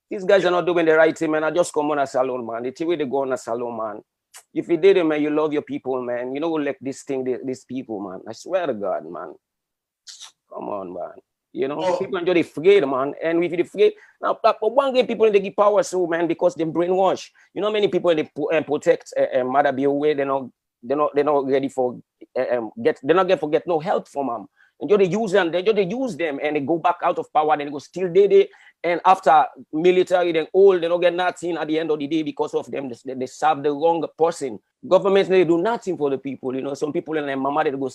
These guys are not doing the right thing, man. I just come on a salon, man. The way they go on a salon, man. If you did it, man, you love your people, man. You know, like this thing, these people, man. I swear to God, man. Come on, man. You know, people are just afraid, man. And if you afraid, now, one game people they give power so, man, because they brainwash. You know, many people they protect Mother be away. They're not ready for they're not going to get no help from them. And they use them, they use them, and they go back out of power. Then they go still they. And after military, then old, they don't get nothing at the end of the day because of them. They serve the wrong person. Governments, they do nothing for the people. You know, some people in their mama, they go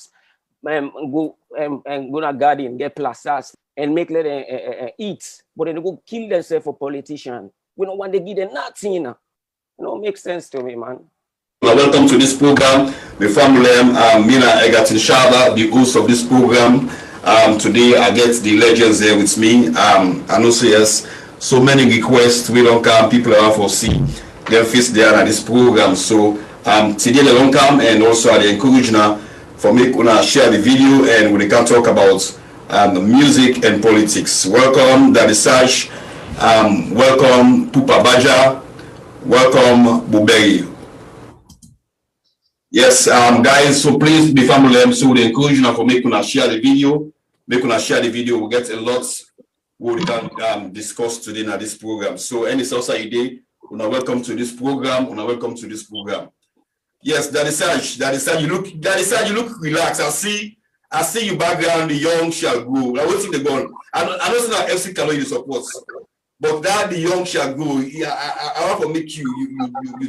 to garden, get plasters, and make them eat. But then they go kill themselves for politicians. We don't want to give them nothing. You know, makes sense to me, man. Welcome to this program. The family, Mina Egatin Shaba, the host of this program. Today I get the legends here with me. I know yes, so many requests we don't come, people are for see their face there at this program. So today they don't come, and also I encourage now for me to share the video and we can talk about music and politics. Welcome Daddy Saj, welcome Pupa Bajah, welcome Bu-bery. Yes, guys, so please be family. So the encourage you for making us share the video. Make us share the video. We'll get a lot we can discuss today in this program. So any social idea, welcome to this program. Welcome to this program. Yes, Daddy Saj, you look relaxed. I see your background, the young shall grow. Now what's in the gun? I know it's not FC Calo you support. But that the young shall go. Yeah, I want to make you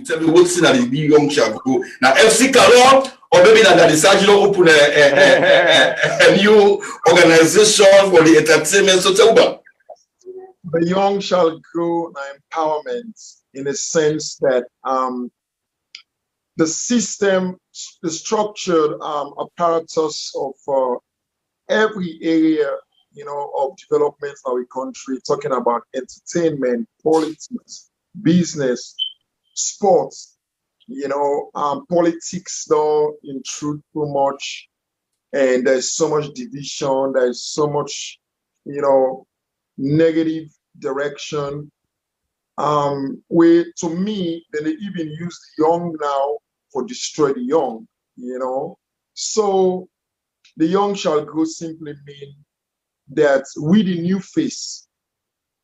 tell me what's in that the young shall go. Now FC Calo, or maybe that the Saj open a new organization for the entertainment. So tell me. The young shall grow empowerment in a sense that the system, the structured apparatus of every area, you know, of development of our country, talking about entertainment, politics, business, sports, you know, politics don't intrude too much, and there's so much division, there's so much, you know, negative direction. To me, they even use the young now for destroy the young, you know. So the young shall grow simply mean that we the new face,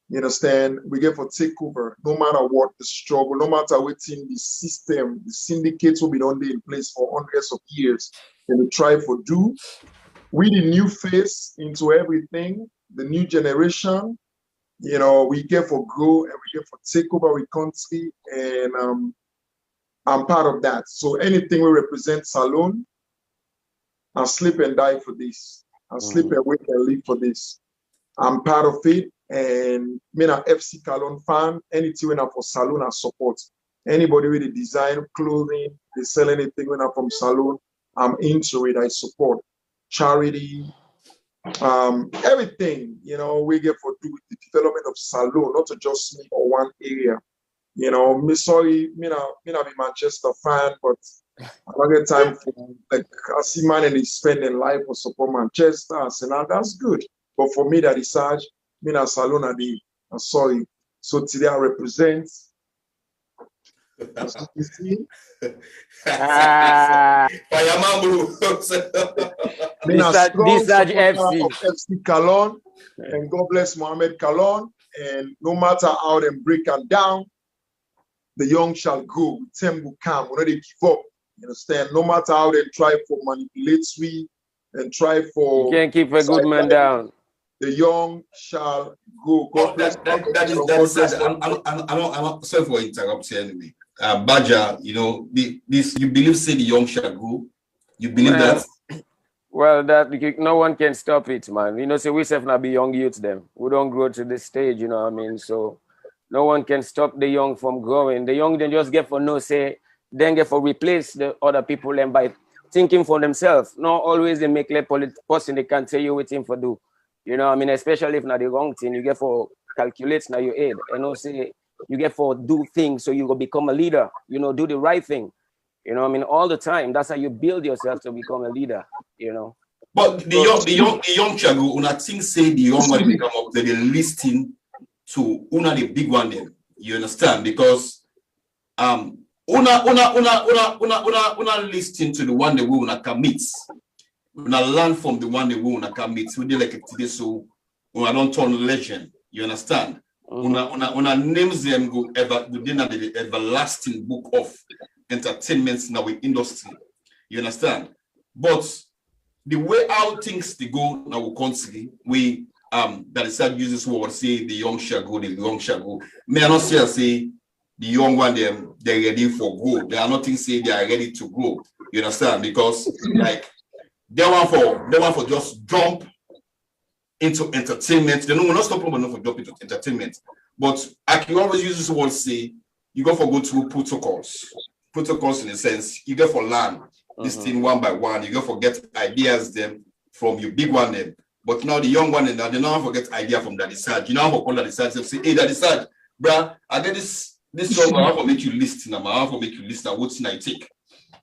you understand, we get for takeover, no matter what the struggle, no matter what in the system, the syndicates will be on in place for hundreds of years, and we try for do. We the new face into everything, the new generation, you know, we get for grow and we get for take over our country, and I'm part of that. So anything we represent Salon, I sleep and die for this. I sleep and wake and live for this. I'm part of it, and me a FC Cologne fan. Anything when I'm for Salon, I support. Anybody with the design, clothing, they sell anything when I'm from Salon, I'm into it. I support charity, everything. You know, we get for do with the development of Salon, not to just me or one area. You know, me sorry, me not be Manchester fan, but I don't get time for, like, I see man and he's spending life for support Manchester, Arsenal, that's good. But for me, that is Saj, me na Salon I'm sorry. So today I represent, as you see, me na strong supporter of FC Cologne, and God bless Mohamed Cologne, and no matter how they break them down, the young shall go, them will come, we know they give up. You understand? No matter how they try for manipulate we and try for, you can't keep a good man down. The young shall go. God bless. That is. I'm sorry for interrupting anyway. Bajah, you know, this you believe say the young shall go. You believe that? Well, that no one can stop it, man. You know, so we have not be young youths. Them we don't grow to this stage. You know what I mean? So no one can stop the young from growing. The young then just get for no say, then get for replace the other people and by thinking for themselves. Not always they make a person they can tell you what thing for do. You know what I mean? Especially if not the wrong thing, you get for calculate now your head. And also you get for do things so you will become a leader. You know, do the right thing. You know what I mean? All the time. That's how you build yourself to become a leader, you know. But the young Chago, when I think say the young one become up, they listen to una the big one them. You understand? Because una listen to the one that we una commit. Una learn from the one that we una commit. We did like it today, so una don't turn legend. You understand? Una names them go ever within the everlasting book of entertainment in our industry. You understand? But the way how things they go now country, we that is that uses word say the young shall go, the young shall go. May I not say the young one they're ready for growth. They are not say they are ready to grow. You understand? Because like they want for just jump into entertainment. They will not stop them enough for jump into entertainment. But I can always use this word say you go for go through protocols. Protocols in a sense, you go for learn this thing one by one, you go for get ideas them from your big one them. But now the young one and now they don't forget idea from Daddy Saj. You know how call Daddy Saj and say, hey Daddy Saj, bruh, I get this song, I want to make you listen. I want to make you listen. What's in I take?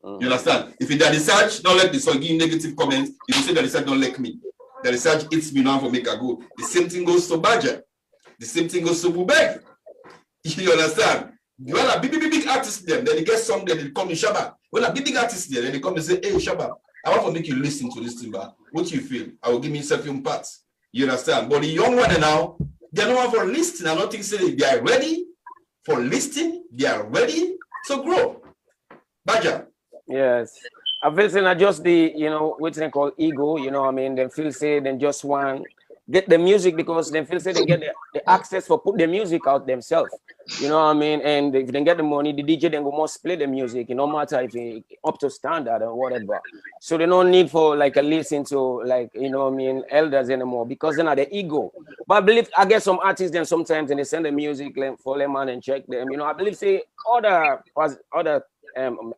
You understand? If you Daddy Saj don't like the song, give negative comments. If you say Daddy Saj don't like me, Daddy Saj hits me now for make a go. The same thing goes to Bajah. The same thing goes to Bu-bery. You understand? You are a big artist them, then they get some, then they come in Shabba. When a big artist there, then they come and say, hey Shabba, I want to make you listen to this thing, but what do you feel? I will give me certain parts. You understand? But the young one now, they're not for listening. I'm not saying they are ready for listening, they are ready to grow. Bajah. Yes. I feel saying not just the, you know, what they call ego, you know what I mean? They feel say then just want get the music because they feel say they get the access for put the music out themselves. You know what I mean? And if they get the money, the DJ then go must play the music, no matter if it up to standard or whatever. So they don't need for like a listen to like, you know what I mean, elders anymore because they're not the ego. But I guess some artists then sometimes and they send the music for them and check them. You know, I believe say other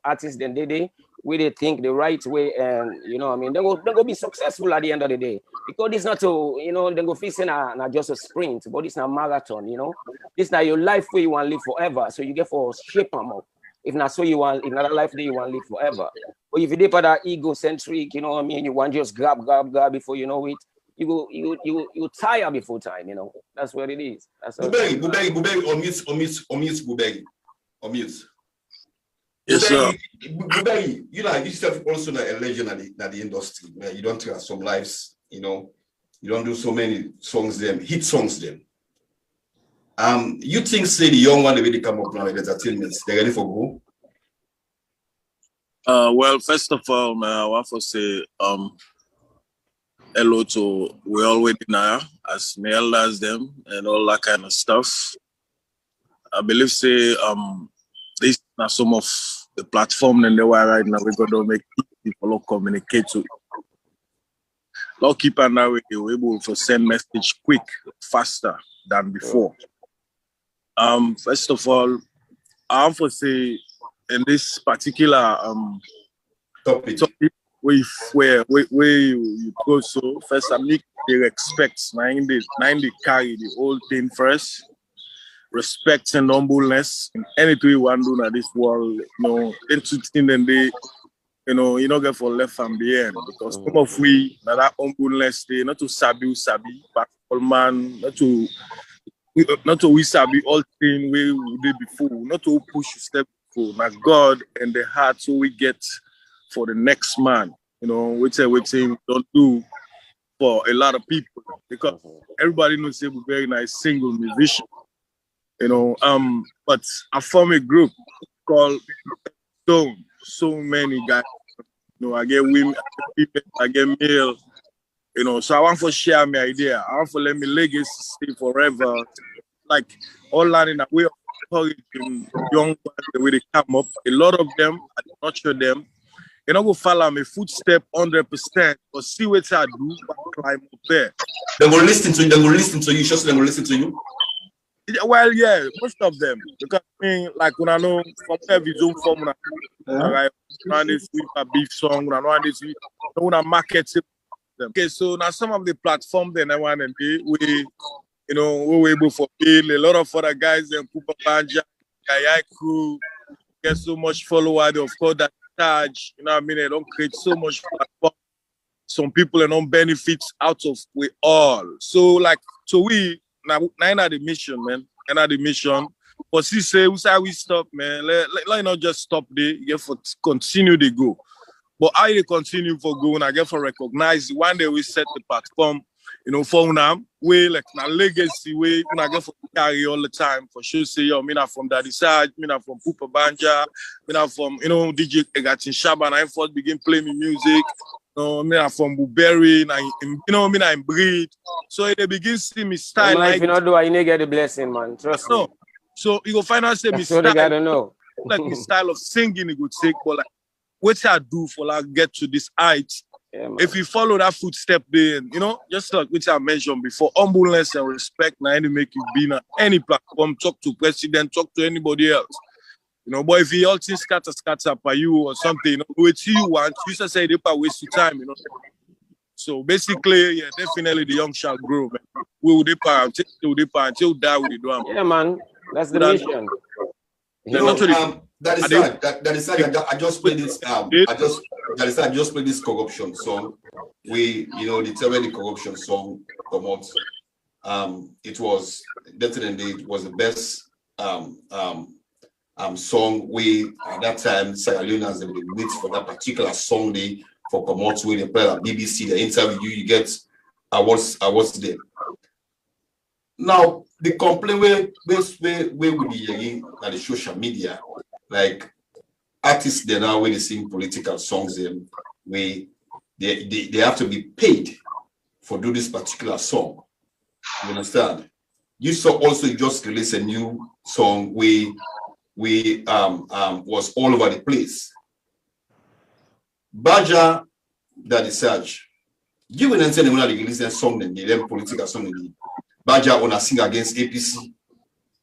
artists then they they think the right way and you know what I mean they go be successful at the end of the day because it's not to you know they go facing not just a sprint but it's not a marathon, you know, it's not your life where you want to live forever, so you get for shape them up. If not so you want if not a life that you want to live forever, but if you did for that egocentric, you know what I mean, you want just grab before you know it, you tire before time, you know. That's what it is. That's Bu-bery, unmute Bu-bery. Unmute. Yes, sir. Bu-bery, you know, yourself also a legend at the industry. Man. You don't have some lives, you know. You don't do so many songs them, hit songs them. You think say the young one the way they come up now with entertainment, they're ready for go? Well, first of all, I want to say hello to we already know as my elders them and all that kind of stuff. I believe say this is not some of the platform and the way right now we're gonna make people communicate to. Now keep an eye we're able to send message quick, faster than before. First of all, I want to say in this particular topic where you go, so first I make the respect, they carry the whole thing first. Respect and humbleness in anything you want to do in this world, you know, entertain and they, you know, you don't get for left and behind because some of we that humbleness, they not to sabi, but all man, not to we sabi all things we did before, not to push step before. Now God and the heart so we get for the next man, you know, which don't do for a lot of people because everybody knows we're very nice single musician. You know, but I form a group called so many guys. You know, I get women, I get male. You know, so I want to share my idea. I want to let my legacy stay forever. Like all that in a way of encouraging young ones the way they come up. A lot of them, I nurture them. You know, go follow my footstep 100%, but see what I do, climb up there. They will listen to you. They will listen to you. Just they will listen to you. Well, yeah, most of them. Because I mean, like when I know from every Zoom form, when this week a beef song, when I know this week, when I market them. Okay, so now some of the platforms then I want to be, we were able to build a lot of other guys, then Pupa Bajah, Guy crew, get so much followers, of course, that charge, you know what I mean? They don't create so much platform. Some people don't benefit out of we all. So like, so we now the mission, man. And the mission. But she say, we stop, man. Let not just stop there. You get for continue to go. But how they continue for going, I get for recognize one day we set the platform, you know, for now, way like na legacy way, I get for carry all the time for sure. Say, yo, me not from Daddy Saj, me not from Pupa Bajah, me not from, you know, DJ Egatin Shaban. I first begin playing me music. Me not from Bu-bery, you know, me not in breed. So they begin see me style. Man, if you not do it, you need get the blessing, man. Trust me. So you go find out say me style. They gotta know. Like my style of singing, it would take, but like what I do for like get to this height. Yeah, if you follow that footstep there, you know, just like which I mentioned before, humbleness and respect, now any make you be on any platform, talk to president, talk to anybody else. You know, but if you all things scatter by you or something, you know, what you want, you just say they waste your time, you know. So basically, yeah, definitely the young shall grow, man. We will depart until die with the drum. Yeah, man. That's the mission. You know, that is I just played this I just played this corruption song. We, you know, the the corruption song come out. It was definitely it was the best song we at that time Sierra Leoneans they wait for that particular song they for come out with they play at BBC, the interview you get awards there. Now the complaint where we be hearing at the social media, like artists they now when they sing political songs they have to be paid for do this particular song. You understand? You saw also just released a new song we was all over the place. Bajah that is Saj. You will enter the one that release a song then the political song Bajah wanna sing against APC,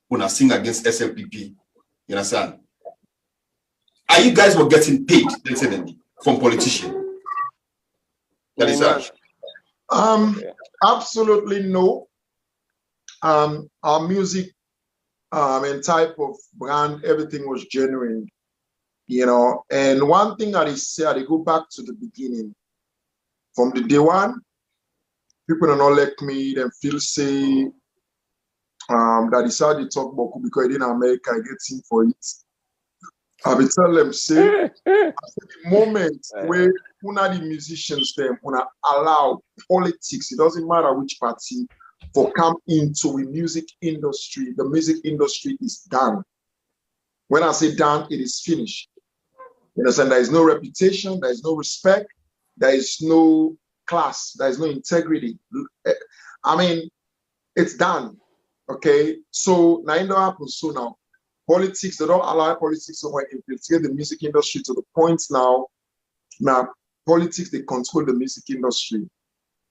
wanna sing against SLPP. You understand? Are you guys were getting paid from politicians? That is Saj. Absolutely no. Our music and type of brand, everything was genuine, you know. And one thing that is said, I go back to the beginning. From the day one, people don't like me, them feel say that is how they talk about because in America I get in for it. I will tell them say the moment where una the musicians them una allow politics, it doesn't matter which party, for come into the music industry, the music industry is done. When I say done, it is finished. You understand? There is no reputation, there is no respect, there is no class, there is no integrity. I mean, it's done. Okay, so now it don't happen. So now, politics, they don't allow politics to infiltrate the music industry to the point now. Now, politics they control the music industry.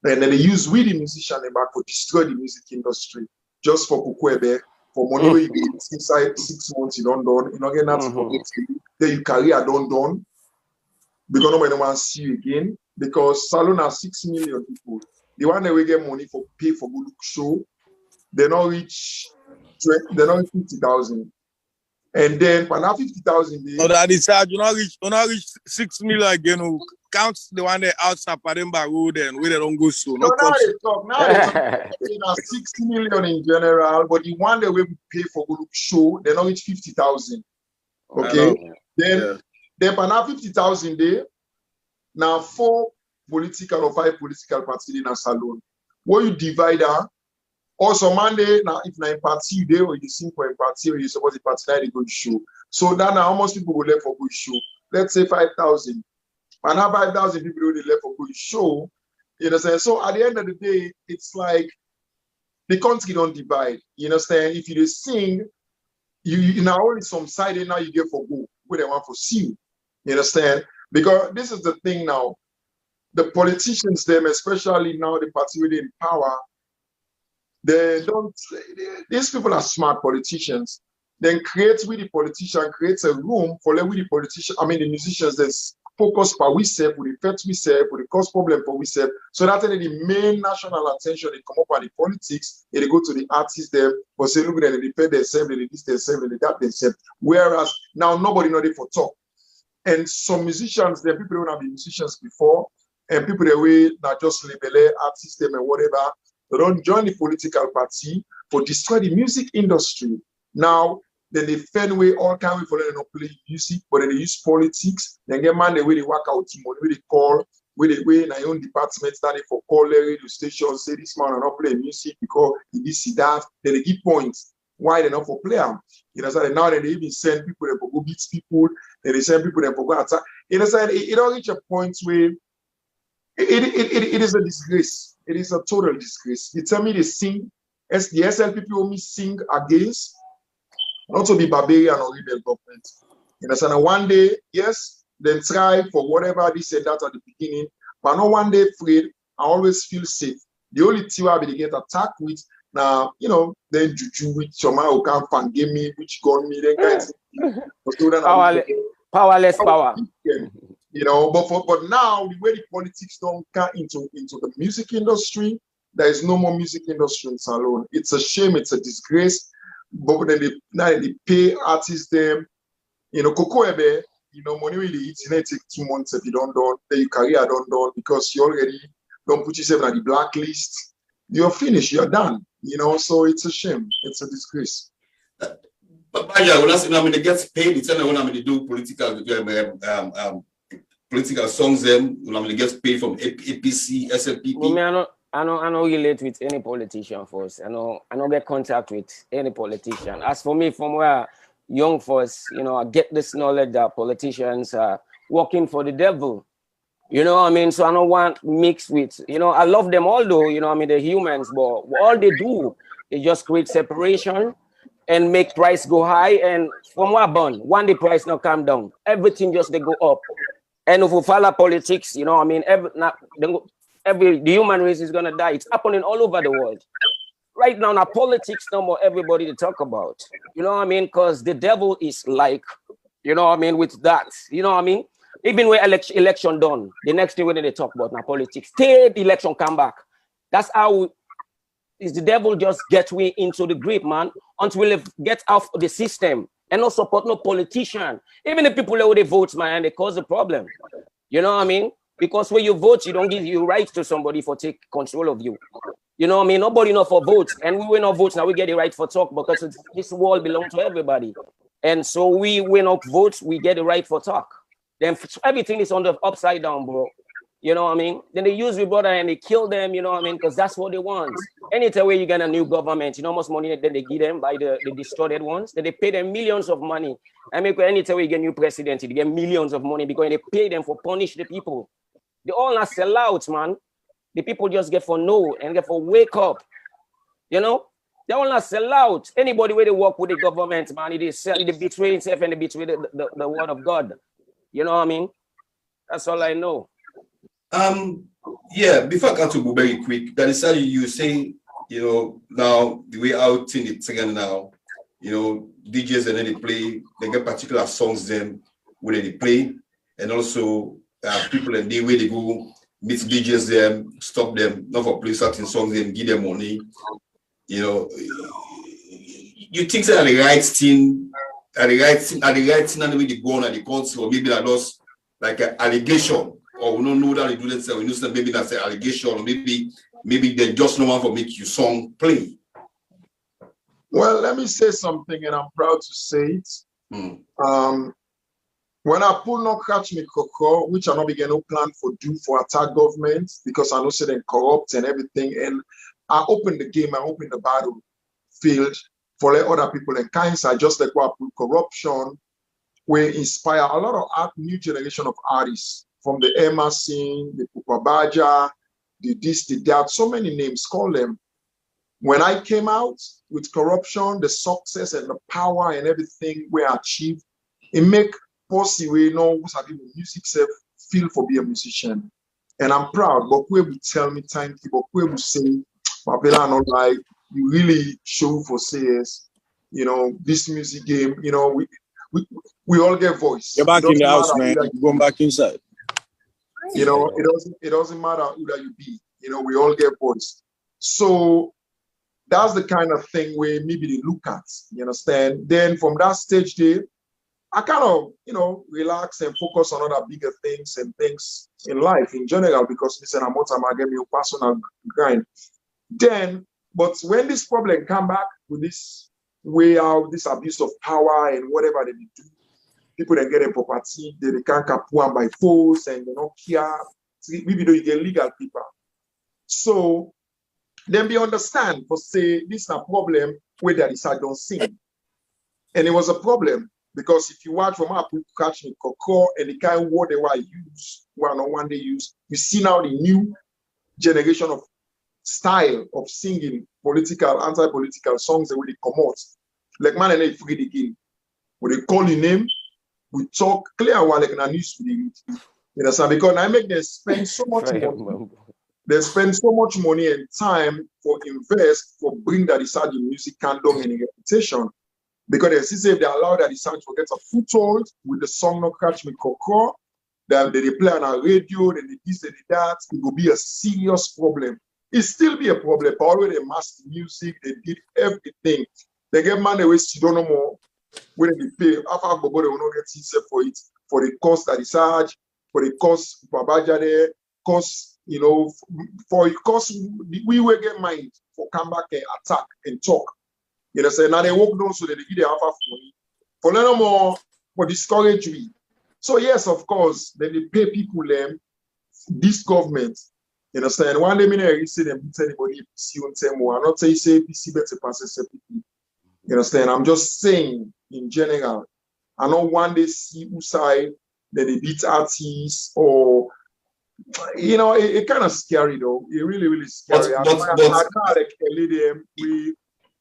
And then they use we the musician back to destroy the music industry just for Kukwebe, for money where you get inside 6 months you don't done, you know get that forget then you career don't done because nobody wants to see you again because Salon has 6 million people. The one that we get money for pay for good show, they not reach 50,000. And then for now 50,000 no, that is sad. You not reach 6 million again. Count the one that outside Pademba Road and where they don't go so. No, now they talk 6 million in general, but the one that we pay for good show, they not reach 50,000. Okay. Then for now 50,000 there. Now 4 political or 5 political parties in a salon. What you divide that? Also Monday, now if na in party there or you sing for a party or you suppose the party now they go to show. So that now how much people will left for good show? Let's say 5,000. And now 5,000 people really left for good show. You understand? So at the end of the day, it's like the country don't divide. You understand? If you just sing, you now only some side now you get for go where they want for see. You understand? Because this is the thing now. The politicians, them, especially now the party within in power, these people are smart politicians. Then creates with the politician, creates a room for with the politician, the musicians that's focus for we serve, with the effects we serve, with the cause problem for we serve. So that's the main national attention they come up on the politics, and they go to the artists there, but say look at them, they defend themselves, they this themselves, they that themselves. Whereas now nobody know they for talk. And some musicians, there people don't have been musicians before, and people that way not just label artists them and whatever. They don't join the political party, for destroy the music industry. Now, then they find way all kind of for them not play music, but then they use politics. Then get man the way they work out team, where they call, where they way in their own department starting for call the radio station, say this man will not play music because he did see that. Then they give points. Why they not for play them? You know, so now they even send people that go beat people, and they send people that go attack. You know, so it all reach a point where it is a disgrace. It is a total disgrace. You tell me they sing, as the SLPP only sing against, not to be barbarian or rebel government. You know, so one day, yes, then try for whatever they said that at the beginning, but not one day afraid. I always feel safe. The only tiwa they get attacked with now, you know, then juju with someone who can't fan game me, which gun me, then guys. Powerless power. You know, but now the way the politics don't come into the music industry, there is no more music industry in Salone. It's a shame, it's a disgrace. But then they pay artists them, you know, Coco Ebe, you know, money really it's gonna take 2 months if you don't do, then your career don't do because you already don't put yourself on the blacklist. You're finished, you're done. You know, so it's a shame, it's a disgrace. But Bajah, when I gets paid, it's when I do political songs them, when I get paid from APC, SLPP. Well, I don't relate with any politician first. I don't get contact with any politician. As for me, from where young folks, you know, I get this knowledge that politicians are working for the devil. You know what I mean? So I don't want mixed with, you know, I love them all though, you know what I mean, they're humans, but all they do is just create separation and make price go high. And from what born, one day price not come down. Everything just they go up. And if we follow politics, you know what I mean, the human race is gonna die. It's happening all over the world. Right now, politics no more everybody to talk about. You know what I mean? Because the devil is like, you know what I mean, with that. You know what I mean? Even when election done, the next thing when they talk about now politics, till the election come back. That's how is the devil just get way into the grip, man, until we get out of the system and not support no politician. Even the people that would vote, man, they cause the problem. You know what I mean? Because when you vote, you don't give you rights to somebody for take control of you. You know what I mean? Nobody know for votes. And we win our votes, now we get the right for talk because this world belongs to everybody. And so we win our votes, we get the right for talk. Then everything is on the upside down, bro. You know what I mean? Then they use your brother and they kill them, you know what I mean? Because that's what they want. Anytime where you get a new government, you know how much money that they give them by the distorted ones? Then they pay them millions of money. I mean, anytime where you get a new president, you get millions of money because they pay them for punish the people. They all not sell out, man. The people just get for no and get for wake up. You know? They all not sell out. Anybody where they work with the government, man, they betray himself and they betray the word of God. You know what I mean? That's all I know. Yeah, before I come to Bu-bery quick, that is how you say, you know, now the way out in it again now, you know, DJs and then they get particular songs them where they play, and also people and the way they go meet DJs them, stop them, not for play certain songs and give them money. You know, you think that the right thing, and the right thing, and the way they go on and the concert, or maybe that was like an allegation. Or we don't know that they do that. We know that maybe that's an allegation, or maybe they just no one for make your song play. Well, let me say something, and I'm proud to say it. When I pull no catch me coco, which I not begin no plan for do for attack government because I know say they corrupt and everything, and I open the game, I open the battlefield for let other people and kinds. I just like what corruption will inspire a lot of new generation of artists. From the Emma scene, the pupa Bajah, the this, the that, so many names, call them. When I came out with corruption, the success and the power and everything we achieved, it make Posse we know who's having music self feel for be a musician. And I'm proud, but we will tell me thank you, but we will say, Papela, not like you really show for sayers, you know, this music game, you know, we all get voice. You're back in the house, man. You're going back inside. You know, it doesn't matter who that you be. You know, we all get voice. So that's the kind of thing where maybe they look at. You understand? Then from that stage there, I kind of, you know, relax and focus on other bigger things and things in life in general because listen, I'm not going to get me a personal grind. Then But when this problem come back with this way out, this abuse of power and whatever they do, people that get a property, they can't capture by force and they don't care. Maybe you get legal people. So then we understand, for say, this is a problem where the Saj don't sing. And it was a problem because if you watch from our people catch me cocoa and the kind of word they were use, one they use, we see now the new generation of style of singing political, anti-political songs that they come out. Like man and they free again. When they call your name, we talk clear while like in a news with you. You understand? Because I make them spend so much money. They spend so much money and time for invest for bring that Saj music can down any reputation. Because they see if they allow that Saj to get a foothold with the song No Catch Me Coco, then they play on a radio, then they this, they that, it will be a serious problem. It still be a problem. But already they master music, they did everything. They get money waste, you don't know more. When they pay, after they will not get himself for it, for the cost that Saj, for the cost for Bajah there, cost. You know, for because we will get mind for come back and attack and talk. You know, say now they walk down so that they give the alpha for no more for discourage me. So yes, of course, then they pay people them this government. You understand? One day, I see them tell anybody see on them more. I'm not saying say PC better pass people. You understand? I'm just saying in general. I know one day see who side that they beat artists or. You know, it kind of scary though. It really, really scary. I can't like them.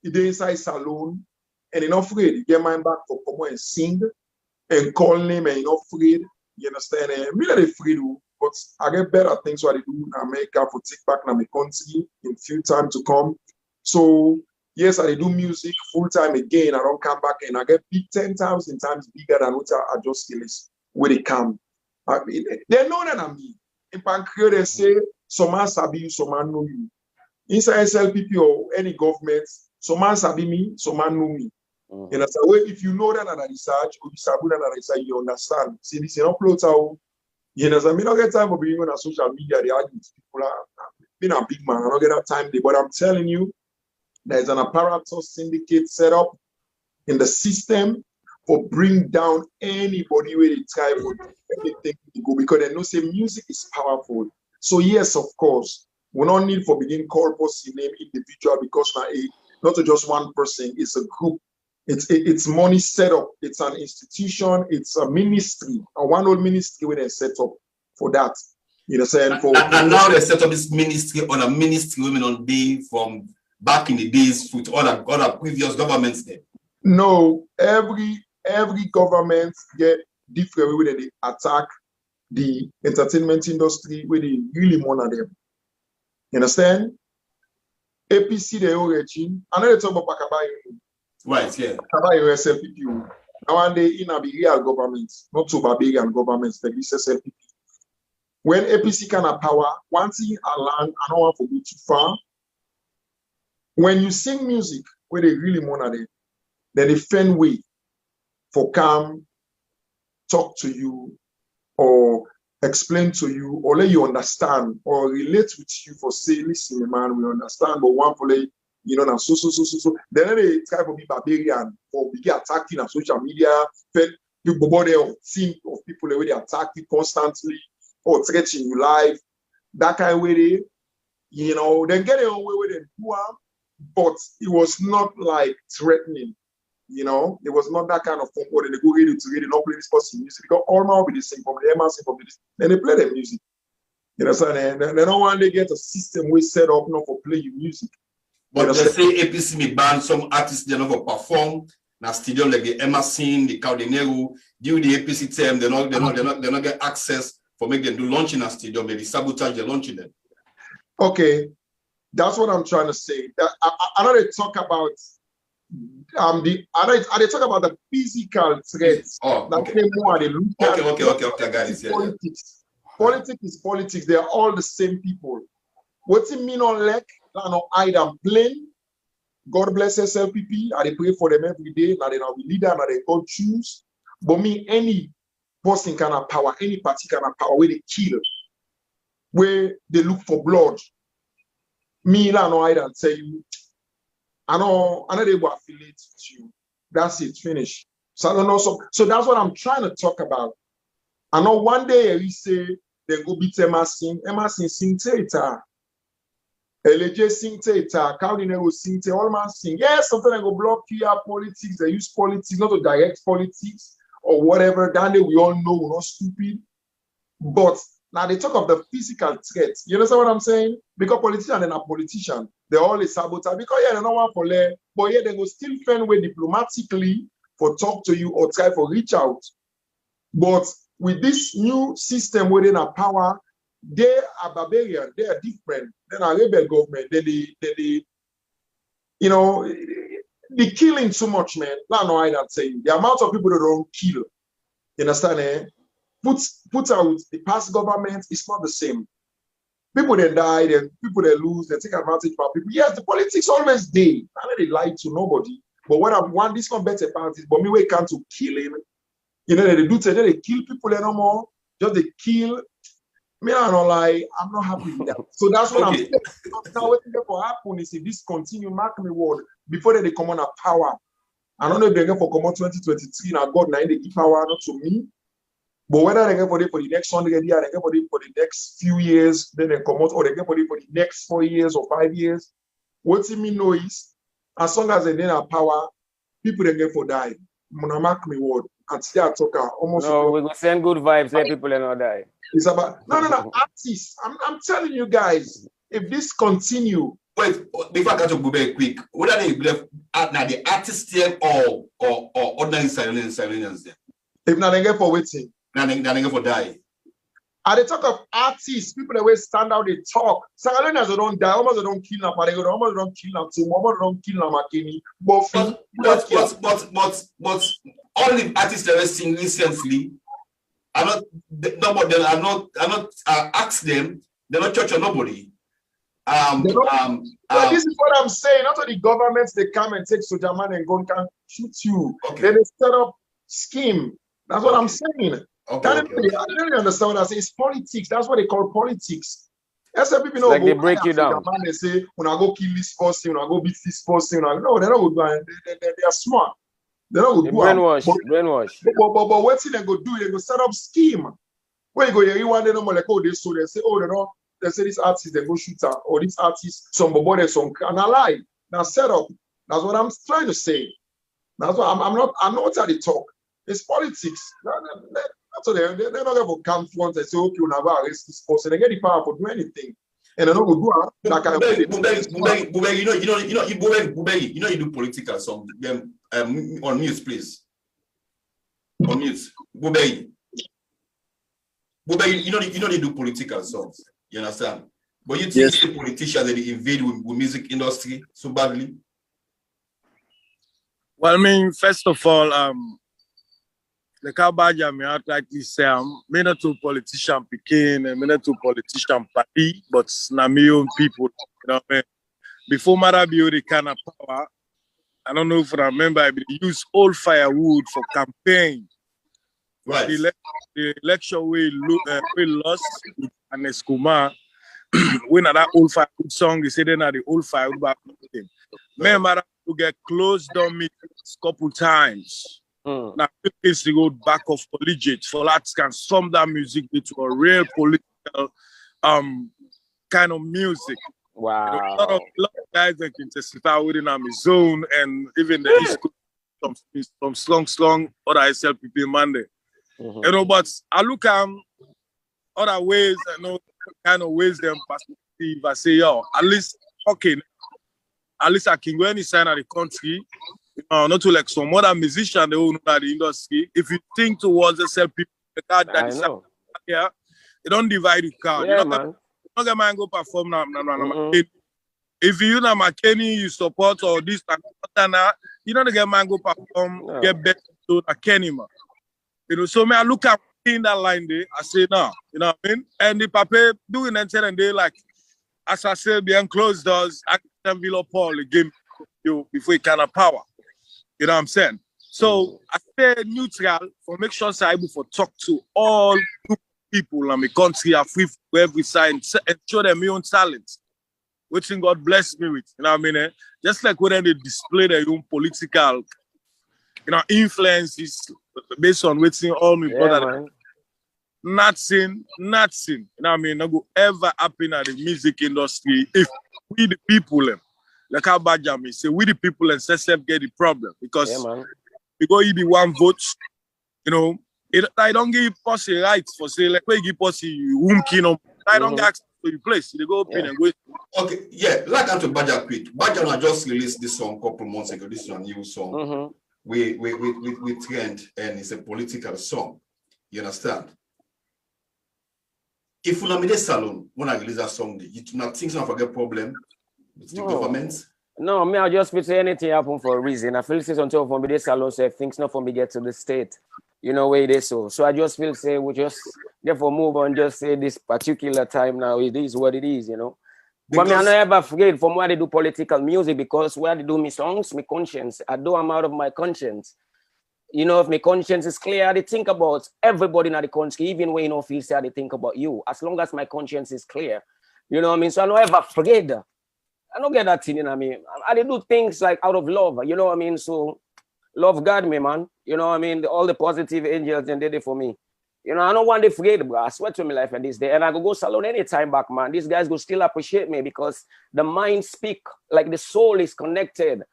They inside salon and you're not afraid. You get mine back for come and sing and call name and you're not afraid. You understand? And I'm really afraid, but I get better things what I do in America for take back in my country in few time to come. So yes, I do music full time again. I don't come back and I get big 10,000 times bigger than what I just feel is where they come. I mean, they know that I'm me. In Pancreas, they say, some man sabi you, some man know you. Inside SLPP or any government, some man sabi me, some man know me. You know, so if you know that at research, or you sabi that at research, you understand. See, this is an upload how, you know, so I don't get time for being on social media, they argue with people, being a big man, I don't get that time there, but I'm telling you, there's an apparatus syndicate set up in the system for bring down anybody where they try for anything to go because they know say music is powerful. So yes, of course, we don't need for begin call person name individual because not just one person, it's a group. It's money set up. It's an institution. It's a ministry, a one old ministry where they set up for that. You know, saying for and now they set up this ministry on a ministry women on day from back in the days with other previous governments there. No, every government get different way that they attack the entertainment industry where they really monitor them. You understand? APC the origin. I know they talk about Bakabayo. Right, yeah. Bakabayo SLPP. Now one day in a real government, not so barbarian governments like this SLPP. When APC can have power, one thing I learned, I don't want to go too far. When you sing music where they really monitor them, then they find way for come, talk to you, or explain to you, or let you understand, or relate with you for say, listen, man, we understand, but one for like, you know, so. Then they try to be barbarian or be attacking on social media, people body or team of people the way they attack you constantly or threatening you live, that kind of way, you know, then get it on way with them, but it was not like threatening. You know, it was not that kind of phone call. They go radio to radio, not play this person music because all now will be the same from the MRC from this. Then they play their music. You know, so they don't want to get a system we set up not for play your music. But they say APC may ban some artists they never perform. Now stadium like the MRC, the Caldinero, due the APC term, they not get access for make them do launching a stadium. Maybe sabotage the launching them. Okay, that's what I'm trying to say. I know they talk about. They talk about the physical threats. Oh, okay. Okay, guys. Politics. Politics is politics. They are all the same people. What's it mean on like? No, either plain. God bless SLPP. I pray for them every day. Now they are leader. Now they God choose. But me, any person can have power. Any party can have power. Where they kill, where they look for blood. Me, I know I don't tell you. I know they will affiliate with you. That's it, finish. So I don't know. So that's what I'm trying to talk about. I know one day he say they go beat Emerson sing theater. LJ sing theater, Carolina will sing theater, all man sing. Yes, sometimes they go block PR politics, they use politics, not to direct politics or whatever. That day we all know we're not stupid. But now they talk of the physical threats. You understand what I'm saying? Because politicians and a politician, they always sabotage. Because yeah, they don't want for lay, but yeah, they go still find way diplomatically for talk to you or try for reach out. But with this new system within a power, they are barbarian, they are different. Then a rebel government, they you know, the killing too much, man. I know I don't say the amount of people that don't kill. You understand? Eh? Put out the past government is not the same. People that die, then people that lose, they take advantage of people. Yes, the politics always there. I know they lie to nobody. But what I want, this one better part is, but me we can't to kill him. You know, they do today, they kill people no more. Just they kill. Me, I don't lie, I'm not happy with that. So that's what I'm saying. Now, what will happen is if this continue, mark me word, before they come on a power. I don't know if they're going for come on 2023, now God, now they give power not to me. But whether they get for the next 100 years, they get for the next few years, then they come out, or they get for the next 4 years or 5 years. What you mean know is, as long as they then have power, people they get for die. I'm gonna mark me word. And today I talk almost. No, we go send good vibes, let people not die. It's about no artists. I'm telling you guys, if this continue. Wait, before I catch up quick, what are they now the artists there or ordinary Sierra there? If not they get for waiting. Now they get for die. At the talk of artists, people that will stand out, they talk. Sierra Leoneans they don't die, almost they don't kill them, but they almost don't kill them too, almost don't kill them McKinney. But all the artists that were seen recently, I'm not ask them, they're not church or nobody. This is what I'm saying. Not all the governments they come and take soldier man and go and can shoot you. Okay. Then they set up scheme. That's what I'm saying. I don't really understand what I say. It's politics. That's what they call politics. That's why people know. Like they break you down. Man, they say, when I go kill this person, when I go beat this person, no, they're not good. They are smart. They're not good. Brainwash. But what thing they go do? They go set up scheme. Where you go, you want them like, oh, they say, oh, they don't. They say this artist they go shoot her, or this artist some bobode some and I lie. Now set up. That's what I'm trying to say. That's what I'm not what they talk. It's politics. That's what they're not going to come front and say, okay, we'll never arrest this person. They get the power for do anything. And they're not going to do that kind of thing. Bu-bery, you know you do political song. On mute, please. On mute. Bu-bery, you know you do political songs. You understand? But you think the politicians that invade with music industry so badly? Well, I mean, first of all, the Bajah me out like this me not to politician Pekin and me not to politician party, but na me own people. You know what I mean? Before Mara the kind of power, I don't know if I remember, I use old firewood for campaign. Right. The election we lost with Aneskuma. When that old firewood song, they say then the old firewood back. Me Mara to get closed on me a couple times. Now, it's to go back of collegiate for that can sum that music into a real political kind of music. Wow. You know, a lot of guys that can testify within our zone and even the East Coast, some strong other SLPP Monday. You know, but I look at other ways, you know, kind of ways them perspective. I say, yo, at least I can go any side of the country. Not to like some other musician they own that the industry. If you think towards the self people, the card that is yeah, they don't divide the crowd. Yeah, you know, man. Not get man go perform now. If you know McKinney, you support or this and that, you know the get man go perform, get better to a Kenny man. You know, so me I look at in that line there, I say no, you know what I mean? And the papa doing and telling they like as I said behind closed doors, I can Villa Paul again you before you can have power. You know what I'm saying? So I stay neutral for make sure I'm able to talk to all people in my country, are free for every side, and show them my own talent. which God bless me with. You know what I mean? Eh? Just like when they display their own political, influences based on what's all my brother. Man. Nothing, you know what I mean? Not go ever happen at the music industry if we the people, like how Bajah me say, we the people and self get the problem because we go be one vote, I don't give pussy rights for say like where you give pussy whom kingdom. I don't get access to the place. They go open and go. Okay, yeah, like I'm to Bajah quick. Bajah just released this song a couple months ago. This is a new song. We trend and it's a political song. You understand? If you made a salon when I release that song, you do not think so forget problem with the government? No, me, I just feel say anything happen for a reason. I feel say until for me this salon say things not for me get to the state. You know where it is so. So I just feel say we just therefore move on, just say this particular time now it is what it is, Because, but me I never forget from where they do political music because where they do me songs, my conscience. I do I'm out of my conscience. If my conscience is clear, I think about everybody in the country, even when feel say I think about you. As long as my conscience is clear. You know what I mean? So I don't ever forget that. I don't get that thing, I do things like out of love, you know what I mean? So love God me, man. You know what I mean? All the positive angels and did it for me. I don't want to forget, bro. I swear to my life and this day. And I go salon anytime back, man. These guys go still appreciate me because the mind speak, like the soul is connected.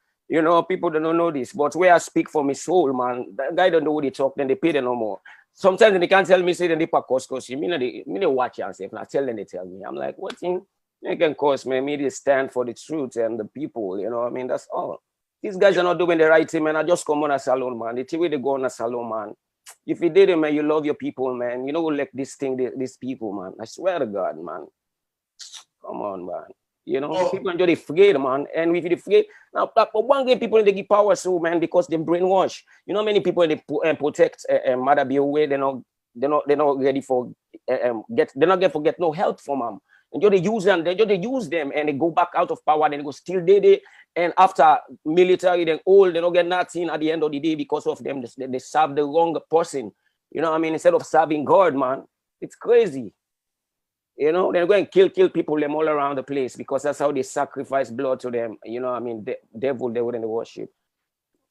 People don't know this, but where I speak for my soul, man, that guy don't know what they talk, then they pay them no more. Sometimes they can't tell me, say, then they pack cost, because me watch and say, if I tell them, they tell me. I'm like, what thing? They can cost me, media stand for the truth and the people, you know what I mean? That's all. These guys are not doing the right thing, man. I just come on a salon, man. The way they go on a salon, man. If you did it, man, you love your people, man. You know, like this thing, these people, man. I swear to God, man. Come on, man. People enjoy the forget, man. And if you forget, now, but one day people they give power so, man, because they brainwash. Many people they protect mother be away. They're not ready for they're not going to get no help from them. And they use them, they use them, and they go back out of power. Then they go still they and after military, then old, they don't get nothing at the end of the day because of them. They serve the wrong person. You know what I mean? Instead of serving God, man, it's crazy. They're going to kill people them all around the place because that's how they sacrifice blood to them. You know what I mean? The devil, they wouldn't worship.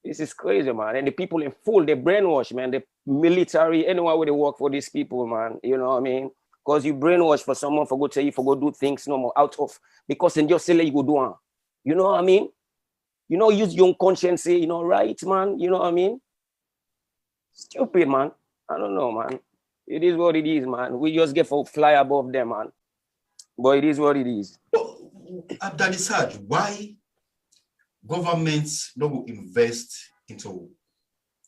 This is crazy, man. And the people in full, they brainwash, man. The military, anyone where they work for these people, man. You know what I mean? Because you brainwash for someone for go tell you for go do things no more out of because in just say you go do one. You know what I mean? Use your own conscience, say, right, man. You know what I mean? Stupid, man. I don't know, man. It is what it is, man. We just get for fly above them, man. But it is what it is. That is hard. Why governments don't invest into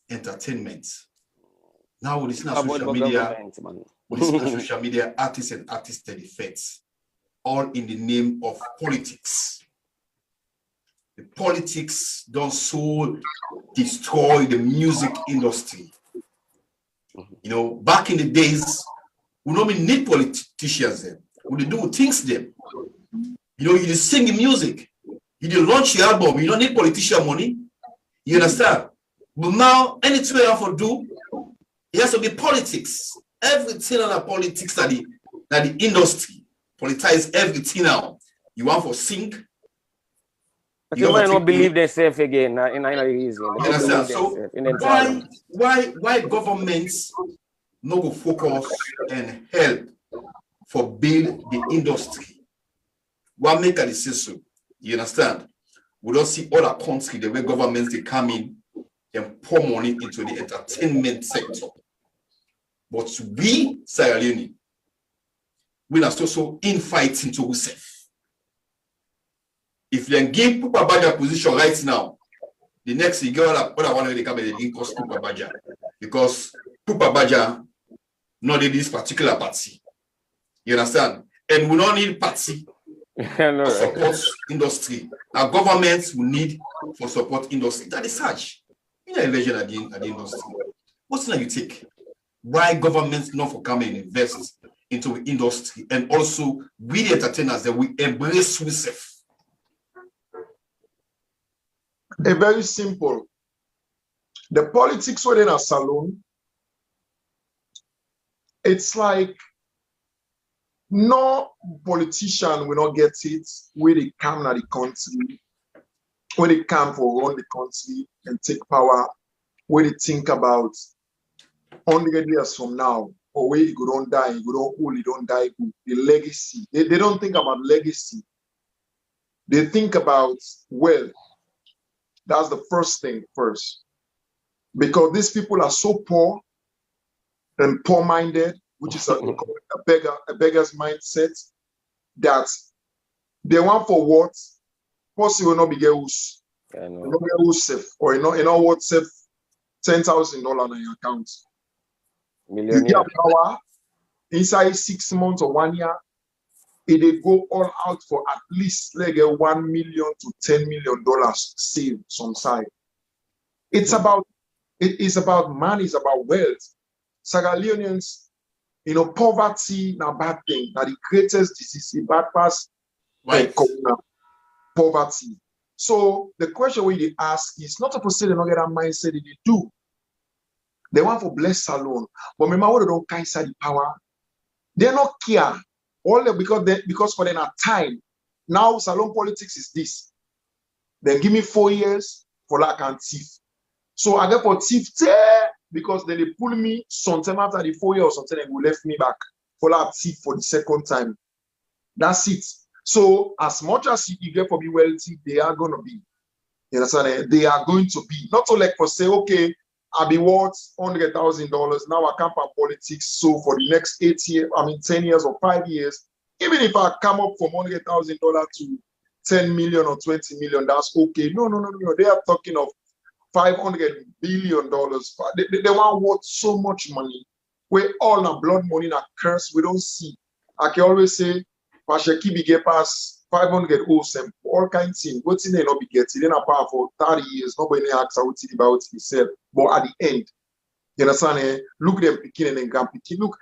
entertainment? Now with this social media, social media, artists and artist effects, all in the name of politics. The politics don't so destroy the music industry. Back in the days, we don't need politicians then. We do things them. You just sing the music. You just launch your album. You don't need politician money. You understand? But now, anything you have to do, it has to be politics. Everything on the politics that the industry politicize everything now. You want for sing. But you might not believe themselves again. In any reason. You understand? So why governments no go focus and help for build the industry? What make a decision? You understand? We don't see other countries the way governments they come in and pour money into the entertainment sector. But we, Sierra Leone, we are so infighting to ourselves. If you give Pupa Bajah position right now, the next you get other one they come and they cost Pupa Bajah because Pupa Bajah not in this particular party. You understand? And we don't need party for support industry. Our governments will need for support industry. That is such. Election at the industry. What's that you take? Why governments not for come and invest into the industry and also we the entertainers that we embrace ourselves? A very simple. The politics within a salon, it's like no politician will not get it where they come at the country, when they come for run the country and take power, where they think about 100 years from now, or where you don't die, you don't old, you don't die, the legacy. They don't think about legacy. They think about wealth. That's the first thing first. Because these people are so poor and poor-minded, which is a beggar's mindset, that they want for what? Possibly will not be get or you know what save $10,000 on your account. You get power inside 6 months or 1 year, they go all out for at least like $1 million to $10 million saved some side. It is about money, it's about wealth. Sierra Leoneans, poverty na bad thing. Now the greatest disease, the bad pass, right. Poverty. So the question we ask is not to say they don't get that mindset, they do. They want for bless alone. But remember what they don't carry the power. They not care. Because for them at time. Now salon politics is this. Then give me 4 years for lack and thief. So I get for thief because then they pull me sometime after the 4 years or something and will left me back for that thief for the second time. That's it. So as much as you get for be wealthy, they are gonna be. You understand? They are going to be. Not to like for say, okay, I'll be worth $100,000. Now I come for politics. So for the next 10 years or 5 years, even if I come up from $100,000 to 10 million or 20 million, that's okay. No. They are talking of $500 billion. They want worth so much money. Where all our blood money are cursed, we don't see. I can always say, Pasheki be get past 500 OSM, all kinds of things. What's in there not be getting? Then apart for 30 years, nobody asks how it's about itself. But at the end, you understand? Look them picking and then grand picking. Look,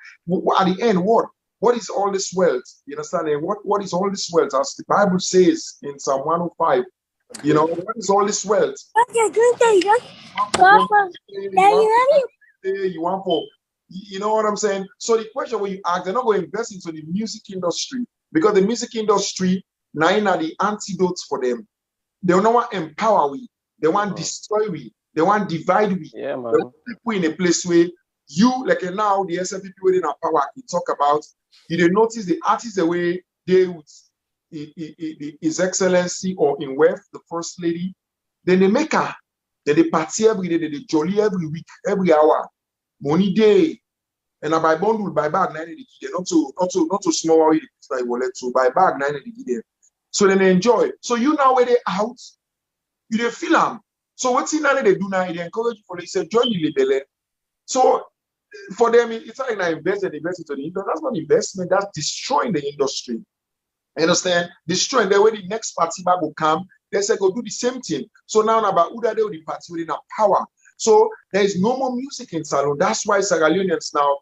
at the end, what? What is all this wealth? You understand? What is all this wealth? As the Bible says in Psalm 105, what is all this wealth? You want for, you know what I'm saying? So the question when you ask, they're not going to invest into the music industry because the music industry, nine are the antidotes for them. They don't want to empower we. They want to destroy we. They want to divide we. Yeah, man. They want people in a place where you, like now, the SFP people in our power, we talk about, you did notice the artists the way they would, His Excellency or in wealth, the First Lady, then they make her, then they party every day, they jolly every week, every hour, money day, and I buy bundle, buy bag 90 not to small way, like wallet to buy bag 90 there. So then they enjoy. So you now when they out, you they feel them. So what's in they do now? They encourage you for they say join the label. So for them, it's like I invest into the industry. That's not investment, that's destroying the industry. You understand? Destroying the way the next party back will come, they say go do the same thing. So now about who they will the party within our power. So there is no more music in salon. That's why Sierra Leoneans now,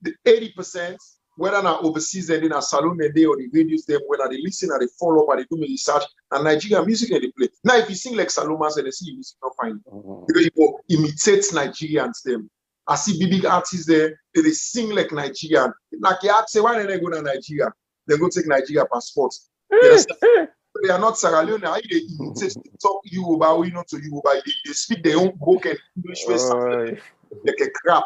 the 80%, whether not overseas and in a salon and they or the videos them, whether they listen or they follow up or they do research, and Nigerian music and they play. Now if you sing like Salomas and they see your music not fine. Because people imitate Nigerians them. I see big artists there, they sing like Nigerian. Like you ask, say, why don't they go to Nigeria? They go take Nigeria passports. They are not Sierra Leone. They imitate talk Yoruba, we not to Yoruba. They speak their own broken English like a crap.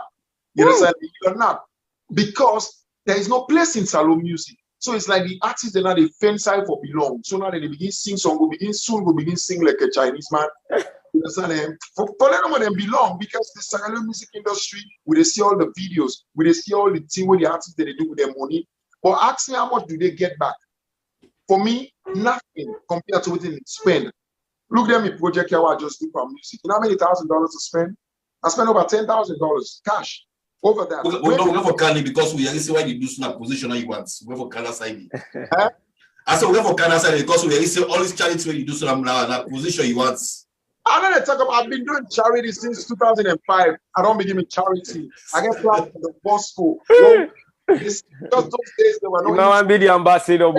You understand? You're not. Because there is no place in salon music. So it's like the artists, they're not the fence side for belong. So now they begin sing song, go begin sing like a Chinese man. You understand? For them, them belong because the Sierra Leone music industry, we they see all the videos, we they see all the thing with the artists that they do with their money. But ask me how much do they get back? For me, nothing compared to what they spend. Look them in project here, I just do for music. You know how many $1,000 to spend? I spend over $10,000 cash over that. We don't for Kanye because we see why you do snap position you want. We for Kanye side. I said we for Kanye side because we see all these charities where you do snap now and that position you want. I know they talk about. I've been doing charity since 2005. I don't begin with charity. I get plans for the Bosco. Just those days they were not. Now I'm the ambassador.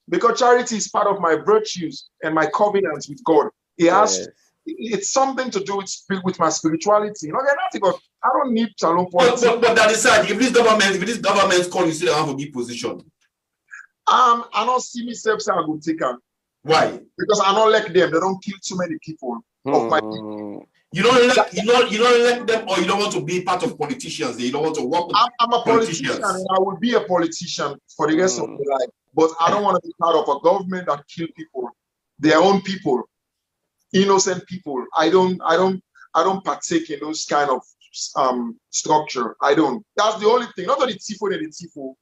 Because charity is part of my virtues and my covenants with God. It has it's something to do with my spirituality. You know, I don't need shalom politics. But that is sad. If this government call you, say they have a big position. I don't see myself say I go take them. Why? Because I don't like them. They don't kill too many people. Of my people. You don't like them, or you don't want to be part of politicians. You don't want to work with I'm a politician, and I will be a politician for the rest of my life. But I don't want to be part of a government that kill people, their own people, innocent people. I don't partake in those kind of structure. I don't. That's the only thing. Not only tifo and the tifo.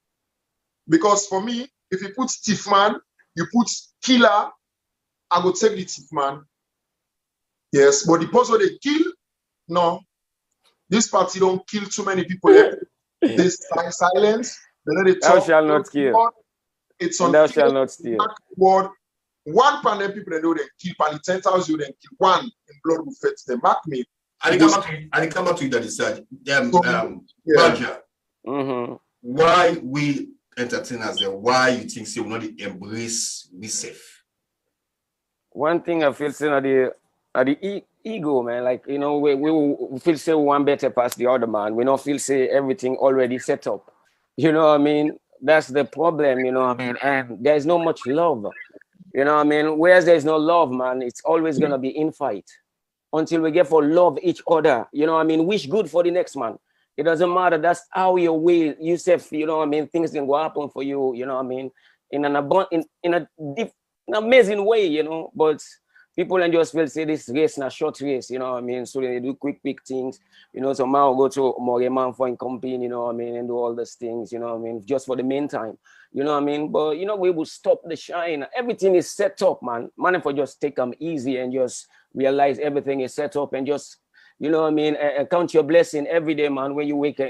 Because for me, if you put thief man, you put killer, I go take the thief man. Yes, but the person they kill, no. This party don't kill too many people. They silence. Thou shalt not kill. It's on thou shalt not steal. Word. One pandemic people they know they kill, and 10,000 you then kill. One in blood will fetch them. Mark me. I come back to you that is Bajah. Why we entertainers there? Why you think say we not embrace we safe? One thing I feel saying the ego, man. Like, you know, we feel say one better past the other, man. We don't feel say everything already set up. You know what I mean? That's the problem, you know what I mean? And there's not much love. You know what I mean? Whereas there's no love, man, it's always gonna be infight. Until we get for love each other. You know what I mean? Wish good for the next man. It doesn't matter. That's how your way, yourself, you know what I mean? Things can go happen for you, you know what I mean? In an amazing way, you know, but people and just will say this race na short race, you know what I mean? So they do quick things, you know. So man will go to more man for in company, you know what I mean, and do all these things, you know what I mean, just for the meantime, you know what I mean? But you know, we will stop the shine. Everything is set up, man. Man, for just take them easy and just realize everything is set up and just, you know what I mean, count your blessing every day, man. When you wake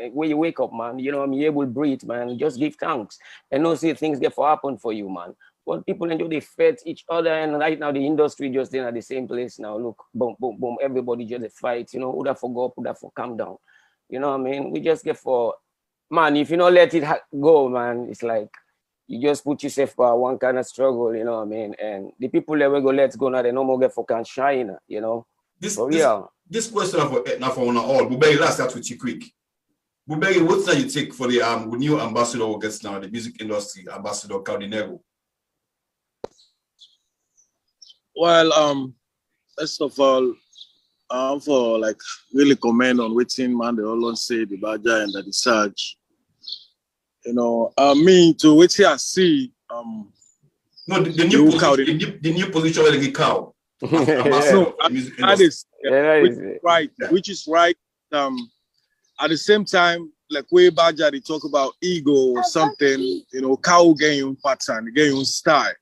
up, man, you know what I mean, you're able to breathe, man. Just give thanks and don't see things get for happen for you, man. But people enjoy, they fight each other, and right now the industry just in at the same place now. Look, boom, boom, boom, everybody just fight, you know, who that for go up, who that for calm down. You know what I mean? We just get for, man, if you don't let it go, man, it's like you just put yourself for one kind of struggle, you know what I mean? And the people that will go let's go now, they no more get for can shine, you know? This question for one all. Bu-bery, let's start with you quick. Bu-bery, what's that you take for the new ambassador who gets now, the music industry ambassador, Cardinero? Well, first of all, for like really comment on waiting, man, they always say the Bajah and the Saj. You know, me to wait here and see. No, the new position where they cow. That is right, which is right. At the same time, like way Bajah, they talk about ego or something. You know, cow get your pattern, get your style.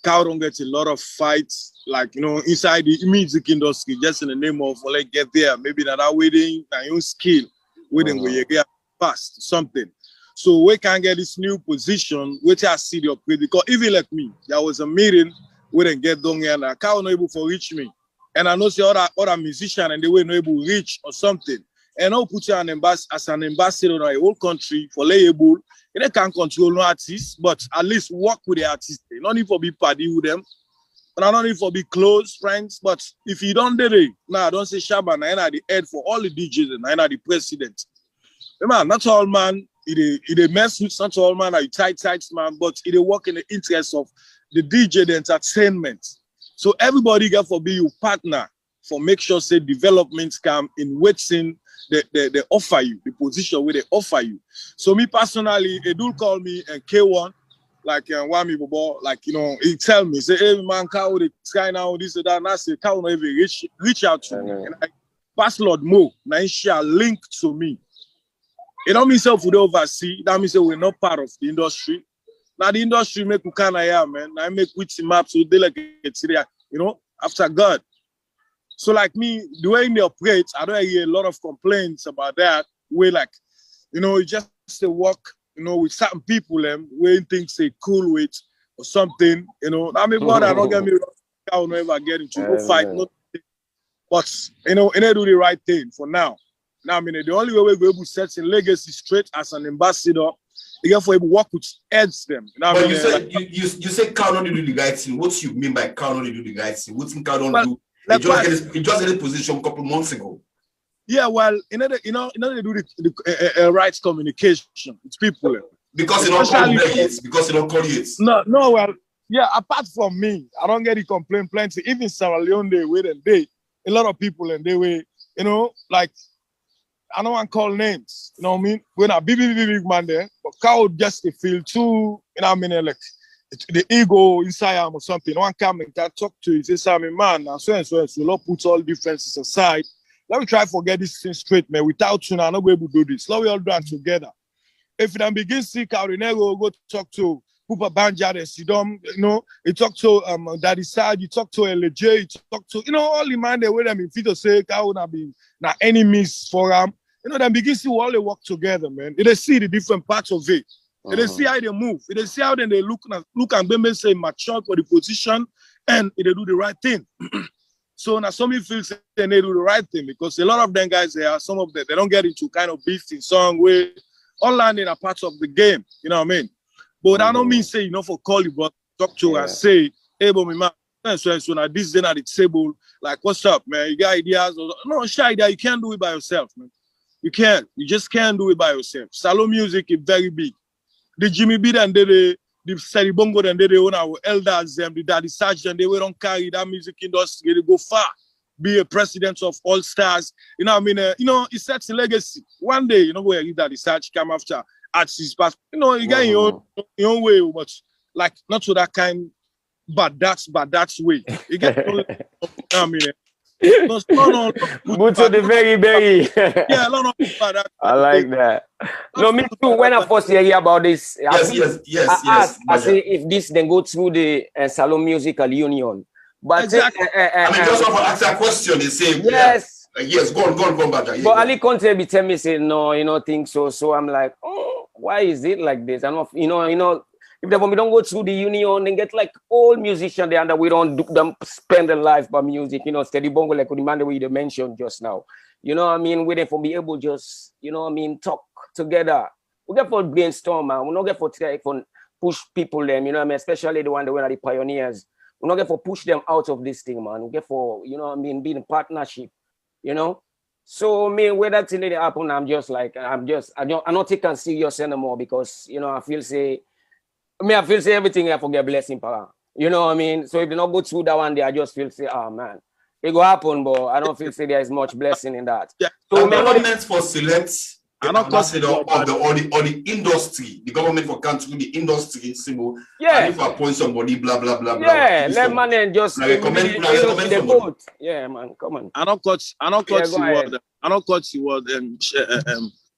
Cow don't get a lot of fights, like, you know, inside the music industry, just in the name of, well, like, get there. Maybe that wedding, and your skill, wedding where you get past something. So we can get this new position, which I see the upgrade. Because even like me, there was a meeting, we didn't get down here, and I can't able to reach me. And I know see other musician, and they were not able to reach or something. And I'll put you as an ambassador in a whole country for label. And they can't control no artists, but at least work with the artists. Not need for be party with them. And I don't need for be close friends. But if you don't do it, now I don't say Shaban, I am the head for all the DJs and I am the president. Remember, not all man, it mess with not all man, are tight man, but it work in the interest of the DJ, the entertainment. So everybody got for be your partner for make sure say developments come in waiting. They offer you the position where they offer you. So me personally, they do call me and K1, like Wami Bobo, like, you know, he tell me, say, hey man, cow the sky now, this and that, and I say, cow not even reach out to me. And I pass Lord Mo, now he share link to me. It don't mean self would oversee, that means we're not part of the industry. Now the industry make Ukana, man. I make witty maps, so they like it, you know, after God. So like me, the way they operate, I don't hear a lot of complaints about that. Where like, you know, it's just a work, you know, with certain people, where things they cool with or something, you know. I mean, brother, don't get me wrong, I will never get into no fight, nothing. But you know, and they do the right thing for now. Now, I mean, the only way we're able to set in legacy straight as an ambassador, you get for able to work with heads them. You know, but I mean, you say Cow don't do the right thing. What do you mean by Cow don't do the right thing? What think Cow don't do? He just get his position a couple months ago. Yeah, well, they do the rights communication with people. Because he don't call you it. Because he don't call you it. No, well, yeah, apart from me, I don't get the complaint plenty. Even Sierra Leone, a lot of people and they were, like, I don't want to call names, you know what I mean? When a big man there, but cow just feel too, like, the ego inside him or something. One come and can talk to you, say, I'm a man, and so, Lord put all differences aside. Let me try to forget this thing straight, man. Without you, I'm not able to do this. Let me all do it together. If you then begin to see Kaurinero, go talk to Pupa Bajah and Sidom, you talk to Daddy Saj, you talk to LJ, you talk to, all the man they with them in to say, Kau na be na enemies for them. Then begin to see all they work together, man. They see the different parts of it. They see how they move. They see how then they look and maybe say mature for the position and they do the right thing. So now some people feel they do the right thing because a lot of them guys, some of them, they don't get into kind of beast in song where all landing are parts of the game, you know what I mean? But I don't mean say, for call you, but talk to and say, hey, but my man, so now this then at the table, like, what's up, man? You got ideas? No, shy idea, you can't do it by yourself, man. You can't. You just can't do it by yourself. Salo music is very big. The Jimmy B and the Seri Bongo and they own our elders, the Daddy Saj and they don't carry that music industry, they go far. Be a president of all stars, you know what I mean? It sets a legacy. One day, where Daddy Saj come after artists, but you got your own way, but like not to that kind, but that's way. You get I mean. No, Good to the very. Yeah, no, I like that. No, me too. When I first hear about this, yes. I say if this then go through the Salon Musical Union. But exactly. I mean, just want to ask a question. They say yes, yes. Go on, Bajah. But Ali Conte be tell me say no, you don't think so. So I'm like, oh, why is it like this? I don't, if we don't go through the union and get like all musicians there and we don't do them spend their life by music, steady bongo like the man that we mentioned just now. You know what I mean? Waiting for be able just, talk together. We get for brainstorm, man. We don't get for try for push people them, especially the one that were the pioneers. We don't get for push them out of this thing, man. We get for, being in partnership, So when that thing happen, I'm just like, I don't take it serious anymore because, I feel say everything I forget blessing, para. You know what I mean? So if they not go through that one day, I just feel say, oh man, it go happen, but I don't feel say there is much blessing in that. Yeah. So the government for select ambassador of the industry, the government for country, the industry symbol. Yeah. And if I appoint somebody, blah blah blah blah. Yeah, let man and just recommend the vote. Yeah, man, come on. I don't cut you word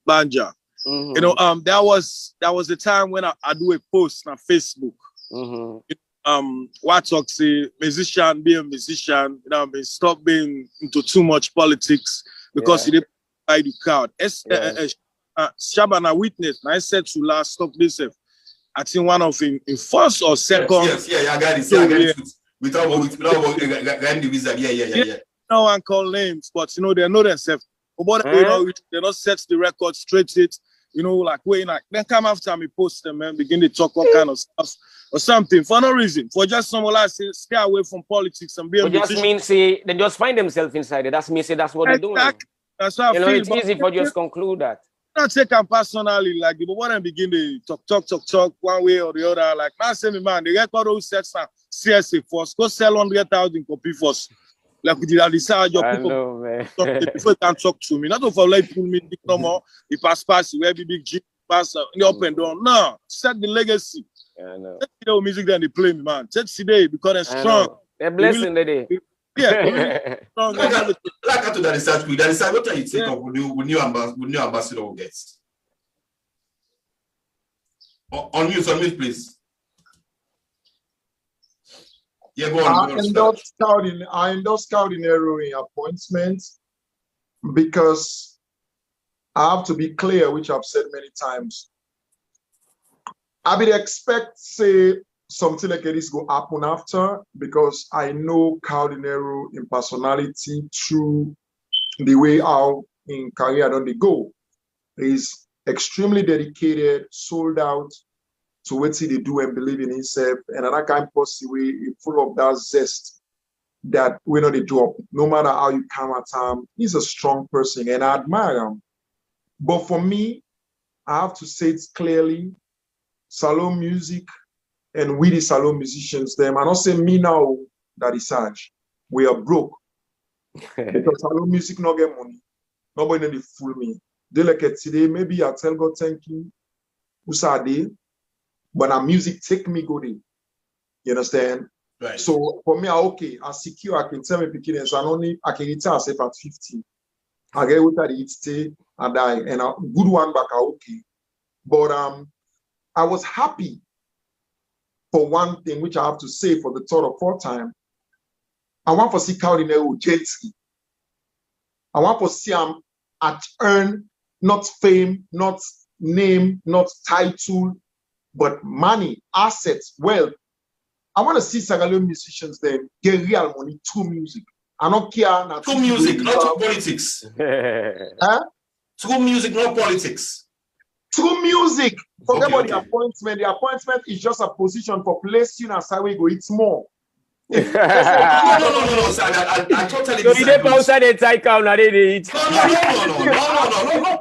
Bajah. That was the time when I do a post on Facebook. What talk say musician, be a musician, stop being into too much politics because you didn't buy the crowd. Shabana witness, and I said to last stop this. I think one of in first or second. I got it. Without the visa, yeah. No one call names, but they know themselves. But they not set the record straight. Then come after me, post them, man, begin to talk all kind of stuff or something for no reason, for just someone like say stay away from politics and be a musician. Just mean say they just find themselves inside it. That's me say that's what they're doing. That's how I feel. It's easy for just conclude that. Not take them personally, like but when I begin to talk one way or the other, like now say me man, the record who sets CSA first, go sell 100,000 copy first. Like we did decide your people. Man. People can talk to me. Not for like pull me no more. He pass, where big G pass the up and down. No, set the legacy. I know. Take the music that they play me, man. Take today because they're strong. They're blessing the day. Yeah. Strong. Like after that research, what are you take up with new ambassador guests? On mute, please. Yeah, go on. I endorse Kaurinero in appointments because I have to be clear, which I've said many times. I would expect, say, something like this go happen after because I know Kaurinero in personality through the way how in career don't they go. He's extremely dedicated, sold out to what they do and believe in himself, and that kind of way full of that zest that we know the drop. No matter how you come at him, he's a strong person and I admire him. But for me, I have to say it clearly, Salone music and we the Salone musicians, them, I don't say me now that is Saj. We are broke. Because Salone music not get money. Nobody need to fool me. They like it today, maybe I tell God thank you, Usade, but our music take me go there. You understand? Right. So for me, okay, I secure, I can tell me picking so I can retire myself at 50. I get what I stay, I die, and a good one back, okay. But I was happy for one thing, which I have to say for the third or fourth time. I want to see Cardinal gently. I want to see him at earn not fame, not name, not title, but money, assets, wealth. I want to see Sierra Leone musicians then get real money through music. I don't care. Through music, not through politics. Huh? Through music, not politics. Through music. Forget about Okay. the appointment. The appointment is just a position for placing as how we go. It's more. No, sir. I totally So you disagree. dey outside the tie count, na dey dey eat. No,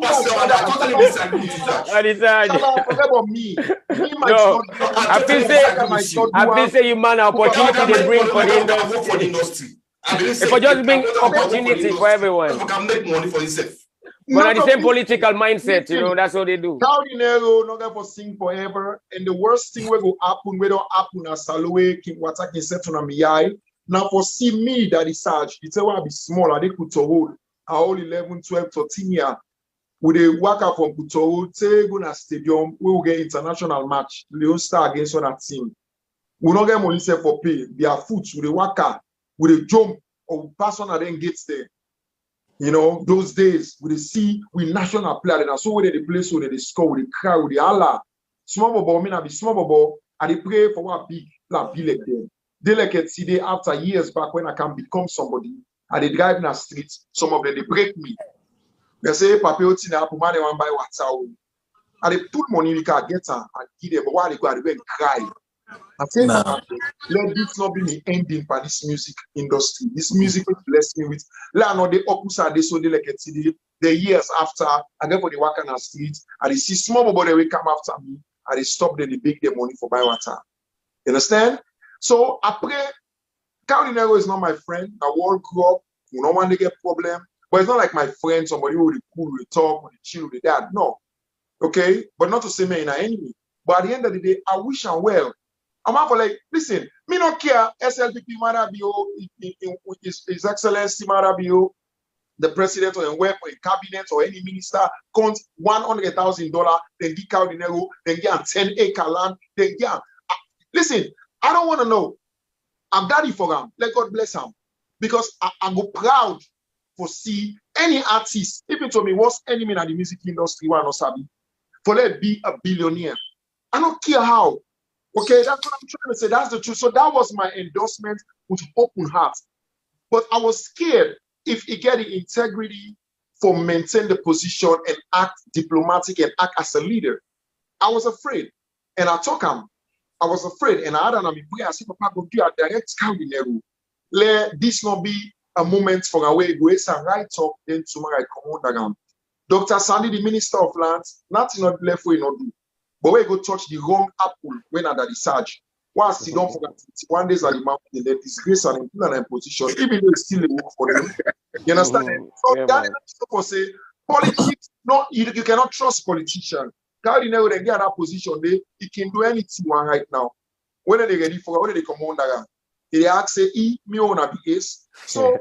Pastor. I totally disagree with you, Saj. That is hard. Forget about me. Me No, I feel say you man opportunity they bring for the industry. If I just bring opportunity for everyone. People can make money for yourself. But at the same political mindset, you know, that's what they do. Cardinero not going to sing forever. And the worst thing will go happen, we don't happen as Saloe, King Wata can set on a eye. Now for see me that is Saj, it's a be small, I could to hold. I hold 11, 12, 13 years. With a walk up from Kutoro, take on a stadium, we will get international match. Leon Star against on that team. We don't get money for pay. Their foot with a walker, with a jump, or pass on and then gets there. You know, those days we see we national player and so when they play so they score with the crowd with the Allah. Small ball, me na be small ball, and they pray for what big plan be like them. They like it see they after years back when I can become somebody and they drive in the streets, some of them they break me. They say Papa Oti na man they want buy water. And they put money in the car, get her and give them, but while they go and cry. I say, let this not be the ending for this music industry. This music will bless me with. Let know the opposite they so they like it the years after I get for the work on the streets and they see small boy they will come after me and they stop them, they beg their money for buy water. You understand? So I pray Cardinero is not my friend. I won't grow up, we don't want to get problem. But it's not like my friend, somebody who will cool, will talk, will chill with that. No. Okay? But not to say me in an enemy. But at the end of the day, I wish I'm well. I'm out for like, listen, me not care SLPP Marabio, His Excellency Marabio, the president or a cabinet or any minister count $100,000, then give Cardinero, then get 10-acre land, then get. Listen, I don't want to know. I'm daddy for him. Let God bless him. Because I go proud for see any artist, even to me, what's enemy in the music industry, one or sabi, for let be a billionaire. I don't care how. Okay, that's what I'm trying to say. That's the truth. So that was my endorsement with open heart. But I was scared if he get the integrity for maintain the position and act diplomatic and act as a leader. I was afraid. And I told him, I was afraid. And I had an prayer. I said, Papa, go do a direct Cardinero. Let this not be a moment for a way go and right up, then tomorrow I come on again. Dr. Sandy, the Minister of Lands, nothing not left we not do. But we go touch the wrong apple when at the Saj. Once you don't forget, one day at the mountain, then disgrace and put in position, even though it's still a work for them. You understand? So that is for say politics, no, you cannot trust politicians. Cardinal they get that position, he can do anything right now. When are they ready for when they come on again? They ask say, me wanna be ace. So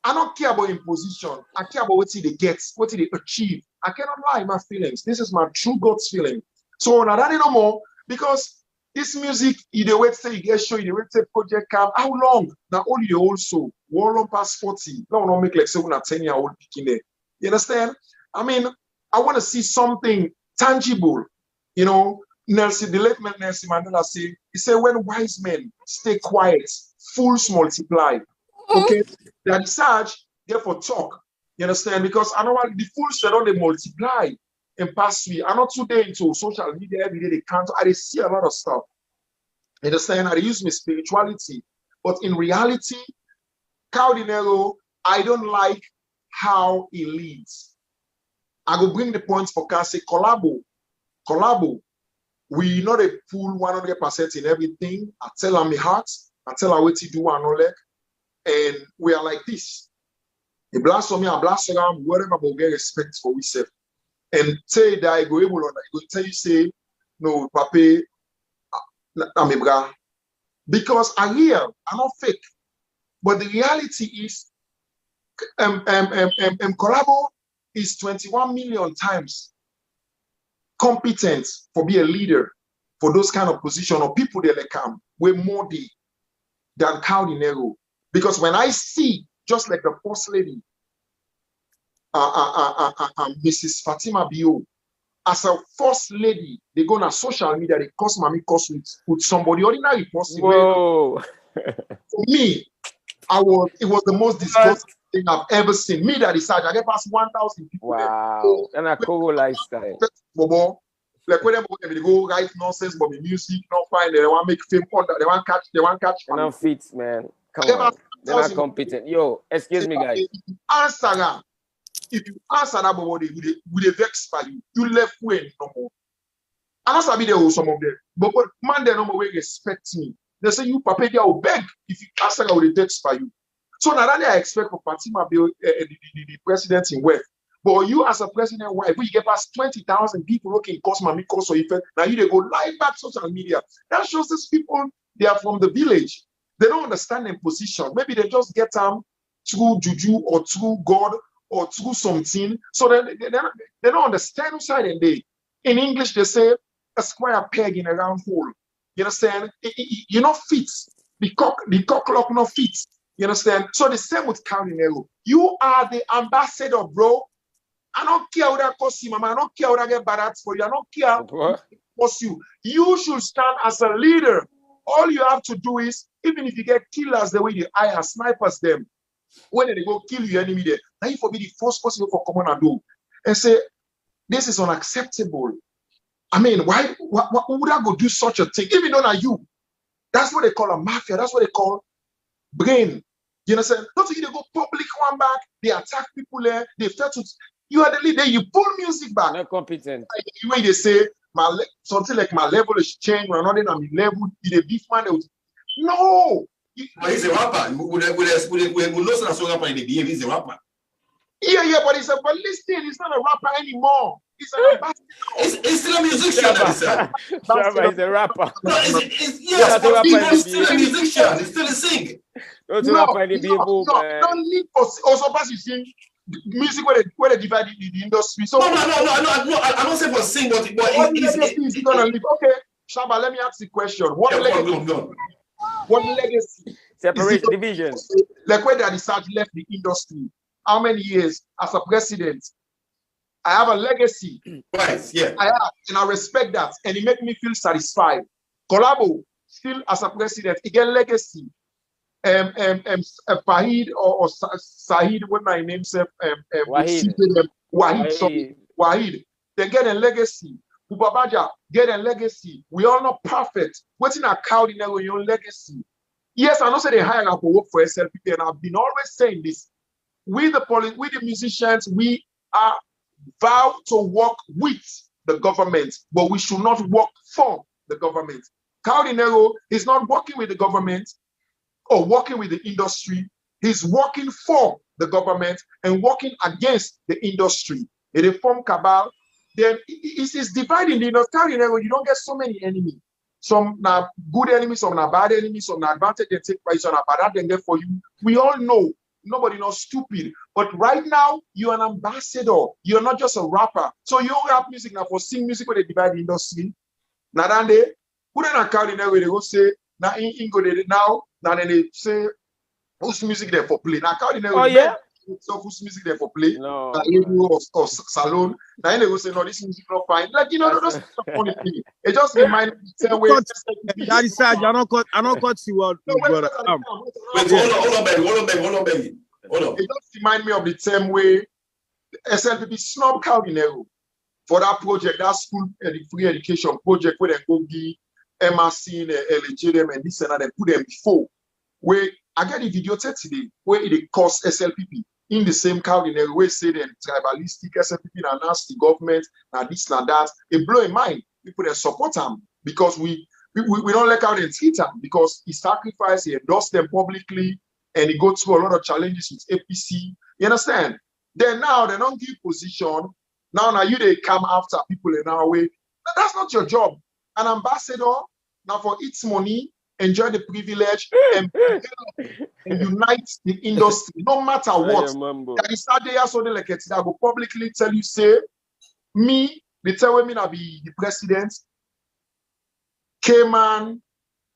I don't care about imposition. I care about what they get, what they achieve. I cannot lie my feelings. This is my true God's feeling. So now that no more because this music, you wait till you get show, you wait till project come. How long? Now only the also long past 40. No, not make like 7 or 10-year-old picking there. You understand? I mean, I want to see something tangible. You know, Nelson, the late man Nelson Mandela say, he said, when wise men stay quiet, fools multiply. Okay, that Saj, therefore talk. You understand? Because I know what the fools that don't they multiply and pass me. I'm not today into social media every day. They can't. I see a lot of stuff. You understand? I use my spirituality, but in reality, Caldinero, I don't like how he leads. I will bring the points for Kasi Collabo. We not a full 100% in everything. I tell her my heart, I tell her what to do and all that. And we are like this. He blast on me, I blast around, whatever, but we get respect for ourselves. And say that I go able on that. I go tell you, say, no, Pape, I'm a bra. Because I'm real, I'm not fake. But the reality is, Collabo is 21 million times competent for be a leader for those kind of position or people that they come way more than Caldinero. Because when I see, just like the first lady, Mrs. Fatima Bio, as a first lady, they go on social media, they cause with somebody ordinary person. Whoa. For me, it was the most disgusting thing I've ever seen. Me that is Saj, I get past 1,000 people. Wow. And a cool lifestyle. Like when they go write nonsense about the music, not find they want to make fame on that, they want to catch. They're not fit, man. Come on. They're not competent. Yo, excuse me, guys. If you answer that, body would they vex by you? You left way no more. I know sabi there some of them, but man, they no more way respect me. They say you Papa they will beg if you answer that with the text by you. So now that I expect for Fatima Bill, the president in West. But you as a president wife, you get past 20,000 people looking cause so effect. Now you they go live back social media. That shows these people they are from the village. They don't understand their position. Maybe they just get them through juju or through God or through something. So they don't understand whose side and they. In English they say a square peg in a round hole. You understand? You not fit. The cock lock not fit. You understand? So the same with Caldinero. You are the ambassador, bro. I don't care how that costs you, mama. I don't care how that get bad for you. I don't care what costs you. You should stand as a leader. All you have to do is, even if you get killers the way they hire snipers them, when they go kill your enemy there, now you be the first person for come on and do and say, this is unacceptable. I mean, why would I go do such a thing? Even though not you. That's what they call a mafia. That's what they call brain. You understand? Don't you go public one back, they attack people there, they start to. You are the leader, you pull music back. Not competent. The way they say, something like my level is changed, we're not in a level, you're a beef man. No! But he's a rapper. We know some rapper in the game, he's a rapper. Yeah, but listen, he's not a rapper anymore. He's an ambassador. He's still a musician. Shabba is a rapper. No, he's still a musician. He's still a singer. No, don't need also pass you sing music where they divide the industry. So no. I don't say for sing, but he's gonna live. Okay, Shabba, let me ask the question. What legacy? Separation, division. Like where Daddy Saj left the industry. How many years as a president? I have a legacy. Right, yeah. I have, and I respect that. And it makes me feel satisfied. Collabo, still as a president, he get legacy. Fahid or Sahid, what my name said, Wahid. They get a legacy. Pupa Bajah get a legacy. We all not perfect. What's in a cow in your legacy? Yes, I know say they hire up for work for SLPP, and I've been always saying this. We the musicians, we are vowed to work with the government, but we should not work for the government. Caldinero is not working with the government or working with the industry. He's working for the government and working against the industry. They form cabal. Then it's dividing the industry. Caldinero, you don't get so many enemies. Some are good enemies, some are bad enemies, some are advantage they take price, some are bad they get for you. We all know. Nobody knows stupid. But right now, you're an ambassador. You're not just a rapper. So you rap music now for sing music where they divide the industry. Now then they put an account in there where they go say, now in go now then they say whose music there for play. Now account in there so whose music there for play. No. Or salon. Now they go say, no, this music not fine. Like that's the funny thing. It just reminds me the same way. Daddy Saj, I don't cut you out, brother. Wait, hold on, baby. It just reminds me of the same way SLPP snub Caldinero for that project, that school free education project where they go give MRC and LHM and this and that, they put them before. Where I get the video today where it costs SLPP in the same county in a way say them tribalistic SLPP and announce the government and this and that. It blow in mind. People that support him because we don't let out and treat him because he sacrificed, he endorsed them publicly, and he goes through a lot of challenges with APC. You understand? Then now they don't give position. Now you they come after people in our way. That's not your job. An ambassador now for its money, enjoy the privilege and unite the industry, no matter what. That is how they are so like it. I will publicly tell you, say, me, they tell me I be the president. K-Man,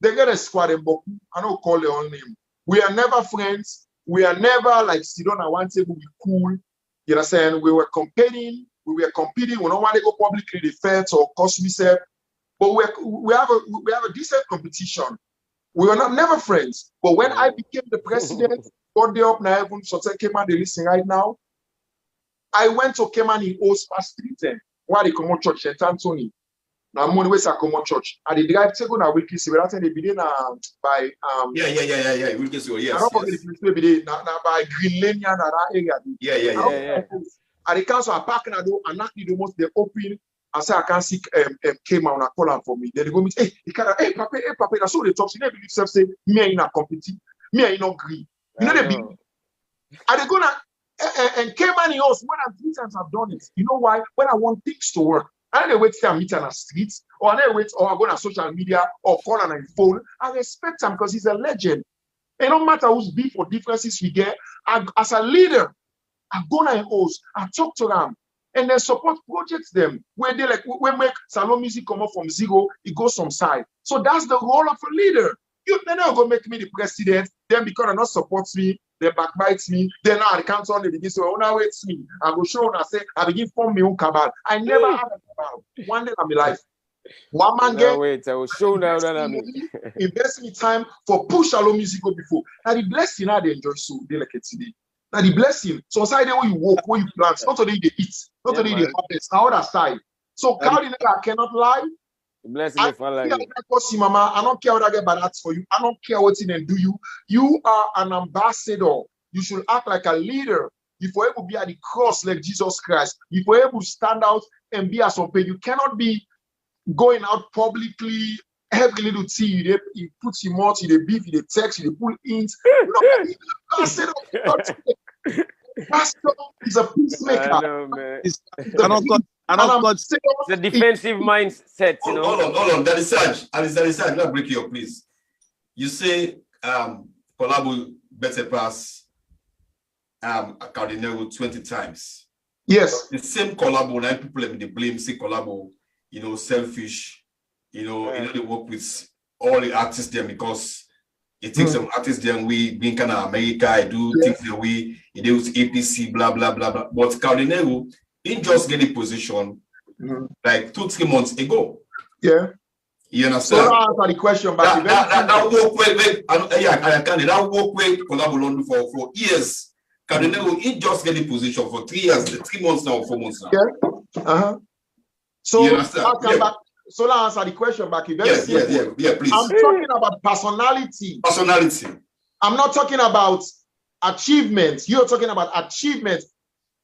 they get a squad in Boku. I don't call their own name. We are never friends. We are never like sit on at one table, we cool. You understand? We were competing. We don't want to go publicly defense or cost myself. But we have a decent competition. We were never friends. But when I became the president, got there up now, even so K-Man, they listen right now. I went to K-Man in Old Spa Street, where they come on church, St. Anthony. Now, I'm going to come on church. And they drive to go now, weekly, so that's they begin by weekly, so yes. I don't forget the place be now by Green Lane and that area. Yeah. And the council are parking at door and not the most they open and say I can't see K-Man and call out for me. Then they go meet, hey, Papa, that's so they talk. You never believe self say me ain't not competitive, me ain't not agree. You know they be. And they gonna and K-Man in us, more than 3 times I've done it. You know why? When I want things to work, I don't wait till I meet on the streets, or I don't wait or I go on social media or call on a phone. I respect him because he's a legend. And no matter whose beef or differences we get, as a leader, I go on host, I talk to them, and then support projects them where they like we make salon music come up from zero, it goes some side. So that's the role of a leader. They're not gonna make me the president, then because they not supports me, they backbites me, then now I can't only begin so now it's me. I go show and I say I begin form my own cabal. I never had a cabal. One day in my life. One man get I will show now that I'm invest me time for push salon music before. Now the blessing I they enjoy so they like it today. Now the blessing, so side where you walk, where you plant, not only they eat, not only they harvest, now other side. So Cardi I cannot lie. Blessing me for like Mama, I don't care what I get bad for you. I don't care what in do you. You are an ambassador. You should act like a leader. If you're able to be at the cross like Jesus Christ, if you're able to stand out and be as open, you cannot be going out publicly. Every little tea, you put your mouth, you beef, you text, you pull ins. Pastor is a peacemaker. I know, man. It's a defensive mindset, you know. Hold on. That is Saj. Let break you up, please. You say collabo better pass Cardinero 20 times. Yes. The same collabo, 9 people they blame, say collabo, selfish. They work with all the artists there because it takes some artists there we being kind of America, I do things the way it deals APC, blah blah blah blah. But Cardinero, he just get a position like 2-3 months ago. Yeah. You understand? So answer the question, but that work with collabo for years. Cardinero, he just get a position for 3 years, 3 months now, 4 months now. Yeah. So you understand? So now answer the question back. Yeah, please. I'm talking about personality. I'm not talking about achievements. You're talking about achievements.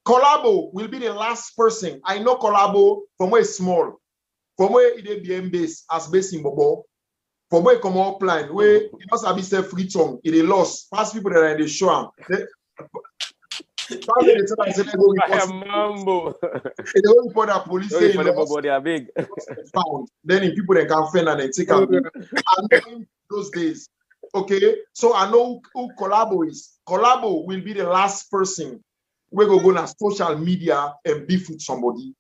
Collabo will be the last person. I know Collabo from where it's small. From where it be base as base in Bobo. From where it come up plan. Where it must have been free tongue. It is lost. Past people that are in the show. They don't report that police say they are big. Found. Then if people that can find and they take out. I know those days. Okay, so I know who Collabo is. Collabo will be the last person we go on social media and beef with somebody.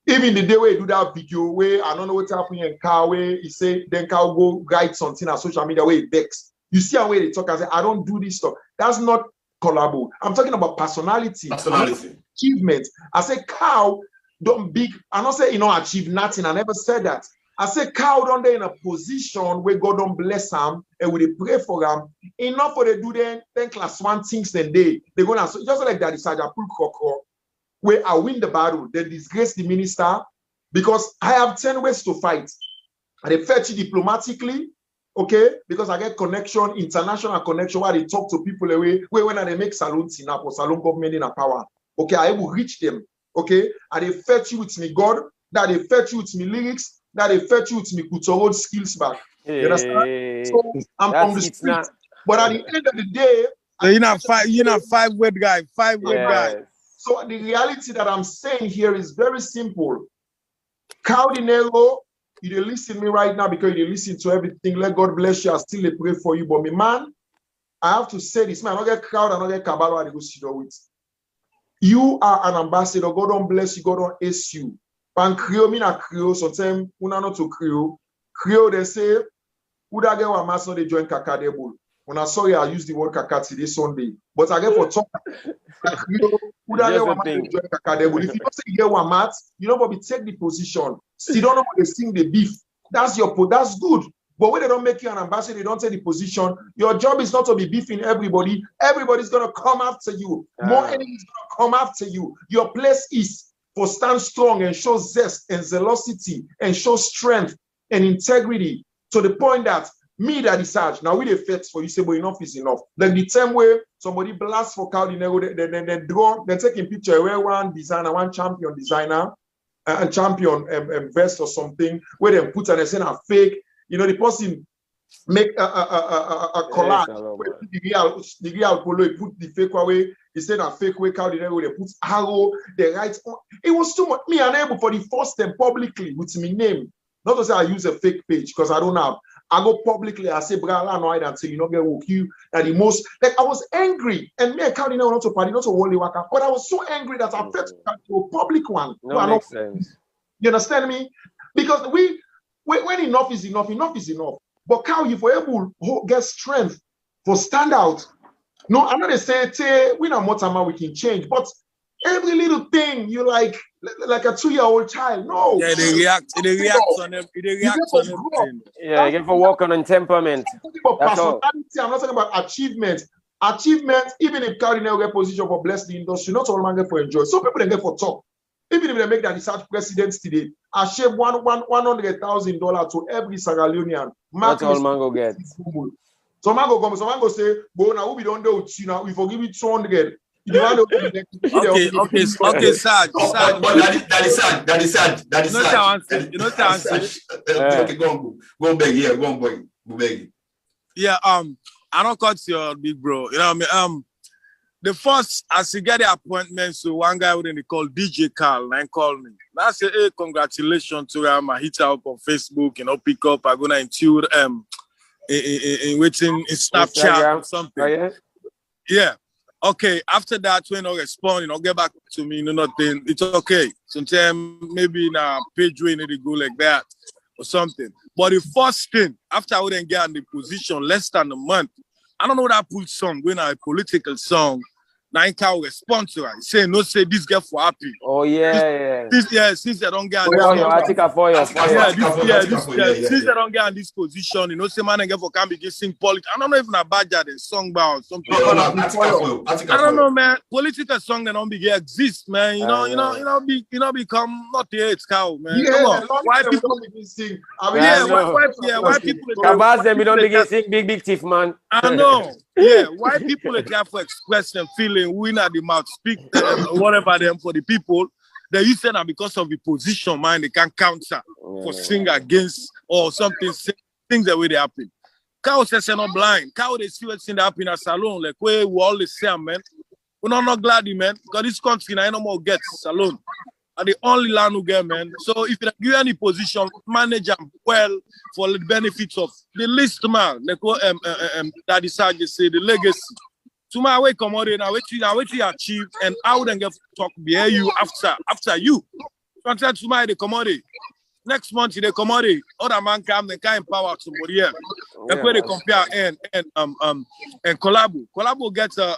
Even the day where you do that video where I don't know what's happening in car where he say then car go write something on social media where he begs. You see how way they talk and say I don't do this stuff. That's not Collabo. I'm talking about personality. Achievement. I say cow don't big. I don't say achieve nothing. I never said that. I say cow don't they in a position where God don't bless them and we pray for them. Enough for they do then class 1 things then they're gonna just like that Saj pull coco where I win the battle, they disgrace the minister because I have 10 ways to fight. And they fetch it diplomatically, okay? Because I get connection, international connection, where they talk to people away, where when they make salons in or salon government in a power, okay? I will reach them, okay? And they fetch you with me God, that they fetch you with me lyrics, that they fetch you with me cultural skills back. You understand? So I'm from the streets. But at the end of the day, so you're not five-word guy. So the reality that I'm saying here is very simple. Cardinello, you listen to me right now because you listen to everything. Let God bless you. I still pray for you. But me, man, I have to say this, man. I don't get crowd, I don't get cabal I go sit down with. You are an ambassador. God don't bless you. God don't ace you. Pan Creole, me na Creole. Sometimes una not to Creole. Creole, they say, Uda get one master they join Kakadebul. When I saw you, I used the word Kaka today Sunday. But I get for talk. Uda get one master they join Kakadebul. If you don't say you get one mat, you know, but take the position. Still don't know what they sing the beef. That's good. But when they don't make you an ambassador, they don't take the position. Your job is not to be beefing everybody. Everybody's gonna come after you. More enemies gonna come after you. Your place is for stand strong and show zest and zelosity and show strength and integrity to the point that me that is Saj. Now we the fix for you say, but enough is enough. Like the same way somebody blasts for Cardinello, then draw, then taking picture where one designer, one champion designer, and champion vest or something, where they put and they send a fake. You know, the person make a collage. The real polo, he put the fake away. He said a fake way, Cardinello, they put arrow, they write. It was too much. Me unable for the first time publicly with my name. Not to say I use a fake page because I don't have. I go publicly, I say, Brala, no, I don't say, you know, get woke you. That the most, like, I was angry. And me, I can't not to party, not to Wally Waka. But I was so angry that I felt to a public one. No, makes sense. You understand me? Because when enough is enough, enough is enough. But how you for able to get strength for stand out. No, I'm not saying, we not more time we can change, but every little thing you like a 2-year-old child. No. Yeah, they react on everything. Yeah, you get for work on temperament. That's all. I'm not talking about achievement. Achievement, even if Cardinal get position for bless the industry, not all man get for enjoy. Some people they get for talk. Even if they make that research president today, I share $100,000 to every Sierra Leonean. That's all man go get. So man go come, so man go say, "Bo now we don't do it. You know, we forgive it 200." Okay, Saj. That is sad. You know the answer. Okay, go on, beg. Yeah, go on, boy. Beg. Yeah, I don't cut your big bro. You know what I mean? The first, as you get the appointment, so one guy wouldn't call DJ Carl and call me. I say, hey, congratulations to him. I hit her up on Facebook, you know, pick up. I gonna include in waiting in Snapchat or something. Oh, yeah? Yeah. Okay. After that, when I respond, you know, get back to me, you know, nothing. It's okay. Sometimes maybe in a page way, you need to go like that or something. But the first thing, after I wouldn't get in the position less than a month, I don't know that put song when a political song. Now I can respond to it. Say no, say this girl for happy. Oh yeah. Since I don't get since I don't get in this position, you know, say man and girl for can begin sing politics. I don't know if na Bajah the song about something. I don't know, man. Political song that don't begin exist, man. Become not the eighth cow, man. Yeah, come on. Why people begin sing? Why people Kabaz them, we don't begin sing big thief, man. I know. Yeah, why people are care for express them feeling, win at the mouth, speak whatever them for the people. They use that because of the position, man, they can counter for sing against or something, things the way they happen. Cow says they're not blind. Cow they see what's in the happen in a salon, like we always say, man. We're not glad, man, because this country now no more gets salon. Are the only land who get, man. So if you give any position, manage them well for the benefits of the least man. Like what Daddy Saj say, the legacy. To my way, come on, now what you achieved and how then get talk bear you after you. Sometimes to my they come on. Next month they come on. Other man come, they can empower somebody else. That's where they compare and collabo. Collabo gets a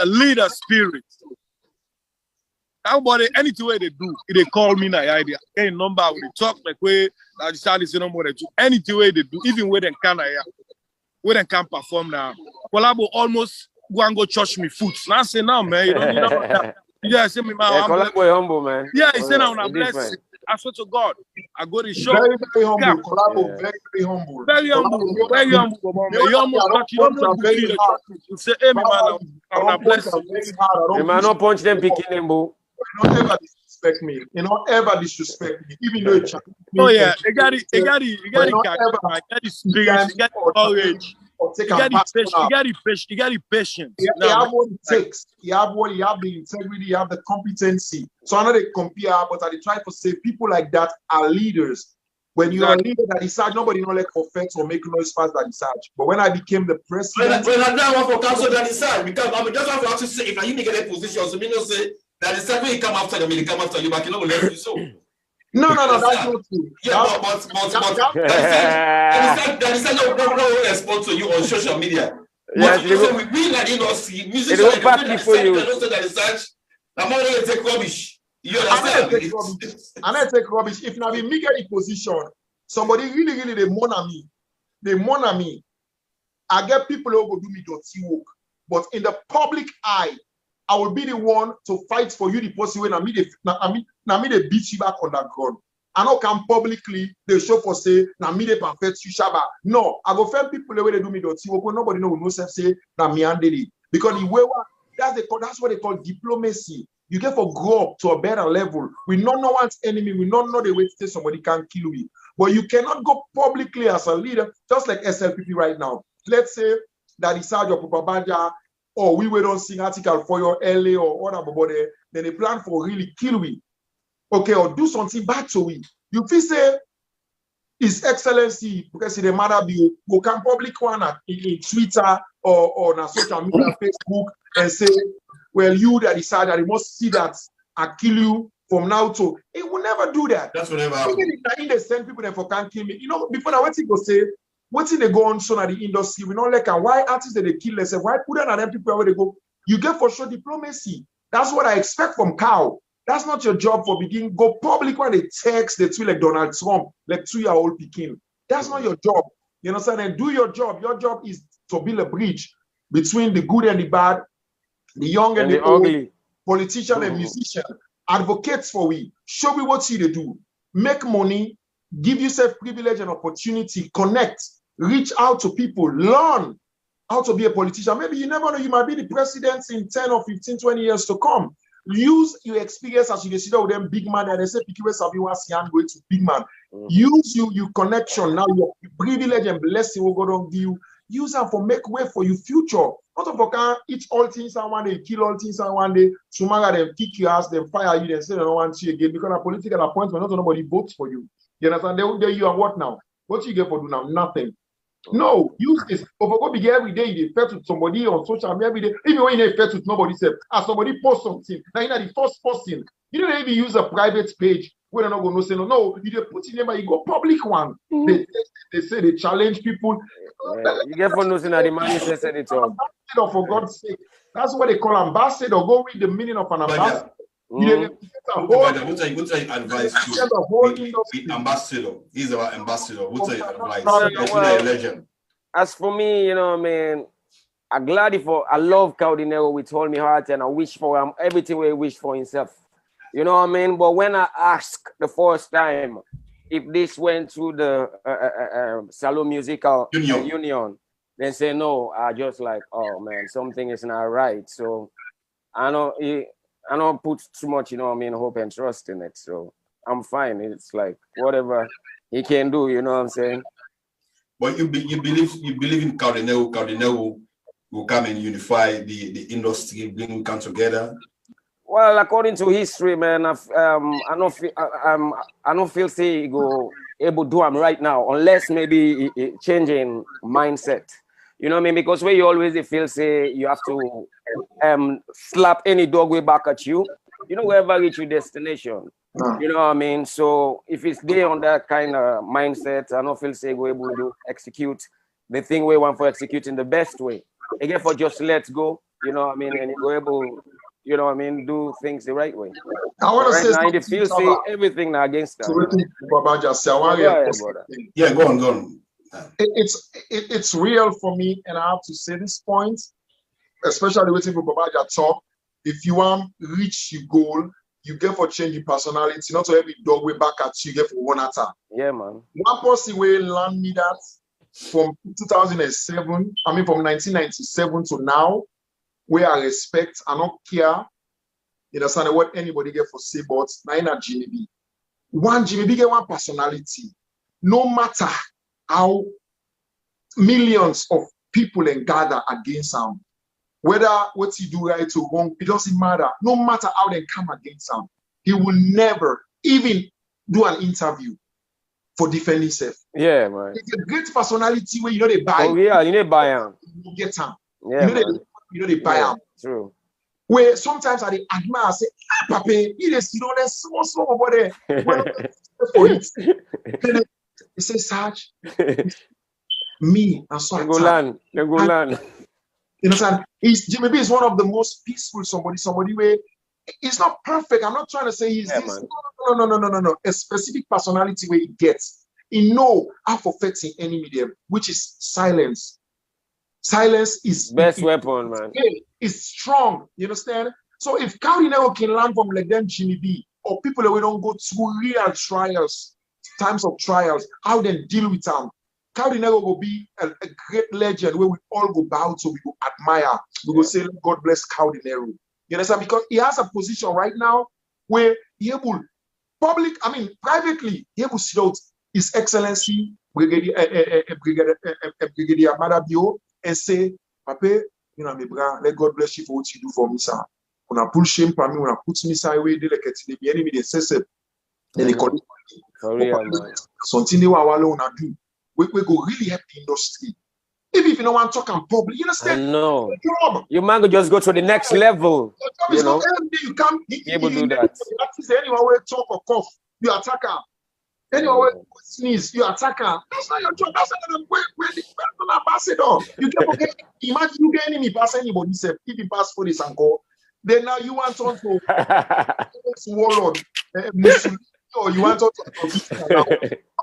leader spirit. Everybody, any way they do, they call me na idea. Any number we talk like way I decided to no more than any way they do, even when they can perform now. Collabo almost go and go church me foot. Now I say now, man, you don't need that. Yeah, say me man. Collabo humble, man. Yeah, he said now bless. I swear to God, I go to show. Very, very humble. Collabo, very, very humble. Very humble, very humble. You almost feel the truth. You say, hey, man, I'm blessed. Very hard. You might not punch them picking them, boo. Don't ever disrespect me. You know, ever disrespect me. Even though it's oh yeah, you got the spirit, you got the courage. You got the patience. You have what it takes. You have the integrity, you have the competency. So I know they compare, but I try to say people like that are leaders. When you are a leader that decide, nobody know like offense or make noise fast that decide. But when I became the president, when I now want for council that decide, because I mean, just want to actually say if you get a position, so me not say that decide when you come after them, they come after you, but you know let you so. No, that's not true. Yeah, but that is no response to you on social media. Yes, we like industry, musicians, that research. I'm not going to take rubbish. You understand? I take rubbish. If now me get a position, somebody really they mourn me. I get people who go do me dirty work, but in the public eye, I will be the one to fight for you the person when I me they beat you back on that ground. I don't come publicly, they show for say, na me they perfect you shaba. No, I go find people the way they do me dirty work. Nobody know no self say na me and it. Because the way that's what they call diplomacy. You get for grow up to a better level. We don't know one's enemy. We don't know the way to say somebody can kill you. But you cannot go publicly as a leader, just like SLPP right now. Let's say that the Saj or pupa Bajah, or we don't sing article for your LA or whatever, then they plan for really kill we. Okay, or do something bad to we. You feel say His Excellency, because it matter be go can public one in Twitter or on social media, Facebook, and say, well, you that decide that you must see that I kill you from now to. It will never do that. That's whatever happens. Even they send people that for can't kill me. You know, before now, what you go say, what thing they go on so at the industry, we don't like and why artists that they kill themselves, why put on them people where they go? You get for sure diplomacy. That's what I expect from Cow. That's not your job for beginning. Go public when they text, they tweet like Donald Trump, like 2-year-old Pekin. That's not your job. You understand? And do your job. Your job is to build a bridge between the good and the bad, the young and the old, ugly, politician and musician, advocates for we. Show me what you do. Make money, give yourself privilege and opportunity, connect, reach out to people, learn how to be a politician. Maybe you never know, you might be the president in 10 or 15, 20 years to come. Use your experience as you consider with them big man, and they say Pikiwe Sabiwa Sian going to big man. Use your connection now, your privilege and blessing will go on you. Use them for make way for your future. Not of can eat all things and one day, kill all things and one day, tomorrow them kick your ass, then fire you, then say they don't want you again because a political appointment, not nobody votes for you. You understand? They you are what now? What you get for do now? Nothing. No, use this. Go begin every day. You fight with somebody on social media every day. Even when you fight with nobody, say, as somebody post something, now you're the first person. You don't even use a private page. We're not going to say no. You just put in there, but you go public one. They say they challenge people. You get for nothing that the man says it all. For God's sake, that's what they call ambassador. Go read the meaning of an ambassador. What's your advice to the ambassador? He's our ambassador. What's your advice? Well, legend. As for me, you know, man, I'm glad I love Cardinero with all my heart, and I wish for him everything we wish for himself. You know what I mean? But when I asked the first time if this went through the Salon Musical Union, they say no. I just like, oh man, something is not right. So I don't put too much, you know what I mean, hope and trust in it. So I'm fine. It's like whatever he can do, you know what I'm saying? But you believe in Cardinero will come and unify the industry, bring come together. Well, according to history, man, I don't feel say he go able to do them right now, unless maybe changing mindset. You know what I mean? Because where you always feel say you have to slap any dog way back at you, you know, wherever reach your destination. You know what I mean? So if it's there on that kind of mindset, I don't feel say go able to execute the thing we want for executing the best way. Again, for just let's go, you know what I mean, and you go able, you know what I mean, do things the right way. I want to say now, if you say everything now against that. Yeah, go on. It's real for me, and I have to say this point, especially waiting for Bajah talk. If you want to reach your goal, you get for change your personality, not to every dog way back at you, get for one attack. Yeah, man. One person will land me that from 2007, I mean from 1997 to now, where I respect, I don't care, you understand what anybody get for say, but now Jimmy B. One Jimmy B get one personality. No matter how millions of people and gather against him, whether what he do right or wrong, it doesn't matter. No matter how they come against him, he will never even do an interview for defending himself. Yeah, man. It's a great personality where you know they buy. Oh yeah, you need to buy him. You get him. Yeah, you know they buy him. True. Where sometimes I admire, I say, ah, Papi, you just, you know, there's so over there. For it. He says, Saj, me, and so Golan. You understand? Jimmy B is one of the most peaceful somebody where it's not perfect. I'm not trying to say he's this. No. A specific personality where he gets. He know how to affect the enemy there, which is silence. Silence is best weapon, man. It's strong. You understand? So if Cardinal can learn from like them Jimmy B, or people that we don't go through real trials, times of trials, how they deal with them. Cardinal will be a great legend where we all go bow to, we go admire, we go say, God bless Cardinal. You understand? Because he has a position right now where he able, privately, he able to sit out His Excellency Brigadier Madabio and say, Papa, you know, let God bless you for what you do for me, sir. When I pull shame for me, when I put me sideways, they like the enemy, they say, then they call it. Something they want to do. We go really help the industry. If you don't want to talk in public, you understand? No. You man go just go to the next level. You know? You can't able to do that. Anyone will talk or cough, you attack her. Anyone will sneeze, you attack her. That's not your job. That's not the ambassador. You can imagine you get enemy pass anybody, if you pass for this and go, then now you want to warlord, or you want to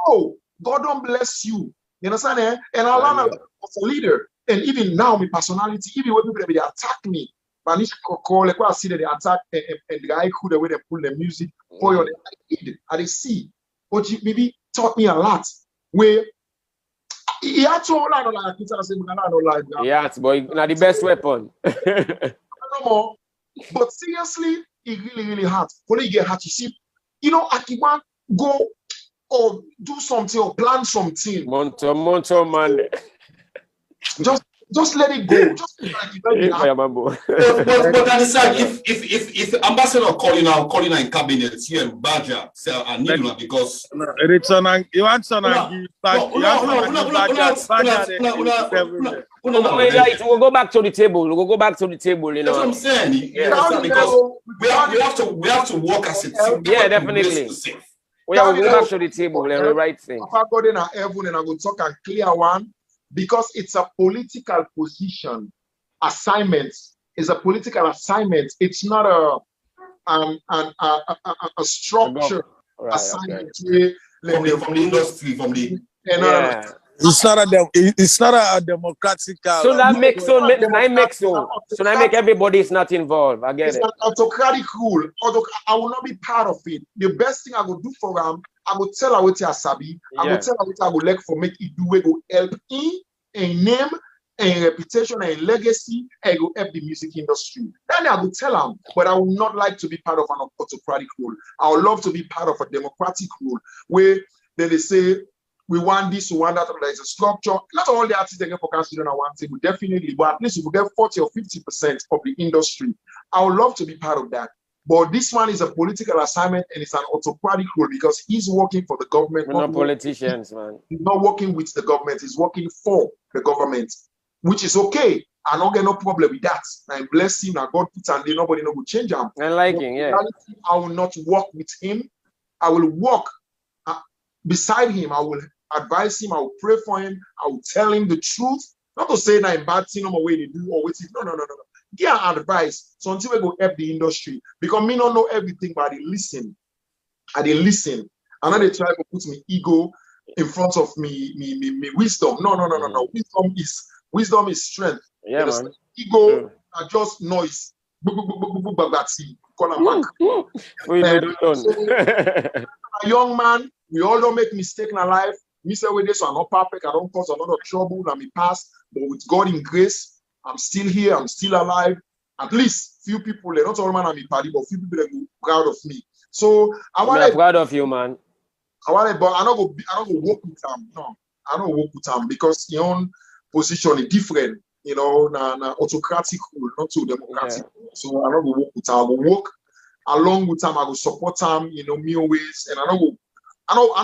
oh, God don't bless you. You understand? Eh? And Allah as a leader. And even now, my personality, even when people they attack me, but like I see that they attack and the guy who the way they pull the music for your I see. But maybe taught me a lot. Where he had to hold on like Peter said, yeah, boy, now the best weapon. No more. But seriously, it really hard. When you get hard, you see, you know, Akiban go or do something or plan something. Monto, man. Just let it go. Just like but that is like if ambassador calling out in cabinet, you and Bajah say I need you because you want we'll go back to the table. We'll go back to the table, you know. That's what I'm saying. Yeah, because we have to work as a team. Yeah, definitely. We'll go back to the table and the right thing. If I go in heaven and I will talk and clear one, because it's a political position assignment. It's a political assignment. It's not a structure assignment. Okay. From the industry, from the It's not a democratic. So that makes so that make everybody is not involved. I get it. It's an autocratic rule. I will not be part of it. The best thing I will do for them, I will tell her what you sabi. I will tell her what I would like for make it do. We go help in a name, a reputation, a legacy, and go help the music industry. Then I will tell them, but I would not like to be part of an autocratic rule. I would love to be part of a democratic rule where they say, we want this, we want that, there's a structure. Not all the artists they get for consideration one thing, definitely, but at least if we get 40 or 50% of the industry, I would love to be part of that. But this one is a political assignment and it's an autocratic role because he's working for the government. We're not politicians, man. He's not working with the government, he's working for the government, which is okay. I don't get no problem with that. I bless him, I God put and nobody no will change him. I like him, yeah. I will not work with him. I will walk beside him. I will advise him, I will pray for him, I will tell him the truth. Not to say that I'm bad thing, no more way they do or waiting. No. Give advice. So until we go help the industry. Because me don't know everything, but I listen. And they try to put me ego in front of me wisdom. No. Wisdom is strength. Yeah, man. Ego are just noise. call him back. A young man, we all don't make mistakes in our life. Me say with this, I'm not perfect. I don't cause a lot of trouble. I'm in past, but with God in grace, I'm still here. I'm still alive. At least few people, they're not all man I'm in party, but few people are proud of me. So I'm proud of you, man. But I don't go work with them. No, I don't work with them because your own position is different. You know, na autocratic rule, not too democratic. Yeah. So I don't go work with them. I go work along with them. I go support them. You know, me always, and I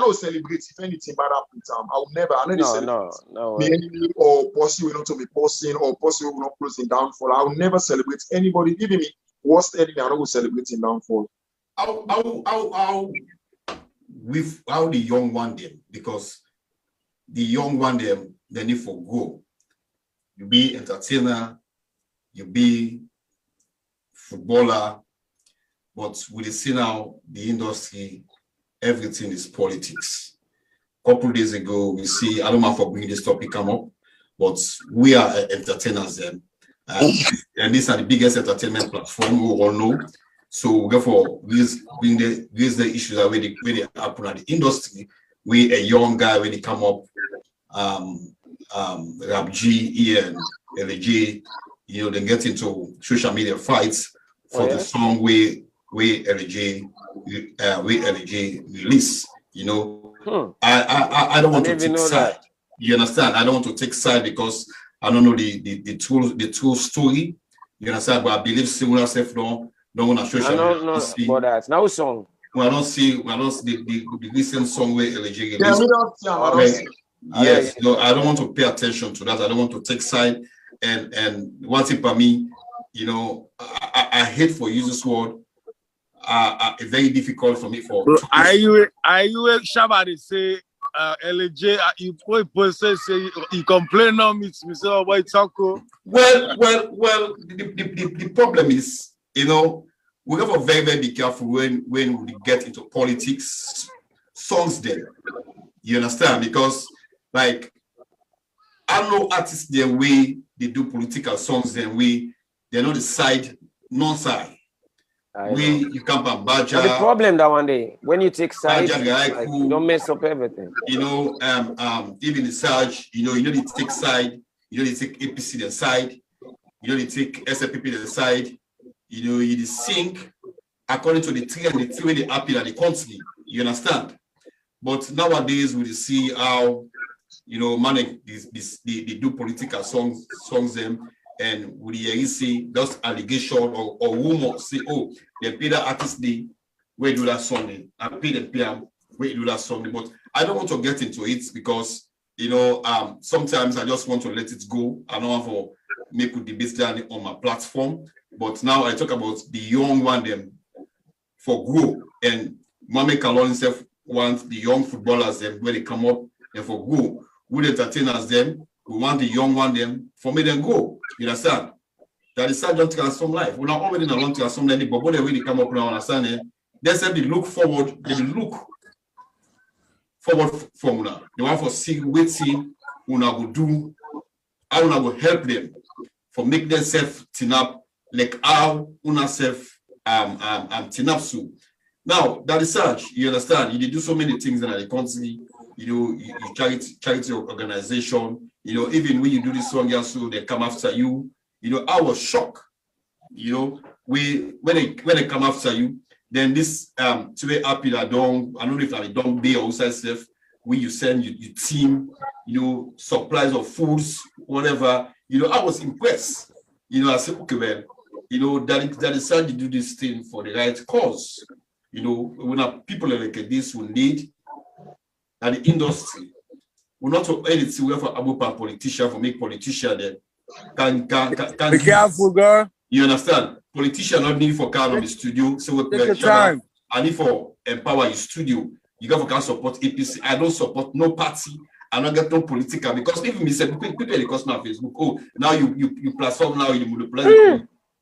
don't celebrate if anything bad happen with them. I will never. I never celebrate. No. The enemy or person will not to be person or person will not close in downfall. I will never celebrate anybody. Even me worst enemy, I don't go celebrate in downfall. How the young one them, because the young one them they need for go. You be entertainer, you be footballer, but we see now the industry, everything is politics. A couple of days ago, we see, I don't know for bringing this topic come up, but we are entertainers then. And these are the biggest entertainment platform we all know. So therefore, these the issues that where they happen at the industry. We a young guy when he come up, Rap G, Ian, LJ, you know, they get into social media fights for the song we LJ release. You know, I don't want to take side. You understand? I don't want to take side because I don't know the true story. You understand? But I believe similar self don't want to social media. But that's now song. I don't see the recent song where LJ released. Yes, no, I don't want to pay attention to that. I don't want to take side. And one thing for me, you know, I hate for use this word. It's very difficult for me for. Bro, are you Shabba say LJ? You say you complain on me. Me say oh boy talk. Well. The problem is, you know, we have to very be careful when we get into politics. Songs then, you understand? Because like I know artists their way they do political songs then they're not the side, non-side. You come from Bajah. The problem that one day when you take sides, like, you don't mess up everything. You know, even the Saj, you know they take side, you know they take APC the side, you know they take SLPP the side, you know you sync according to the three and the three they appeal at the country. You understand? But nowadays we see how you know man they do political songs them. And would you see those allegation or rumor say, oh, they pay the artist they where do that song I pay the PM where do that song. But I don't want to get into it because you know sometimes I just want to let it go. I don't want to make a debate on my platform. But now I talk about the young one them for grow and Mame Kalon himself wants the young footballers them where they come up and for go. Would entertainers them. We want the young one them for me then go. You understand? That is Saj don't transform life. We're not already in a long transform any, but when they really come up now, understand it. They said they look forward, formula. They want for see waiting, una will do, how una will help them for make themselves tin up like how una self tin up so. Now that is Saj, you understand? You do so many things in the country, you know, you charity organization. You know, even when you do this song, so they come after you. You know, I was shocked. You know, when they come after you, then this two-way happy that I don't know if I don't be outside stuff. When you send your team, you know, supplies of foods, whatever. You know, I was impressed. You know, I said, okay, well, you know, that is how you do this thing for the right cause. You know, when people like this will need and the industry. We're not to anything we for Abu politician for make politician then can be careful, girl. You understand? Politician not need for car on the studio. So what I need for empower your studio. You got for can support APC. I don't support no party. I don't get no political because even me said people they cost my Facebook. Oh, now you platform now you monopolize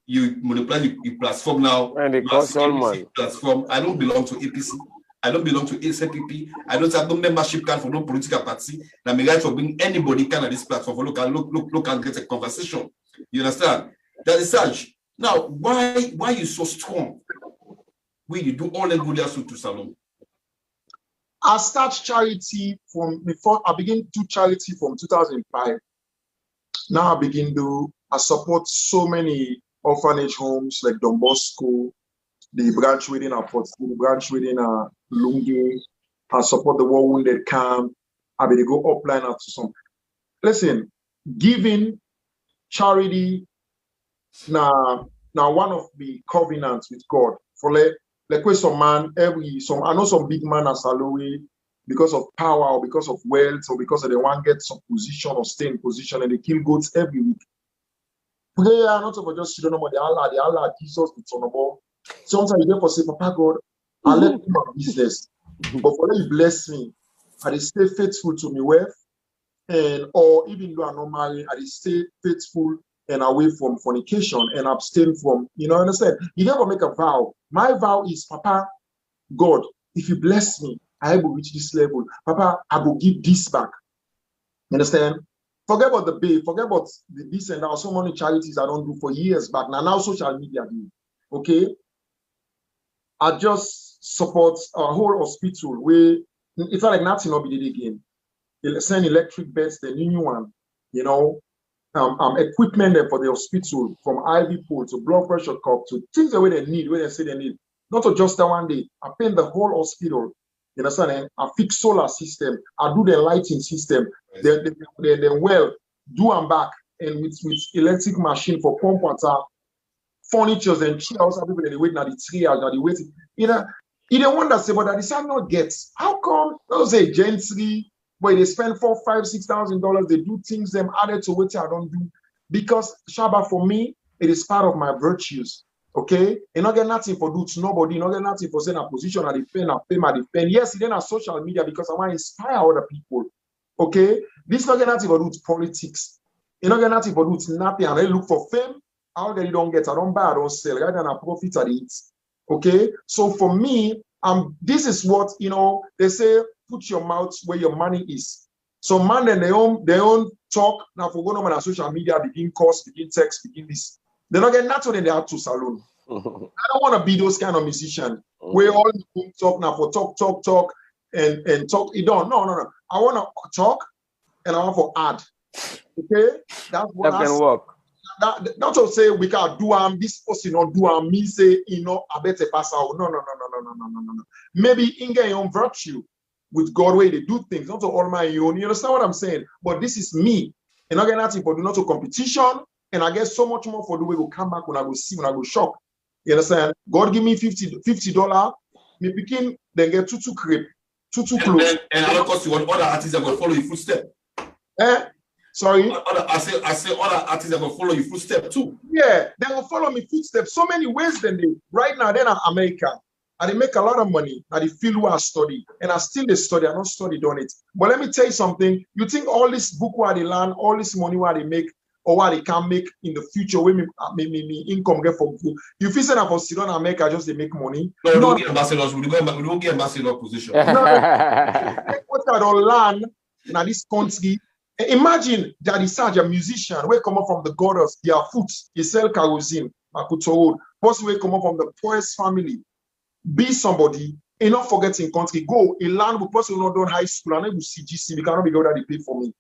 you platform now. And they cost all money. Platform. I don't belong to APC. I don't belong to SLPP. I don't have no membership card for no political party. Now, my right to bring anybody can at this platform for look and get a conversation. You understand? That is Saj. Now, why you so strong? When you do all the good to salon? I start charity from before I begin to charity from 2005. Now I support so many orphanage homes like Don Bosco, the branch within our Port, the branch within our Lungi. I support the war wounded camp. I mean, they go upline up to some. Listen, giving charity now one of the covenants with God. For like some man I know some big man as Aloe because of power or because of wealth or because they want to get some position or stay in position and they kill goats every week. Prayer not over just children, but the Allah, Jesus, it's on about. Sometimes you say, Papa God, I let you my business. But for you bless me, I stay faithful to me wealth, and or even though I'm not married, I stay faithful and away from fornication and abstain from, understand? You never make a vow. My vow is, Papa God, if you bless me, I will reach this level. Papa, I will give this back. You understand? Forget about the bay, forget about this and that. So many charities I don't do for years back. Now social media do. Okay? I just support a whole hospital where it's not like nothing will be did again. They send electric beds, the new one, equipment there for the hospital, from IV pole to blood pressure cup to things the way they need, where they say they need. Not to just that one day. I paint the whole hospital. You understand? I fix solar system. I do the lighting system. Then well, do and back, and with electric machine for pump water, furniture and chairs. People they wait now the triage, now they waiting. You don't wonder say, but that is not get. How come those gentry, but they spend $4,000, $5,000, $6,000, they do things them added to what I don't do? Because Shaba, for me, it is part of my virtues. Okay, you not get nothing for do to nobody, you not get nothing for saying a position at the pen, I pay my defend. Yes, then on social media because I want to inspire other people. Okay, this not get nothing for do to politics. You not get nothing for do to nothing, and they look for fame. How you don't get, I don't buy, I don't sell, rather than I profit at it. Okay, so for me, this is what they say, put your mouth where your money is. So man, then they own talk now for going on social media, begin course, begin text, begin this. They're not getting nothing in the out to salon. I don't want to be those kind of musician where all you talk now for talk and talk. You don't. No. I want to talk and I want for add. Okay, that's what that can work. Not to say we can do this person or do me say I better pass out. No. Maybe in your own virtue with God way they do things, not to all my own. You understand what I'm saying? But this is me, and I get nothing for do not to competition. And I get so much more for the way we come back when I go see, when I go shop. You understand? God give me $50. Me begin then get two crepe, two clothes. And of course, you want other artists that will follow your footstep. Sorry. I say other artists that will follow your footstep too. Yeah, they will follow me footsteps. So many ways than they. Right now, they're in America. And they make a lot of money. And they feel where I study. And I still they study. I don't study on it. But let me tell you something. You think all this book where they learn, all this money where they make, or what they can make in the future when me income get from food. You feel that for sit down and America just they make money. No, we don't get ambassadors. We don't get ambassador position. What I don't learn in this country. Imagine that is such a musician where come up from the goddess, their foot, he sell kerosene, Makuto, person where come up from the poorest family, be somebody, and not forgetting country, go, a land with person who not done high school, and I will CGC, we cannot be good that they pay for me.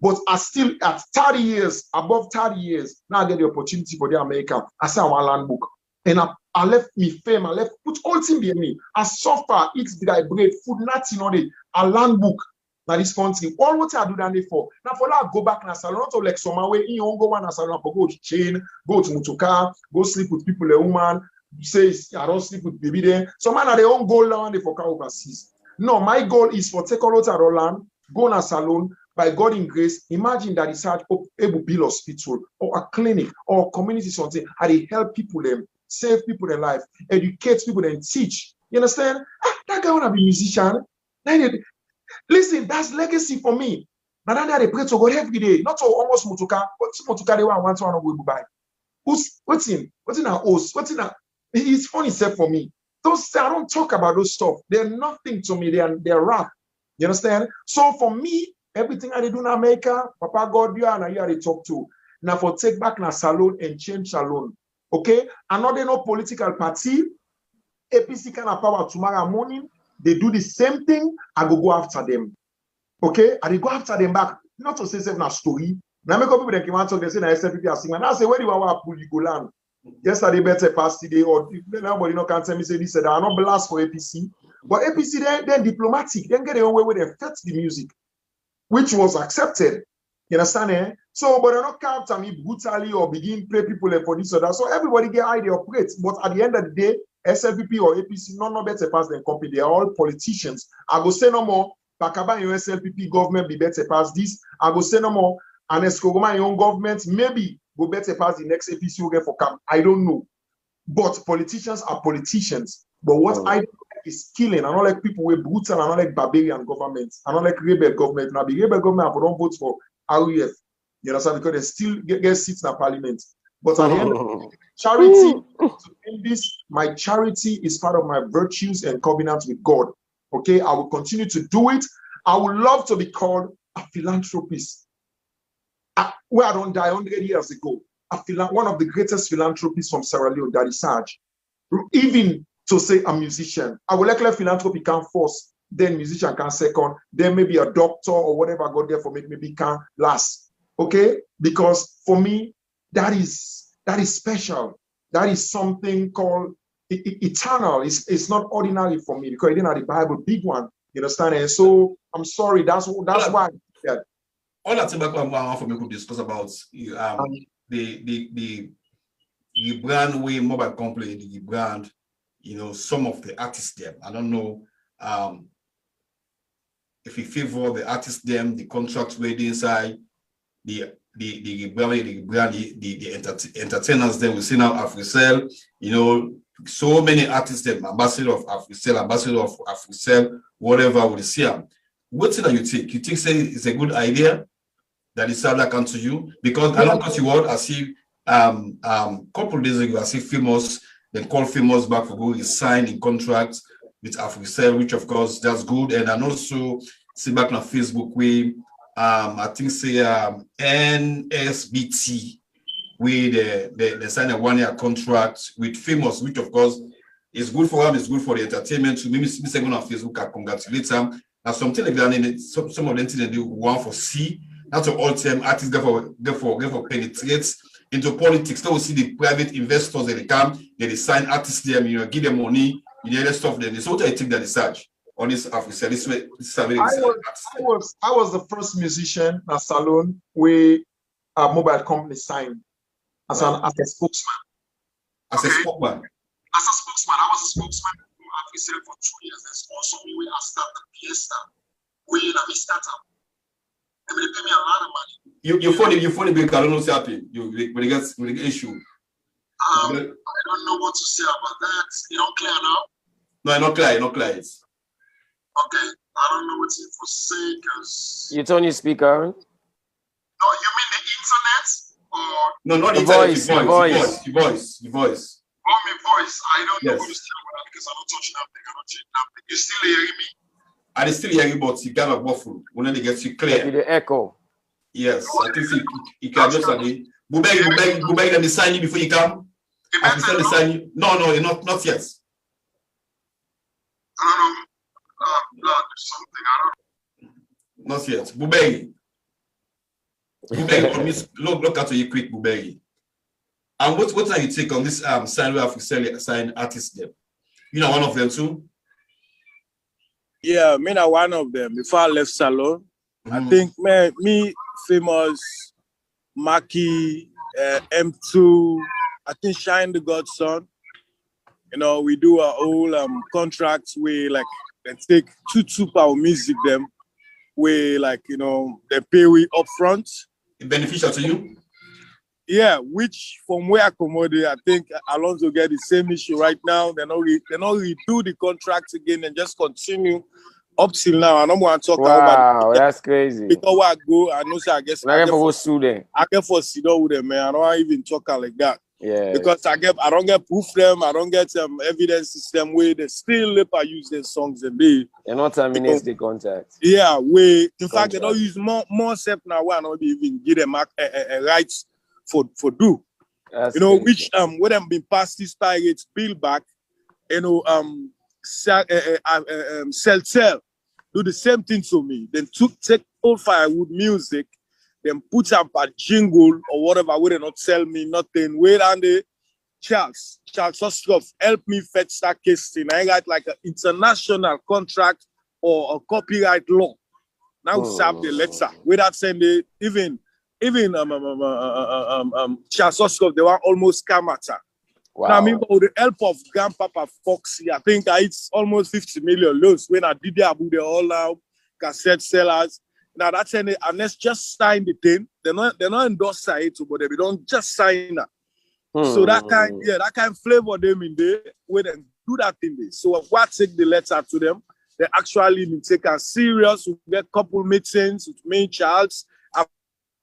But I still, at 30 years, above 30 years, now I get the opportunity for the America. I say I want land book. And I left me fame, I left, put all things behind me. I suffer, eat, I bread, food, nothing on it. A land book. Now this country, all what I do that for. Now for that, go back in a salon, not like some way, you don't go one a salon, go to chain, go to Mutuka, go sleep with people, a woman, say, I don't sleep with baby there. Some man are their own goal down there for car overseas. No, my goal is for take all out of land, go in a salon, by God in grace, imagine that it's able to build a hospital or a clinic or a community something, and they help people them, save people their life, educate people and teach. You understand? That guy wanna be a musician. Listen, that's legacy for me. Now they pray to God every day, not to almost Motuka, but Motuka they want to go buy. What's in our host? What's in our? It's funny said for me. I don't talk about those stuff. They're nothing to me. They're rap. You understand? So for me, everything I do in America, Papa God, you are to talk to. Now for take back na salon and change salon. Okay? Another no political party, APC can have power tomorrow morning. They do the same thing, I go after them. Okay? And they go after them back. Not to say seven a story. Now make up people that come out talk, they say na SFP are singing. Now say where do you want to pull you go land? Yesterday better pass today, or nobody no can tell me say this said I not blast for APC. But APC then diplomatic, then get their own way where they fetch the music, which was accepted. You understand? Eh? So, but they're not counter me brutally or begin play people for this or that. So everybody get how they operate. But at the end of the day, SLPP or APC, no better pass than company. They are all politicians. I go say no more. Bakaba your SLPP government be better pass this. I go say no more. And Escogoma your own government maybe go better pass the next APC will get for camp. I don't know. But politicians are politicians. But what I do is killing. I don't like people with brutal. I don't like barbarian governments. I don't like rebel government. Now the rebel government, I don't vote for RUF. You understand? Because they still get seats in the parliament. But at the end of the day, charity, to end this, my charity is part of my virtues and covenants with God. Okay? I will continue to do it. I would love to be called a philanthropist. Where I don't die 100 years ago. One of the greatest philanthropists from Sierra Leone, that is Saj. Even to say a musician. I would like philanthropy can first, then musician can second, then maybe a doctor or whatever God there for me, maybe can last. Okay? Because for me, that is special. That is something called eternal. It's not ordinary for me because it didn't have the Bible, big one. You understand? And so I'm sorry. That's why. Yeah. All that thing I want for me to discuss about the brand way mobile company, the brand, you know, some of the artists there. I don't know if you favor the artists them, the contracts way inside, the entertainers then we see now AfriCell, you know, so many artists them, ambassador of AfriCell, whatever we see them. What thing that you think? You think say it's a good idea that is that come to you? Because I don't cut you out. I see couple days ago, I see Famous, then call Famous back for going signed in contract with AfriCell, which of course that's good. And I also see back on Facebook we I think say NSBT where they sign a 1-year contract with Famous, which of course is good for them, it's good for the entertainment. So maybe second on Facebook I congratulate them. Now something like that in it, some of them things they do one for C. That's all time artists get for penetrate into politics. So we see the private investors that they come, they sign artists them, you know, give them money, you know, stuff then. So what I think that is such on this AfriCell. I was the first musician at Salon where a mobile company signed as a spokesman. As a spokesman. As a spokesman, I was a spokesman for AfriCell for 2 years. They sponsored me when I started Fiesta. We in a startup. And they pay me a lot of money. You funny because I don't know what's happening. When you get issue. I don't know what to say about that. You don't clear now? No, it's not clear. Not clear. Okay. I don't know what to say because you turn your speaker. No, you mean the internet or no, not the internet, voice. Your voice. Oh, my voice. I don't know what to say about that because I don't touch nothing. I don't change nothing. You still hearing me? I still hear you, but you got a waffle. When they get you clear. The echo. Yes, I think you can just say, Bu-bery, let me sign you before you come. I can sign you. No, not yet. I don't know. Something. I don't know. Not yet. Bu-bery, look at you quick, Bu-bery. And what are you take on this sign where AfriCell sign artists there? You know one of them too? Yeah, me not one of them. Before I left Salon, I think me, Famous, Maki, M2, I think Shine the Godson. You know, we do our whole contracts where like they take two power music them, where like you know they pay we upfront. It beneficial to you? Yeah, which from where I come out, I think Alonso get the same issue right now. They not redo the contracts again and just continue up till now. I don't want to talk about it. Wow, that's crazy. Because where I go, I know I guess I get for student. I get for sit down with them, man. I don't even talk like that. Yeah. Because I don't get proof them, I don't get evidence system where they still later use their songs and they not terminate the contract. Yeah, in fact they don't use more step now where I don't even give them a rights for do. That's you know, crazy. which when them been passed this pirates bill back, you know, Cell do the same thing to me. Then take old firewood music, then put up a jingle or whatever, where they not sell me nothing. Wait on the Charles Oskov help me fetch that case thing. I got like an international contract or a copyright law. Now serve the letter without saying they even Charles Oskov, they were almost Kamata. Wow. Now, I mean, with the help of Grandpapa Foxy, I think it's almost 50 million loans when I did the all now cassette sellers. Now that's and let's just sign the thing. They're not endorse it, but they don't just sign that. So that kind of flavor them in there when they do that thing there. So what take the letter to them? They actually take us serious. We get couple meetings with me, Charles.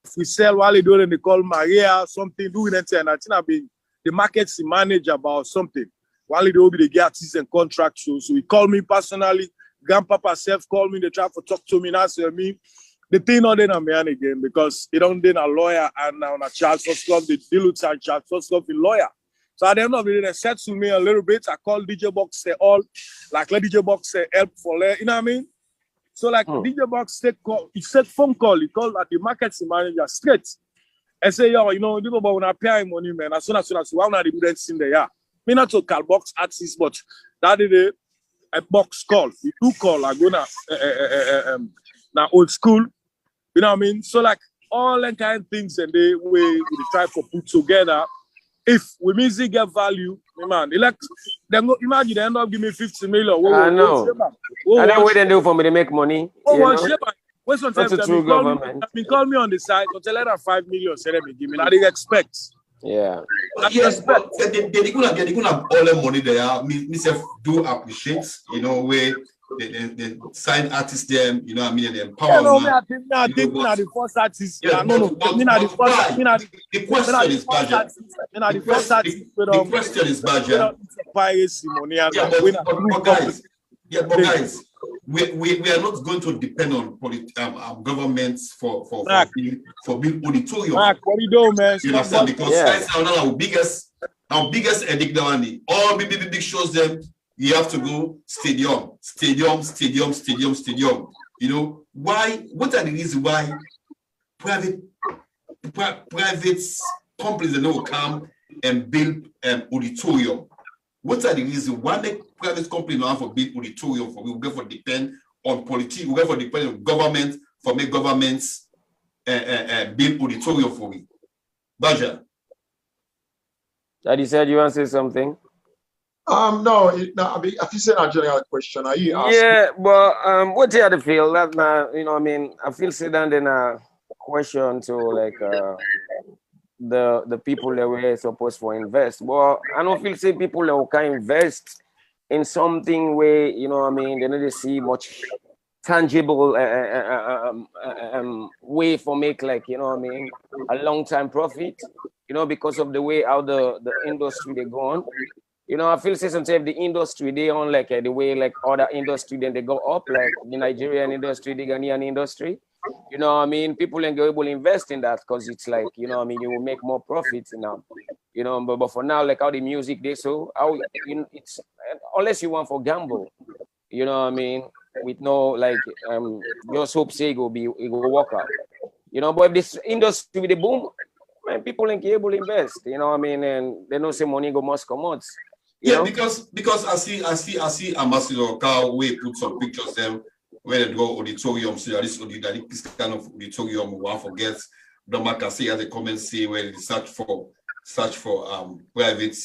If we sell while they do it, they call Maria something doing it, and I think I've been the market's manager about something. While they will be the get artists and contracts. So he called me personally. Grandpapa self called me. They try to talk to me. Now say me. The thing not then a man again because he don't then a lawyer and now a Charles Foskov, the deal with Charles Foskov, the lawyer. So at the end of the day, they said to me a little bit. I called DJ Box, say all like let DJ Box say help for you know what I mean? So like DJ Box take call, he said phone call, he called at the market's manager straight. I say, yo, you know, people when I pay him money, man, as soon as one of the students in there, me not to call box artists, but that is a box call. You do call, I go now old school, you know what I mean? So like all that kind of things and they we try to put together. If we music get value, man, then imagine they end up giving me 50 million. I know. I don't wait and do for me to make money. What's on time? They call me on the side, so tell them 5 million, say them give me. Now they expect. Yeah. Yes, but they're gonna have all the money there. Myself do appreciate, you know, where they sign artists them, you know what I mean, and empower them. I think the first artist. The question is Bajah. The question is Bajah. But guys, we are not going to depend on governments for build auditorium. Mark, what do you do, man? You understand? Because guys are now our biggest addict money. All big shows them. You have to go stadium. You know why? What are the reasons why private companies will come and build auditorium? What are the reasons why the private company don't have to build auditorium for? We will go for depend on politics. We will go for depend on government for make governments build auditorium for me. Bajah. Daddy said you want to say something. No, I mean, if you said a general question, are you asking? Yeah, but what do you feel? That you know, what I mean, I feel sit down in a question to like the people that were supposed to invest. But I don't feel say people that can invest in something where you know, what I mean, they don't see much tangible way for make like you know, what I mean, a long time profit. You know, because of the way how the industry they go on. You know, I feel say sometimes the industry they on like the way like other industry then they go up like the Nigerian industry, the Ghanaian industry. You know what I mean? People ain't able to invest in that because it's like, you know what I mean, you will make more profits now. You know, but for now, like how the music they so how it's unless you want for gamble, you know what I mean, with no like just hope say it will work out. You know, but if this industry with the boom, man, people ain't able to invest, you know what I mean, and they don't say money go must come out. Yeah, because I see Ambassador Carl we put some pictures them where they go auditorium. So this kind of auditorium we want forget. Don't can say as a comment say where they search for private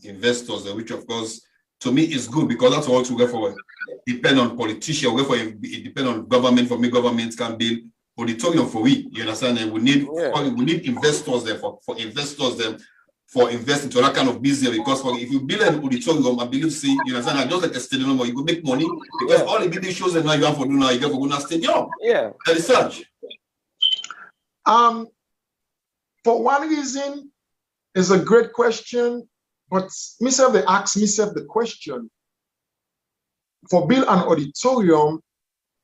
investors, which of course to me is good because that's all to go for depend on politicians, we for it depend on government for me governments can build auditorium for we. You understand? And we need investors there for investors them. For investing to that kind of business because if you build an auditorium, I believe see you understand just like a stadium where you go make money because all the big shows that now you have to do now you get for going to stadium. Yeah. That is such. For one reason, it's a great question, but myself they ask myself the question for build an auditorium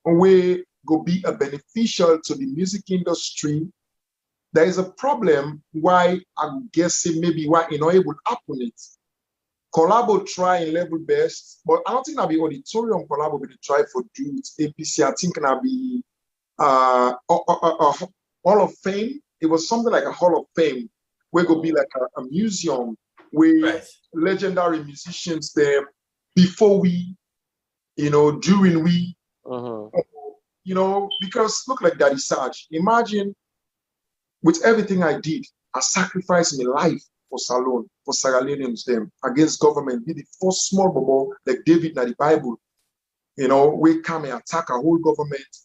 where go be a beneficial to the music industry there is a problem why I'm guessing maybe why it not able to happen it. Collabo try in level best, but I don't think that'll be auditorium collabo will try for do it. APC, I think that'll be Hall of Fame. It was something like a Hall of Fame where it could be like a museum where legendary musicians there before we, during we, because look like Daddy Saj. Imagine with everything I did, I sacrificed my life for Salone, for Sierra Leoneans them against government. Be the first small bubble like David in the Bible. We come and attack a whole government,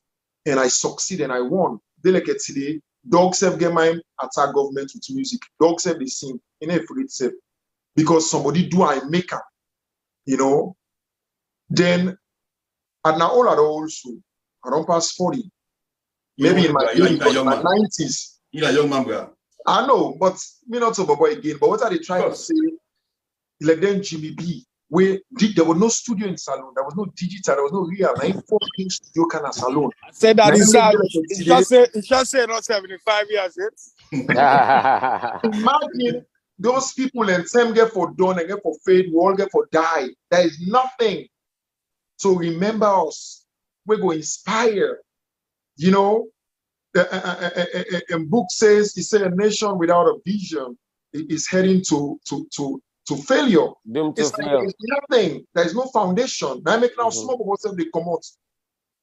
and I succeed and I won. They like it today. Dogs have get mine, attack government with music. Dogs have they sing in a free itself. Because somebody do I make up, Then at now all also, I don't pass 40. Maybe in my 90s. You're a young man, bro. I know, but me not so boy again. But what are they trying to say? Like then Jimmy B, where there was no studio in Salone, there was no digital, there was no real 9-4 studio kind of Salone. I said that it's just say not 75 years yet. Imagine those people and some get for done and get for fade, we all get for die. There is nothing. So remember us. We're going to inspire. A book says, a nation without a vision is heading to failure. It's like there's nothing. There is no foundation. Now make now small people they come out.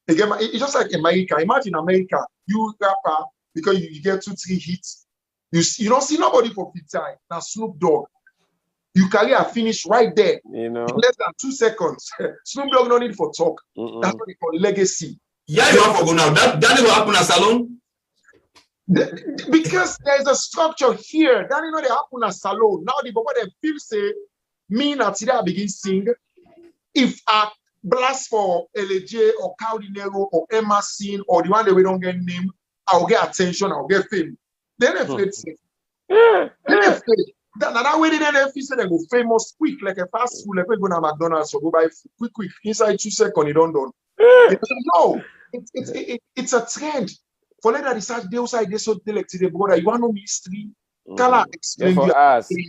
Again, it's just like America. Imagine America, you rapper because you get 2-3 hits. You don't see nobody for 50 time. Now Snoop Dogg, you carry a finish right there. In less than 2 seconds. Snoop Dogg no need for talk. That's what they call legacy. Yeah, you have to go now. That will happen at Salone. Because there's a structure here. That they happen at Salone. Now the people they feel say, me not today I begin sing. If I blast for LJ or Caldinero or Emma Sin or the one that we don't get name, I'll get attention, I'll get fame. Then they feel safe. That way they feel they go famous quick, like a fast food, like we go to McDonald's or go buy food quick. Inside 2 seconds, you don't done. No, it's a trend. For later research, they also they so like today, brother. You want no mystery? Can explain you?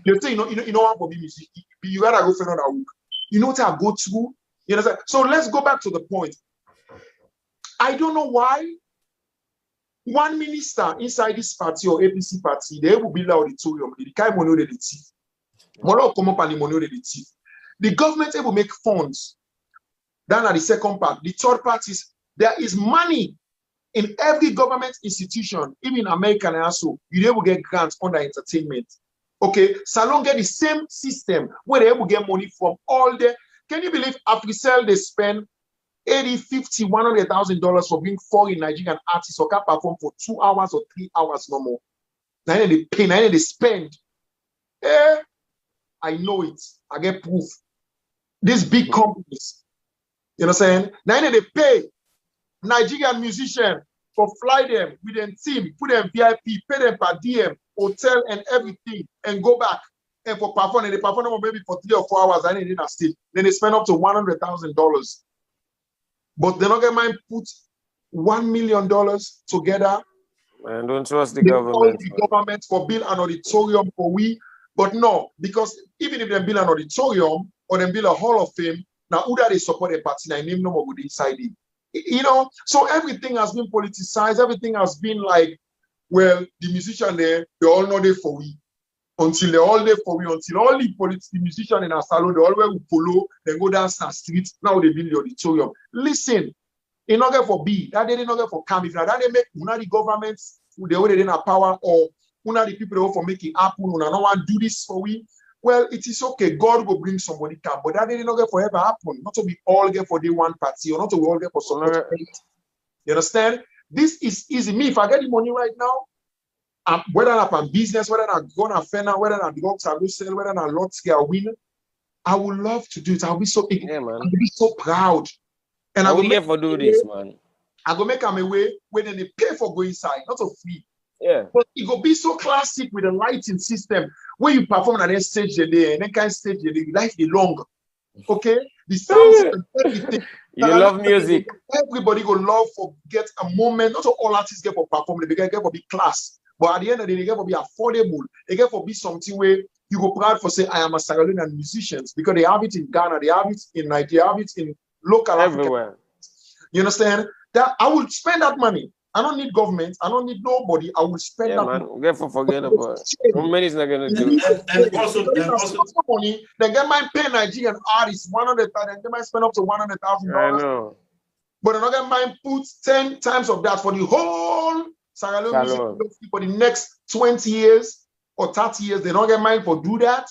You say you know what for me music. You gotta go for another week. You know what I go through. You know. So let's go back to the point. I don't know why one minister inside this party or APC party they will build auditorium. The kind money they thief. Money come up and the money they thief. The government will make funds. Then at the second part, the third part is there is money in every government institution, even in America and also, you will get grants under entertainment. Okay, Salone get the same system where they will get money from all the. Can you believe Africell they spend $80, $50, $100,000 for bringing foreign Nigerian artists or can perform for 2 hours or 3 hours no more? Now they pay, now they spend. I know it. I get proof. These big companies. You know what I'm saying? Now they pay Nigerian musician for fly them with their team, put them VIP, pay them per DM, hotel and everything, and go back and for perform. And they perform maybe for 3 or 4 hours and they didn't stage. Then they spend up to $100,000. But they're not gonna mind put $1 million together. Man, don't trust the government. The government for build an auditorium for we, but no, because even if they build an auditorium or they build a Hall of Fame, now who that they support a party, I name no more good inside it. So everything has been politicized. Everything has been like, well, the musician there, they all know they for we. Until they all there for we, until all the musicians in our salon, they always will follow, they go down the street, now they build the auditorium. Listen, they not get for B, that they not get for CAM. If that they make one of the governments, the way they didn't have power, or one of the people they go for making happen, who don't want to do this for we. Well, it is okay. God will bring somebody come, but that didn't get forever happen. Not to be all get for day one party, or not to be all get for support. You understand? This is easy. Me, if I get the money right now, whether I'm business, whether I'm gonna fena, whether I'm drugs, I will sell, whether I'm lots get win, I would love to do it. I'll be so I'll be so proud. And I will make for do this, man. I go make them a way where then they pay for going inside, not for free. Yeah. But it will be so classic with the lighting system where you perform and then stage the day and then kind of stage the day, life the long. Okay? The sound system, everything. You love music. Everybody go love for get a moment. Not all artists get for performing, they get for big class. But at the end of the day, it can be affordable. It can be something where you go proud for say, I am a Sierra Leonean musicians, because they have it in Ghana, they have it in Nigeria, they have it in local everywhere. Africa. You understand? That I will spend that money. I don't need government. I don't need nobody. I will spend that man. money. Get for forget about it. Many's not gonna do it. And also money. They get my pay Nigerian artists 100,000. They might spend up to $100,000. I know. But another mind puts 10 times of that for the whole Sierra Leone music industry for the next 20 years or 30 years. They don't get mind for do that.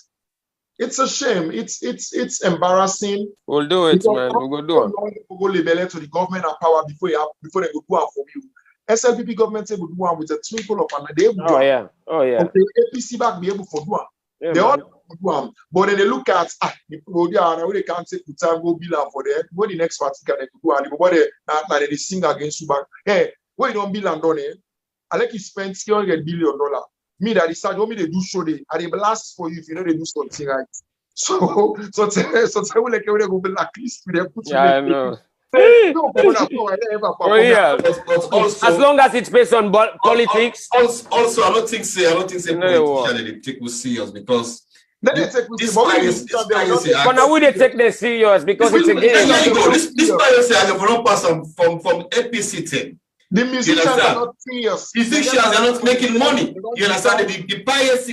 It's a shame. It's embarrassing. We'll do it, man. We'll go do it. We'll go label it to the government and power before they go do it for you. SLPP government say we do one with a twinkle of an eye. Oh yeah. Okay, APC back be able for do one. Yeah, they all do one. But then they look at the producer and they can't take the time go bill for them. What the next party can they do and but they sing against you back. Hey, what you don't bill and done it? I like you spend $300 billion. Me that decide what me they do show they and they blast for you if you know they do something right. So tell like they go be like this with them put I know. Oh yeah. Also, as long as it's based on politics. Also, I don't think politicians they take us serious because but now we they take them serious because it's a game. This piracy has a pass from APC thing. The musicians are not serious. Musicians are not making money. You understand? The piracy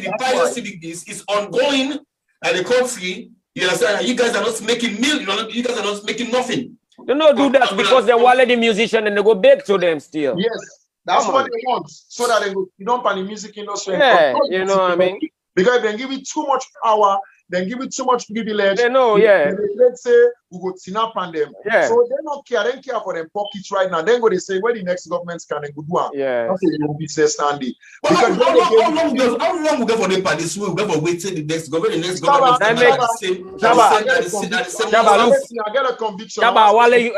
is ongoing at the country. You understand? You guys are not making millions. You guys are not making nothing. They don't do that because they wallet the musician and they go back to them still. Yes, that's what they want. So that they go, you don't pan the music industry. Yeah, you know what I mean? Because if they give it too much power, then give it too much privilege. They know, yeah. Let's say we go snap on them. Yeah. So they don't care. They don't care for them pockets right now. Then go they say, where the next government can go do? Yeah. That's a business standing. But how long we go for them by this way? We go for waiting the next government. The next government. I get a conviction.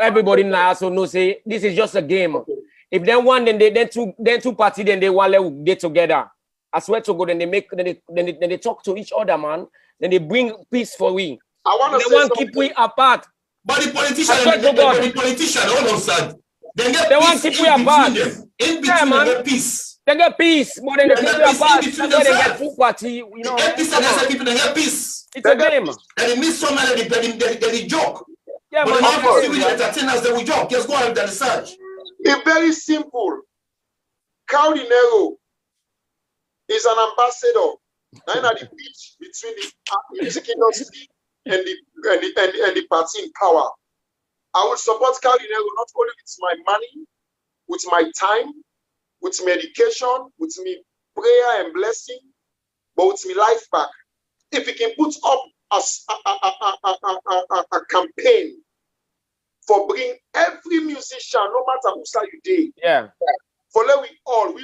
Everybody now so no say this is just a game. Okay. If then one, then two parties, then they want to get together. I swear to God, then they talk to each other, man. Then they bring peace for we. I want to they want to keep we apart. But the politician, all of sad. They want to keep we apart. In between, man. They get peace. They get peace, but then they keep we apart. That's why they get two party. You know, people they get peace. It's a game. And they miss so many. They joke. Yeah, but man. But the entertainers they will joke. Just go and research. It's very simple. Cardinero is an ambassador. Now at the beach between the music industry and the party in power. I will support Cardinero not only with my money, with my time, with my education, with me prayer and blessing, but with me life back. If he can put up a campaign for bring every musician, no matter who say you did. Yeah. For let we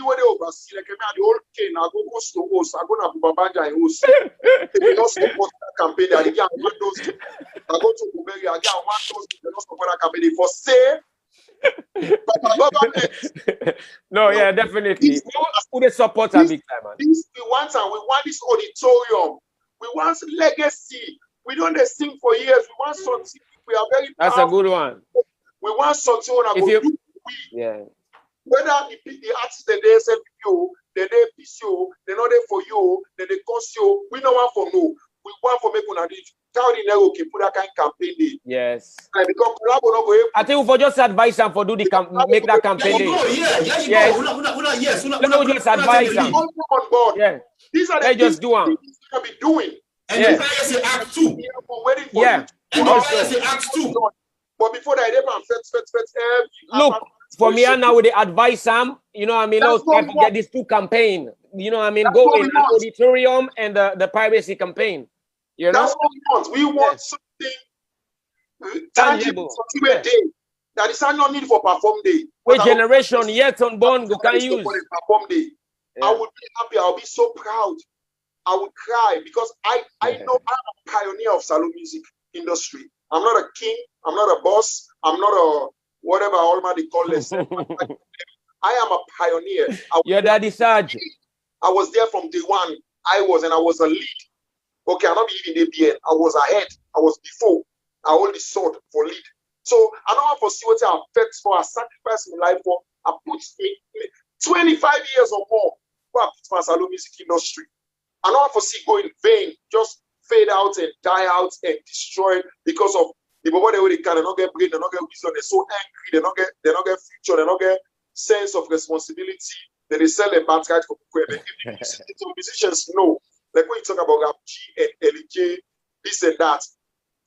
were oversee like the old king. I go host to host. I go to Bajah and host. If we don't support that campaign, I get one those. I go to Bu-bery. I get one those. They don't support that campaign. For say, no, yeah, definitely. Who they support a big time, man. We want this auditorium. We want legacy. We don't sing for years. We want something. We are very. That's powerful. A good one. We want something on a good. Yeah. Whether the artists they say you, they PCO, they know they for you, they cost you. We don't want for no. We want for make una this. Cardinero can put that kind of campaign day. Yes. I think we for just advise them for do the make that campaign day. Yes. Let me just advise them. On board. Yeah. These are they just do them. They be doing. And the say Act 2. Yeah. And the say Act 2. But before that, they look. For me and now with the advice, Sam, you know what I mean? Let's get these two campaign. You know what I mean? Go in the auditorium and the piracy campaign. You know? That's what we want. We want something tangible, something day. That is not need for perform day. Which generation yet unborn go can use? Perform day. Yeah. I would be happy. I'll be so proud. I would cry because I know I'm a pioneer of saloon music industry. I'm not a king. I'm not a boss. I'm not a whatever almighty call this. I am a pioneer. Your daddy Saj. I was there from day one. I was a lead. Okay, I'm not even ABN. I was ahead. I was before. I hold the sword for lead. So I don't want to see what I affect for. I sacrifice my life for. I put me 25 years or more what for Salon music industry. I don't want to see go in vain, just fade out and die out and destroy because of the people they can, they not get brain, they not get wisdom, they're so angry, they not get future, they not get sense of responsibility, that they sell a bad guide for people. If the musicians know, like when you talk about Rap G and LJ, this and that,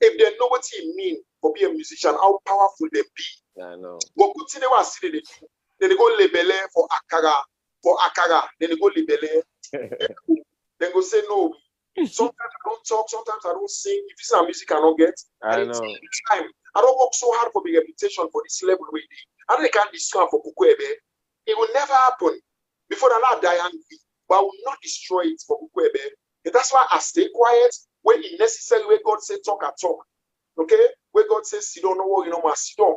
if they know what it means for being a musician, how powerful they be. I know. But continue to see the then they go label for Akara, then they go label. Then go say no. Sometimes I don't talk, sometimes I don't sing. If it's a music I don't get, I know. Time. I don't work so hard for the reputation for this level where they can't destroy for Kukwebe. It will never happen. Before the Lord die angry, but I will not destroy it for Kukwebe. And that's why I stay quiet when it necessary where God says talk, I talk. Okay? Where God says sit down, no worry, no more sit down.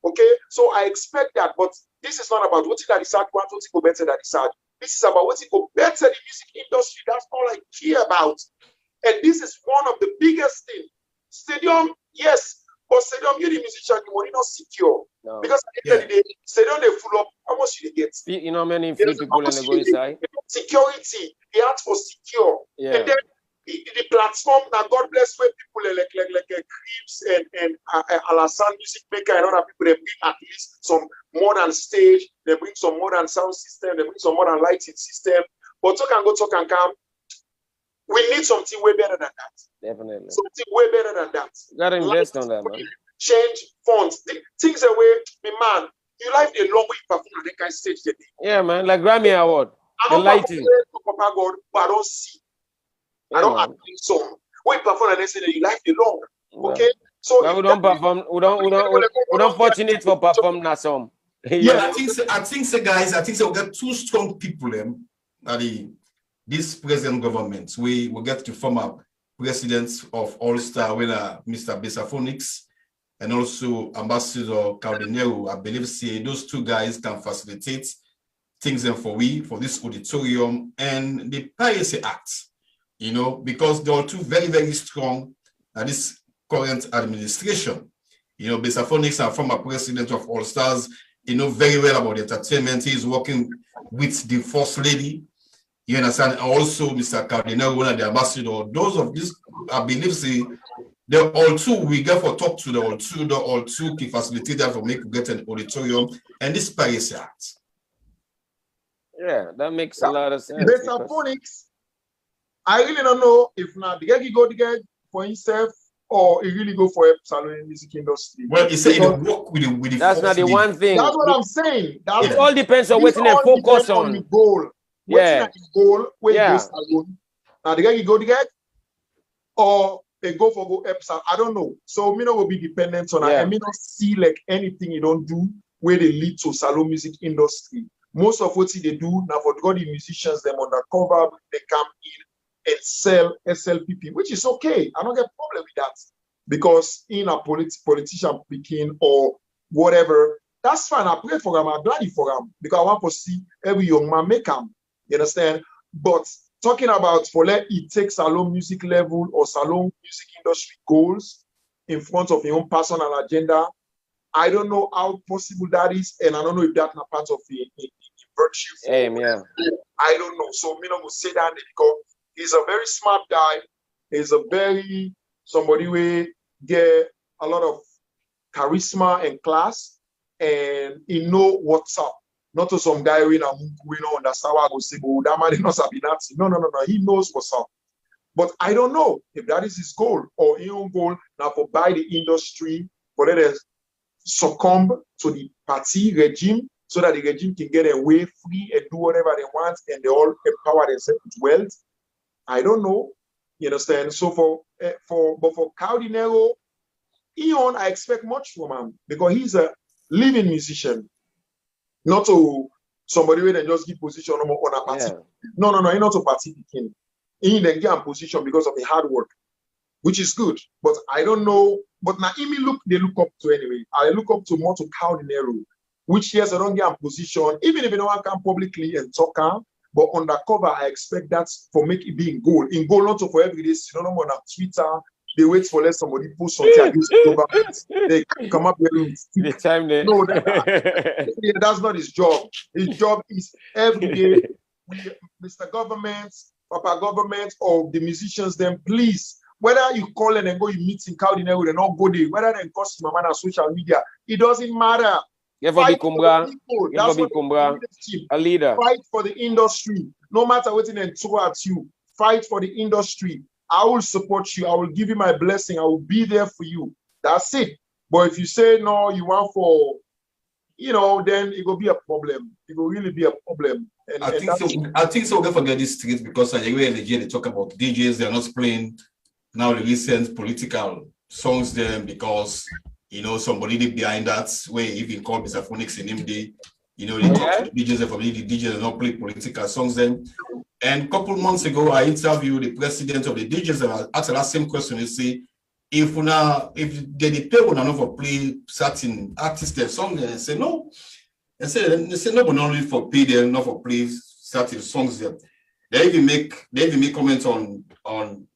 Okay? So I expect that, but this is not about what that is hard, what go better that is hard. This is about what go better the music industry. That's all I care about. And this is one of the biggest things. Stadium, yes, but stadium, you the musician, the money not secure. No. Because at the end of the day, stadium they full up. How much you get? You know many free people in the go inside. Security, they ask for secure. Yeah. And then the platform now, God bless where people like Creeps and Alassane music maker and other people, they bring at least some modern stage, they bring some modern sound system, they bring some modern lighting system. But talk and go, talk and come. We need something way better than that. Definitely. Something way better than that. You gotta invest on that, man. Change funds. Things away, man. You like the long way you perform on that kind of stage. Yeah, man. Like Grammy Award. I the lighting. Papa God, but I don't see. I don't have any song. When you perform and they say that you like the long. Okay? So well, we don't perform, we don't fortunate for perform that song. Yeah, I think so guys, we'll get two strong people this present government. We will get to former presidents of All Star winner Mr. Besaphonics and also Ambassador Cardinero. I believe those two guys can facilitate things for this auditorium and the Piracy Act. You know, because they are two very, very strong at this current administration. You know, Besaphonics are former president of All Stars. You know very well about entertainment. He's working with the First Lady. You understand? Also, Mr. Cardinal, one of the ambassador. Those of this, I believe, they're all two. We get for talk to the all two can facilitate that for make get an auditorium and this Piracy Act. Yeah, that makes a lot of sense. Besaphonics. I really don't know if now the guy go to get for himself or he really go for a Salon music industry. Well, he said he work with the that's not the one thing. That's what I'm saying. It all depends on what they focus on. The goal. Yeah. The goal where you go Salon. Now the guy go to get or they go for Epson. I don't know. So me will be dependent on I may not see like anything you don't do where they lead to Salon music industry. Most of what they do now for the musicians, them undercover, they come in and sell SLPP, which is okay. I don't get a problem with that. Because in a politician picking or whatever, that's fine. I pray for them. I'm glad for them. Because I want to see every young man make them. You understand? But talking about for let it take Salon music level or Salon music industry goals in front of your own personal agenda, I don't know how possible that is. And I don't know if that's not part of the virtue. I don't know. So me not will say that because he's a very smart guy. He's a very somebody who get a lot of charisma and class, and he know what's up. Not to some guy who don't understand what I go say, but that man is not Sabinati. No. He knows what's up. But I don't know if that is his goal or his own goal now for buy the industry, for let us succumb to the party regime so that the regime can get away free and do whatever they want and they all empower themselves with wealth. I don't know, you understand? So for Cardinero, Ion, I expect much from him because he's a living musician, not to somebody who then just give position on a party. Yeah. No, he's not a party picking. He then get a position because of the hard work, which is good. But I don't know. But now they look up to anyway. I look up to more to Cardinero, which yes, I don't get a position, even if no one come publicly and talk on. But undercover, I expect that for make it be in goal. In goal, not for every day. You don't know on Twitter. They wait for let somebody post something against the government. They come up with the time they... No, that's not his job. His job is every day Mr. Government, Papa Government, or the musicians, then please, whether you call and go, you meet in Caldinero and not go there, whether they cost my man on social media, it doesn't matter. Fight for the people. That's what a leader. Fight for the industry. No matter what they throw at you, fight for the industry. I will support you. I will give you my blessing. I will be there for you. That's it. But if you say no, you want for, then it will be a problem. It will really be a problem. And, I think so. Don't forget this street because they talk about DJs. They are not playing now the recent political songs them because somebody did behind that way. Even called Mr. Phonics in him they talk to the DJs and for the DJs not play political songs then. And a couple months ago, I interviewed the president of the DJs and I asked that same question. You see, if they pay one enough for play certain artists their song, they say no. They say no, but not only for pay them, not for play certain songs there. They even make comments on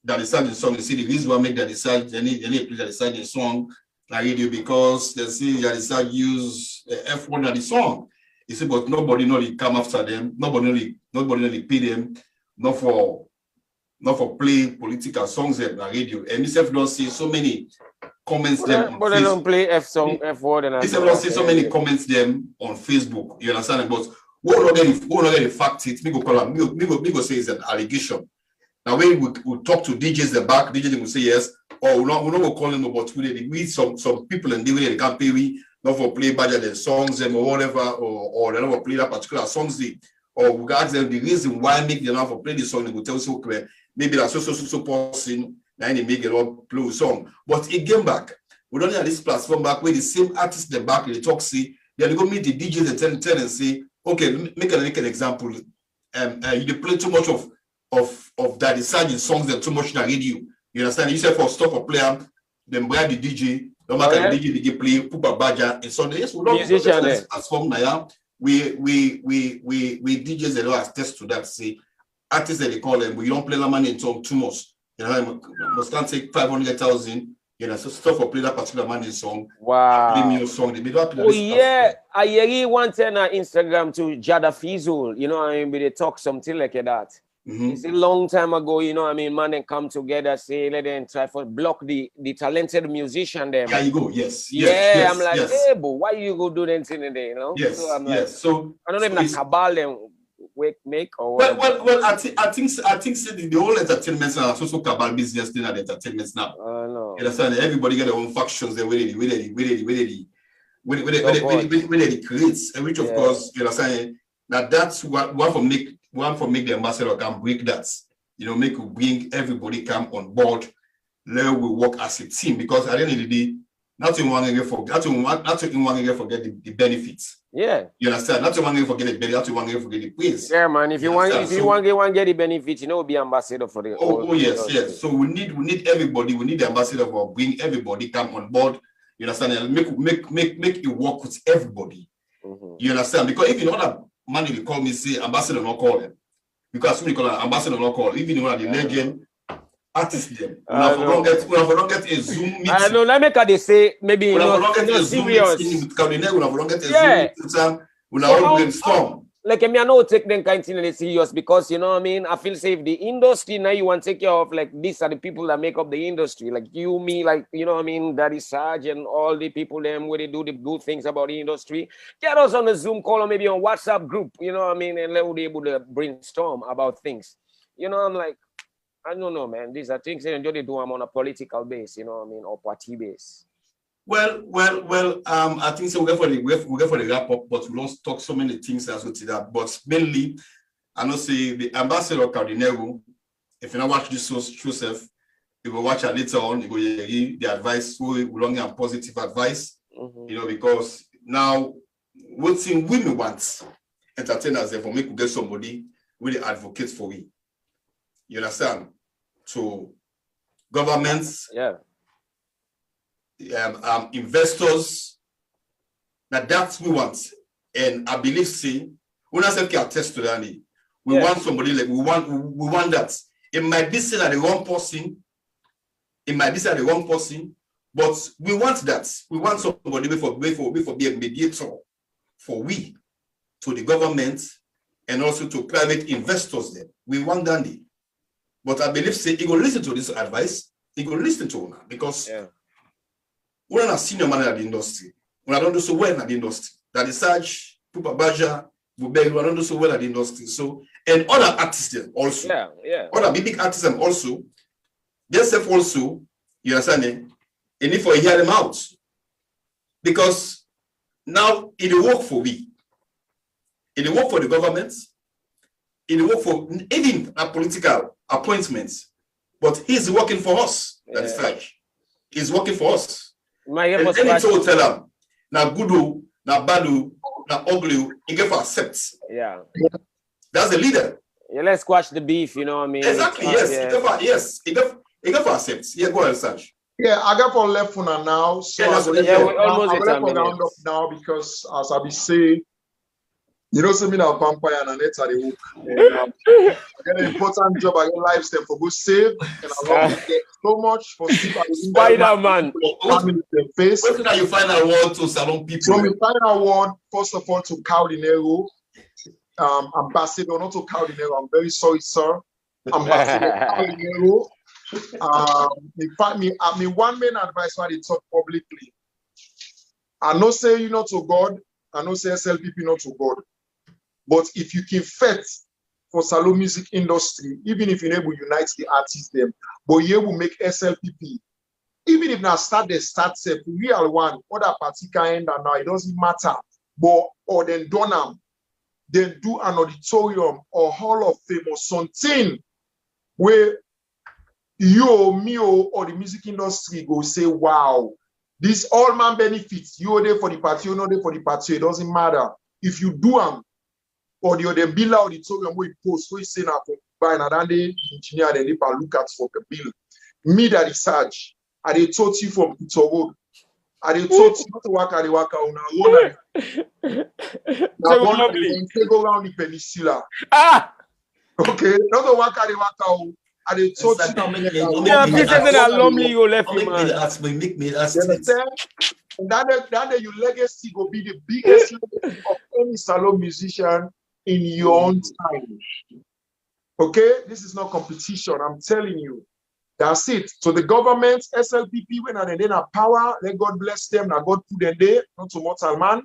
that deciding song. They see the reason why make that decide they need play that deciding song like radio because they see that decide use F1 at the song. You see, but nobody know they come after them. Nobody know they pay them. Not for play political songs at the radio. And myself don't see so many comments them. But they don't play F1 and myself don't see so many comments them on Facebook. You understand? But we not get the fact it. Me go call them. Me go say it's an allegation. Now when we talk to DJs the back, DJs will say yes. Or we not go call them, but we need some people and they can't pay we. Not for play Bajah the songs them or whatever, or they don't play that particular songs or we ask them the reason why make them not for play the song. They will tell so clear. Maybe that's so person and they make a lot play song. But again back, we don't have this platform back where the same artists the back they talk see they go meet the DJs and tell and say, okay, make an example. You play too much of that deciding songs that too much in the radio. You understand? You say for stop a player, then bribe the DJ. No matter the DJ they play pupa Bajah and so yes, we don't as from now. We DJs that don't attest to that say artists that they call them, but you don't play the money in song too much. Must can't take 500,000. So stop for play that particular money song. Wow. Play me a song. I hear one thing on Instagram to Jada Fizzle. They talk something like that. It's a long time ago, man, they come together, say, let them try for block the talented musician there. There you go, yes. I'm like, hey, but why you go do that thing today, Yes, so I'm like, so I don't even cabal them make or whatever. Well, I think the whole entertainment now, so cabal business thing at entertainment now. No. You understand? Everybody get their own factions, they where they creates, and which of course, you understand, that's one for make the ambassador can break that, make you bring everybody come on board. Let we work as a team because at the end of the day, nothing one again forget the benefits. Yeah, you understand? Nothing one again forget the benefit. Nothing one again forget the praise. Yeah, man. If you want to get the benefits, be ambassador for the. Oh yes. So we need everybody. We need the ambassador for bring everybody come on board. You understand? And make it work with everybody. You understand? Because if you know that. Man, you call me, say ambassador, not call them. Because when you call an ambassador, not call. Even when the legend artist them. We have get a Zoom meeting. I know. Let me they say maybe we have get a Zoom meeting with Cardinal. We have get a Zoom meeting. We have brainstorm. Like I know take them kind of serious because I feel safe. The industry now you want to take care of like these are the people that make up the industry. Like you, me, like that is Saj and all the people them where they do the good things about the industry. Get us on a Zoom call or maybe on WhatsApp group, and let us be able to brainstorm about things. I'm like, I don't know, man. These are things they do them on a political base, or party base. Well. I think so. We'll go for the wrap up, but we don't talk so many things as well to that. But mainly, I know say the ambassador Cardinero. If you not watch this show yourself, you will watch it later on. You will hear the advice, long and positive advice. Because now what thing we want entertainers for me to get somebody really advocate for we. You understand? So governments. Yeah. Investors, that's we want, and I believe when I say can attest to that, we want somebody like we want that. It might be said that the wrong person, but we want that. We want somebody before be a mediator for we to the government and also to private investors then. We want Gandhi. But I believe say he will listen to this advice. He will listen to una because we're not senior man in the industry. We don't do so well in the industry. That is Saj, pupa, Bajah, Bu-bery, we don't do so well in the industry. So, and other artists then also. Other big artists them also. Themselves also, you understand me? And if I hear them out. Because now it will work for me. It will work for the government. It will work for even a political appointments. But he's working for us. That is Saj. He's working for us. And any told tell him, now good, now bad, now ugly, he get for accept. Yeah. That's the leader. Yeah, let's squash the beef, you know what I mean? Exactly, yes. He get for accept. Yeah, go ahead, Saj. Yeah, I got for left for now. So we're almost at a minute. Round up now because as I be saying, you know, see me now vampire and net at the hook. I get an important job, I get lifestyle for good save, and I love to get so much for Spider-Man. Face. Where can you find award to salon people? So we find award, first of all, to Caldinero, ambassador, not to Caldinero. I'm very sorry, sir. Ambassador Caldinero. In fact, me one main advice why they talk publicly. I know say you not to God, I know say SLPP not to God. But if you can fight for salon music industry, even if you're able to unite the artists them, but you will make SLPP. Even if now start set real one, other party can end and now it doesn't matter. But or then Donham, then do an auditorium or Hall of Fame or something where you, me, or the music industry go say, wow, this all man benefits. You are there for the party, you're not there for the party. It doesn't matter. If you do them, or the other bill auditorium where you post, so you say now for buying and the engineer and they look at for the bill. Me that research, I they taught you from Peter Road. I they taught you to work at the worker on our own. Now go around the peninsula. Okay, not the work at the worker. I they taught you. And that your legacy will be the biggest legacy of any salon musician in your own time. Okay, this is not competition. I'm telling you. That's it. So the government, SLPP, when they in power, let God bless them. Now God put them there, not to mortal man.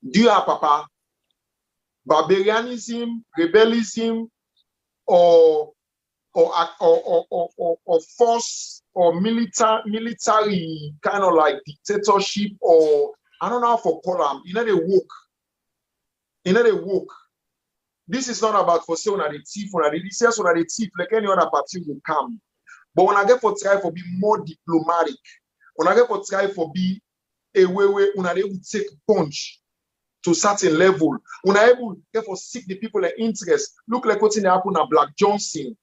Do you have papa? Barbarianism, rebellism, or force or military kind of like dictatorship, or I don't know how to call them. They woke. They woke. This is not about for say when they thief, when they say when they thief, like any other party will come. But when I get for try for be more diplomatic, when I get for try for be a way when they will take punch to certain level, when I able get for seek the people their interest, look like what's in the happen at Black Johnson.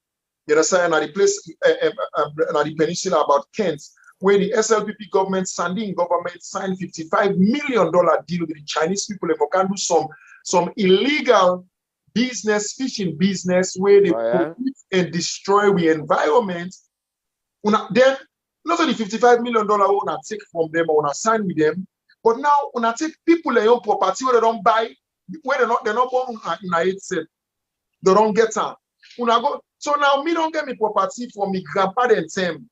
You understand? At the place at the peninsula about Kent, where the SLPP government, Sandin government, signed $55 million deal with the Chinese people. They can do some illegal business, fishing business, where they pollute and destroy the environment. Then not only $55 million wanna take from them or wanna sign with them, but now wanna take people their own property where they don't buy, where they're not born in a set. They don't get her. So now me don't get me property from me grandpa and them.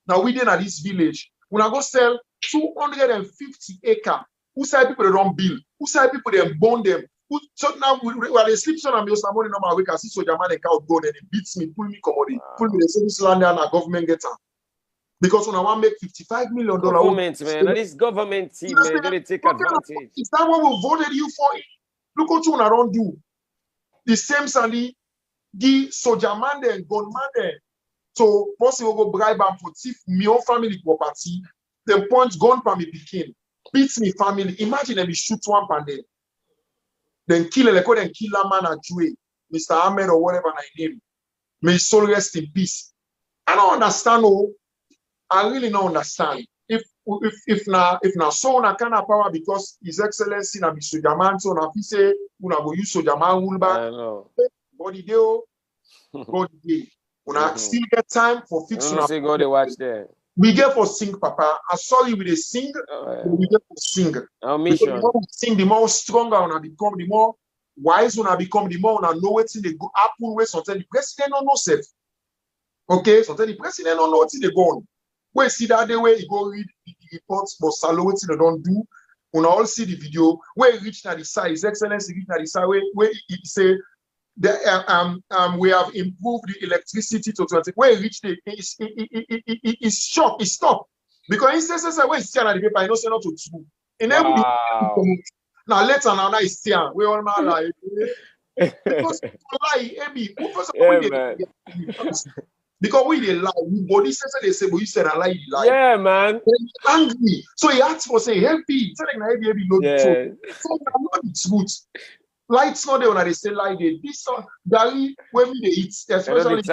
Now we at this village. When I go sell 250 acres, who say people they don't build? Who say people they burn them? So now when they sleep on me, some morning on my week, I see soldier man and cow go and it beats me, pull me commodity, pull me the service land and a government get her. Because when I want to make $55 million, government, man, and this government team, man, they take advantage. Is that what we voted you for? Look what you don't do. The same Sandy, the soldier man and gun man. So possible go bribe them for thief me own family property. Then punch gun for me begin. Beats me family. Imagine them shoot one pandemic. Then kill a man at Jue, Mr. Ahmed or whatever I name. May his soul rest in peace. I don't understand. I really don't understand. If na so na kind of power because His Excellency na be soldier man, so na fi say una go use soldier man rule back. Body day, body day. Una still get time for fixing. Go they watch there. We get for sing, Papa. I'm sorry we dey sing, but we get for sing. Our mission. The more we sing, the more stronger we become, the more why is when I become the more I know what's in the happen where sometimes the president don't know self. Okay, sometimes the president don't know what's in the gun. We see that the way he go read the reports, but Salo what they don't do. When all see the video where he reach na the side, His Excellency reach na the side where he say that we have improved the electricity to 20. Where he reach the he's shocked, he stopped. Because he says where he see on the paper, I know say not to true. In every now later now is still we all now lie. Because lie, because we they lie, we body says they say, but you said I lie, you lie. Yeah, man. Angry. So he asked for say heavy. Tell him heavy, no truth. So I'm not the truth. Lights not there when they say lie there. This Gary when we they eat, especially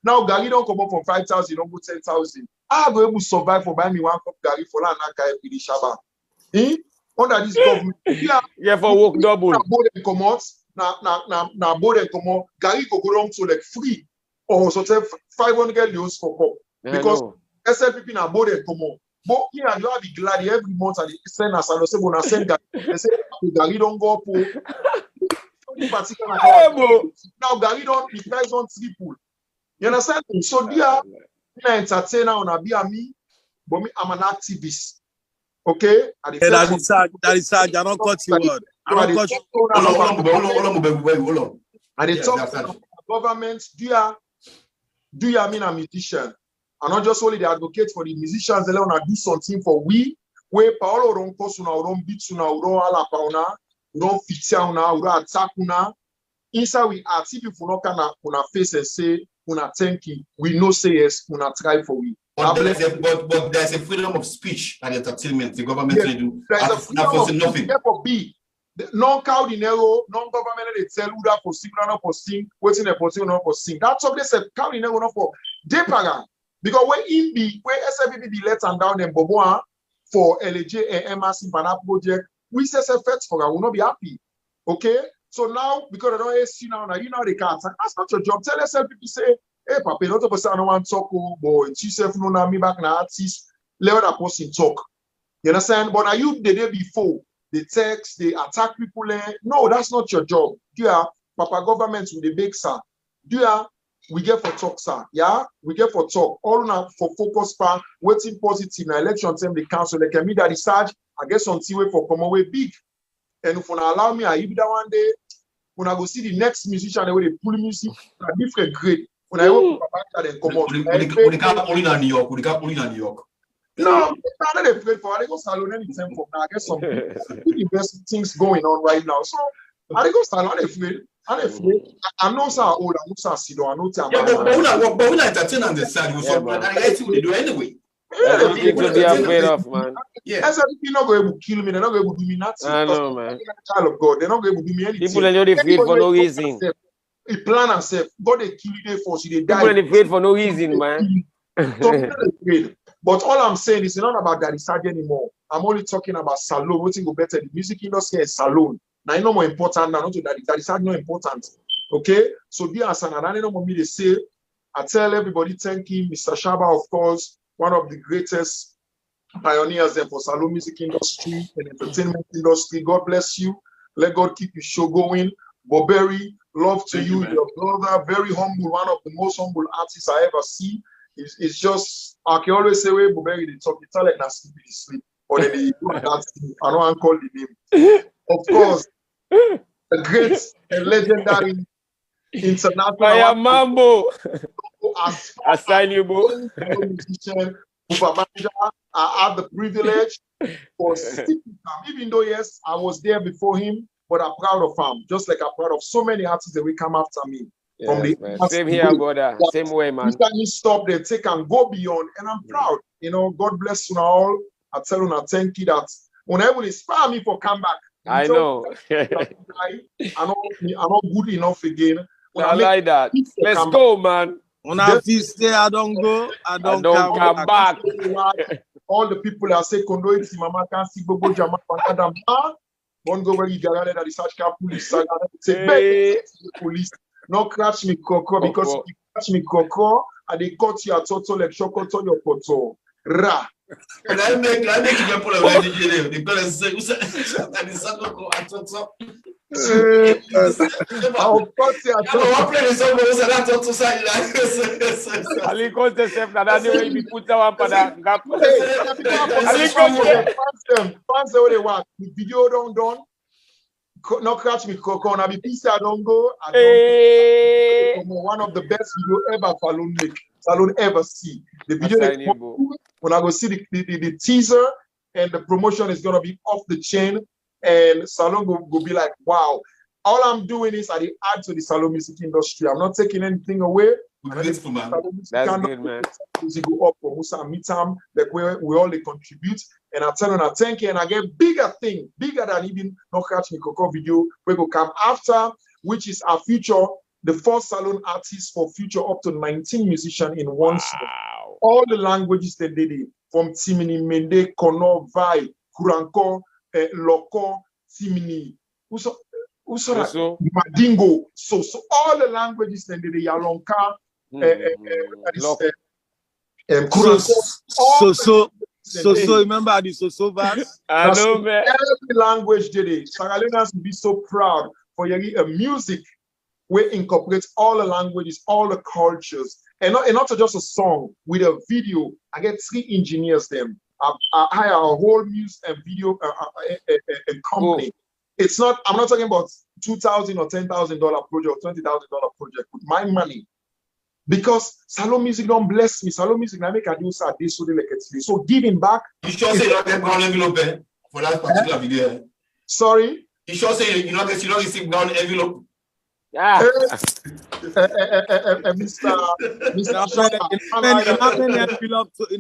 now Gary don't come up from 5,000, don't go 10,000. I go able to survive for buy me one cup Gary for that and with the Shaba. Under this government, yeah, for work double. Now both them come out. Now both them come out. Gary go down to like free. Or so 500 euros for cup because SLPP now both them come on. But here you have be glad every month and they send us and say when I send Gary, they say Gary don't go up. Now Gary don't the price don't triple. You understand? So they are entertainer on a me, but me I'm an activist. Okay? That is Saj. I don't cut you word. I don't cut you. Hold on. And they talk about government. Do you mean a musician? And not just only they advocate for the musicians, they want to do something for we. Where Paolo don't cost una, don't beat una, don't ala pauna, don't fit una, don't attack una. Inside we are people for not can una face and say una thank you. We know say yes, una try for we. But there's a freedom of speech and entertainment. The government they do. There's a freedom of speech. Therefore, be non-cow dinero, non-government they tell who that for sing, not for sing, waiting a posting, not for sing. That's what they said. Cow dinero not for depaga. Because when in be where SFPP be let and down them boboa for LJ and MRC Banana project, we say effects for will not be happy. Okay, so now because I don't see now you know they can't. That's not your job. Tell SFPP say. Hey, Papa, not of us I don't want to talk, but it's yourself no na me back na artist. Let that person talk. You understand? But are you the day before they text, they attack people? No, that's not your job. Yeah, Papa government with the big sir. Yeah, we get for talk, sir. Yeah, we get for talk. All now for focus pan, waiting positive. Now election time the council like me that research. I guess on way for come away big. And if you allow me, I be that one day when I go see the next musician the way they pull music a different grade. When I work for Bajah, then come on. We can't only in New York. We can't only in New York. No, I'm not afraid for. I go salon anytime from now. I guess some the best things going on right now. So I go salon. I'm afraid. I'm not so old. I'm not so sido. I'm not. Yeah, but we not entertain on the side. We so I think they do anyway. That's what to be afraid of, man. Yeah. That's why people not going to kill me. They're not going to do me nothing. I know, man. Child of God. They're not going to do me anything. People are not afraid for no reason. He plan himself. God they kill you for so they die. People are afraid for no reason, man. But all I'm saying is not about Daddy Saj anymore. I'm only talking about salon. What thing go better? The music industry is salon. Now you know more important than not to Daddy Saj not important. Okay? So dear Hassan, and I don't know me to say. I tell everybody thank you, Mr. Shaba, of course, one of the greatest pioneers there for salon music industry and entertainment industry. God bless you. Let God keep your show going. Bu-bery, love to you, your brother, very humble, one of the most humble artists I ever see. It's just, I can always say, wait, Bu-bery, they talk, it's like not sleep, or then they do that thing. I don't want to call the name. Of course, a great and legendary international. I am Mambo. I sign you, bro. Musician, Bajah. I had the privilege for sitting with him, even though, yes, I was there before him. But I'm proud of him, just like I'm proud of so many artists that will come after me. Yes, from the same here, brother. Same way, man. You stop there, take and go beyond, and I'm proud. You know, God bless you all. I tell you, I thank you that when I will inspire me for come back. I know. I'm not good enough again. I like that. Let's go, man. When I say I don't go, I don't come back. All the people that say condolences, Mama can't see Bobo Jama Adam. Don't go where you get at the research camp police. Say, police, no catch me coco because if you catch me coco and they cut you at total like chocolate on your photo. Ra. I make you pull away the DJ. The girl is saying, I'll cut you at Ali Conte self na that way be put one for that gap. Fans say they want the video don't done. Not catch me coco na be piece I don't go. One of the best video ever Salon ever see. The video when I go see the teaser and the promotion is gonna be off the chain, and Salon go be like, wow. All I'm doing is I add to the Salon music industry. I'm not taking anything away. That's good, man. Music go up for Musa and Mitam, like where we all they contribute. And I tell them I thank you, and I get bigger thing, bigger than even No Catch Me Coco video. We go come after, which is our future, the first Salon artist for future up to 19 musicians in one song. All the languages they did it, from Timini, Mende, Kono, Vai, Kuranko, Loko, Timini, Madingo, so all the languages then the Yalonka, so remember the so verse? I know, man. Every language did it. Sierra Leoneans will be so proud for your music where incorporates all the languages, all the cultures, and not just a song with a video. I get 3 engineers them. I hire a whole music and video company. Cool. It's not, I'm not talking about $2,000 or $10,000 project or $20,000 project with my money. Because Salon music don't bless me. Salon music, I make a do so giving back. You sure say you don't get brown envelope for that particular video? Sorry? You sure say you don't receive brown envelope? Yeah. Mr.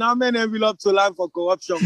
How many envelope to line for corruption?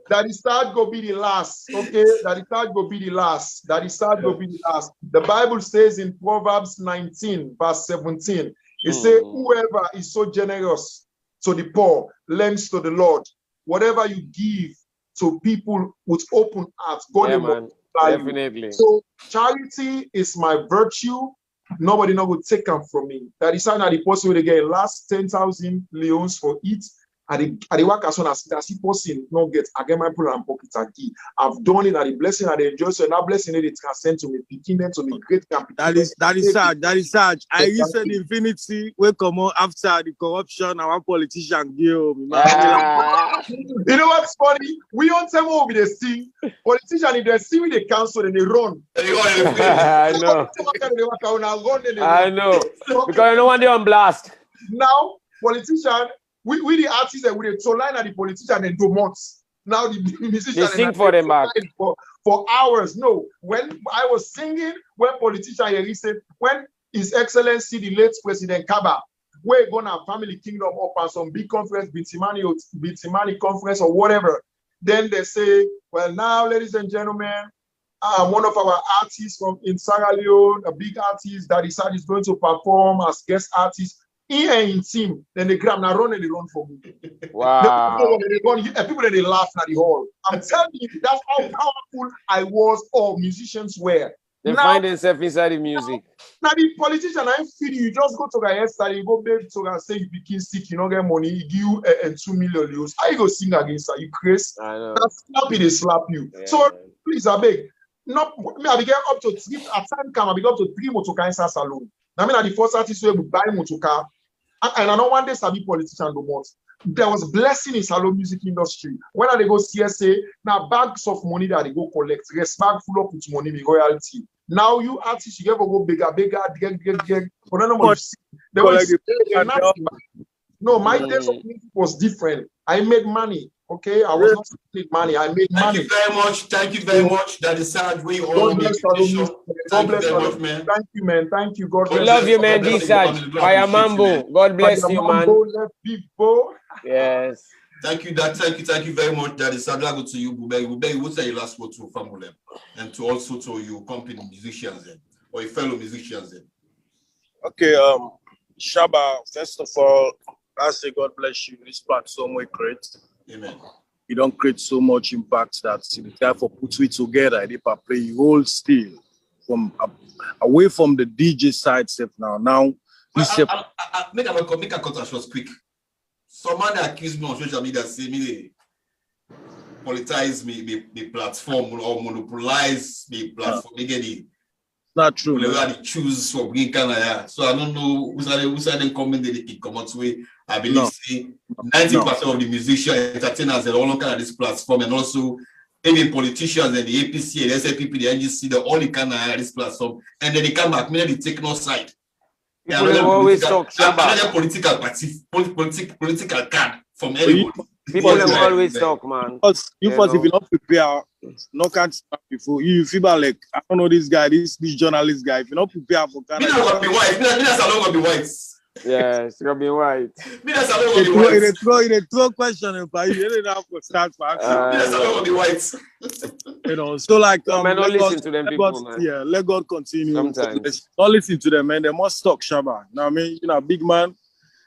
That is start go be the last. Okay, that is start go be the last. That is start go be the last. The Bible says in Proverbs 19, verse 17, it says, whoever is so generous to the poor lends to the Lord. Whatever you give to people with open hearts, God will definitely. So charity is my virtue. Nobody will take them from me. That is how the person will get last 10,000 leons for it. I work as soon as the person not get again my pull and pocket key. I've done it, and the blessing and the enjoy. So that blessing it transcend to me, picking them to me great capital. That is Saj. I used the infinity will come on after the corruption. Our politician give You know what's funny? We don't tell what we they see. Politicians, if they see with the council, then they run. I know. I know. Because no one they on blast. Now, politicians. We the artists that we so line at the politician and do months. Now the musicians they sing for them back for hours. No, when I was singing, when politician here said, when His Excellency the late President Kaba, we're gonna family kingdom up and some big conference, Bitsimani conference or whatever. Then they say, well, now, ladies and gentlemen, one of our artists from in Sierra Leone, a big artist that is going to perform as guest artist. He and in team, then they grab and run and they run for me. Wow. People they laugh at the hall. I'm telling you, that's how powerful I was or musicians were. They find themselves inside the music. Now the politician, I feel you just go to the hairstyle, you go back to the say you begin sick, you don't get money, he give you 2 million euros. How you go sing against that? You crazy? I know. That's happy they slap you. Yeah. So please, I beg. Not me, I began up to 3 at time come, I began up to 3 motocar in Salon. I mean, at the first artist we buy motocar. And I know one day Sabi politician no more. There was blessing in Salon music industry. When they go CSA, now bags of money that they go collect, rest bag full up with money, with royalty. Now you artists, you ever go bigger, get. No, my days of music was different. I made money. Okay, I was not making money. I made money. Thank you very much. That is Saj. We all God bless Thank you very much, man. Thank you, man. Thank you. God bless. We love you, man. This Saj. Bayamambo. God bless you, man. Yes. Thank you very much. That is Saj. Go to you, Bu-bery. Bu-bery, what's your last word to family and to also to your company musicians or your fellow musicians? Okay, Shaba. First of all, I say God bless you. This platform we create. Amen. You don't create so much impact that the time for put it together, they play you hold still from away from the DJ side stuff now. Now Make a cut short quick. Some man accuse me on social media say me politize me platform or monopolize me platform. Not true. They choose for Green Canada. So I don't know who's them comment they come out way. I believe 90% of the musicians, entertainers, they're all on this platform, and also even politicians and the APC and SLPP, the NGC, they all can this platform, and then they come back, maybe they take no side. People always talk another political party, political card from everybody. People always talk, man. If you not prepare, no can't start before you feel like I don't know this guy, this journalist guy. If you not prepare for Canada, me not be white. Me that's gonna be white. Yes, gonna be white. Me that's gonna be white. It's a question if you don't have to start for action. Me that's gonna be white. You know, so like man, don't listen to them people, man. Yeah, let God continue. Sometimes don't listen to them, man. They must talk Shabba. Now I mean, you know, big man.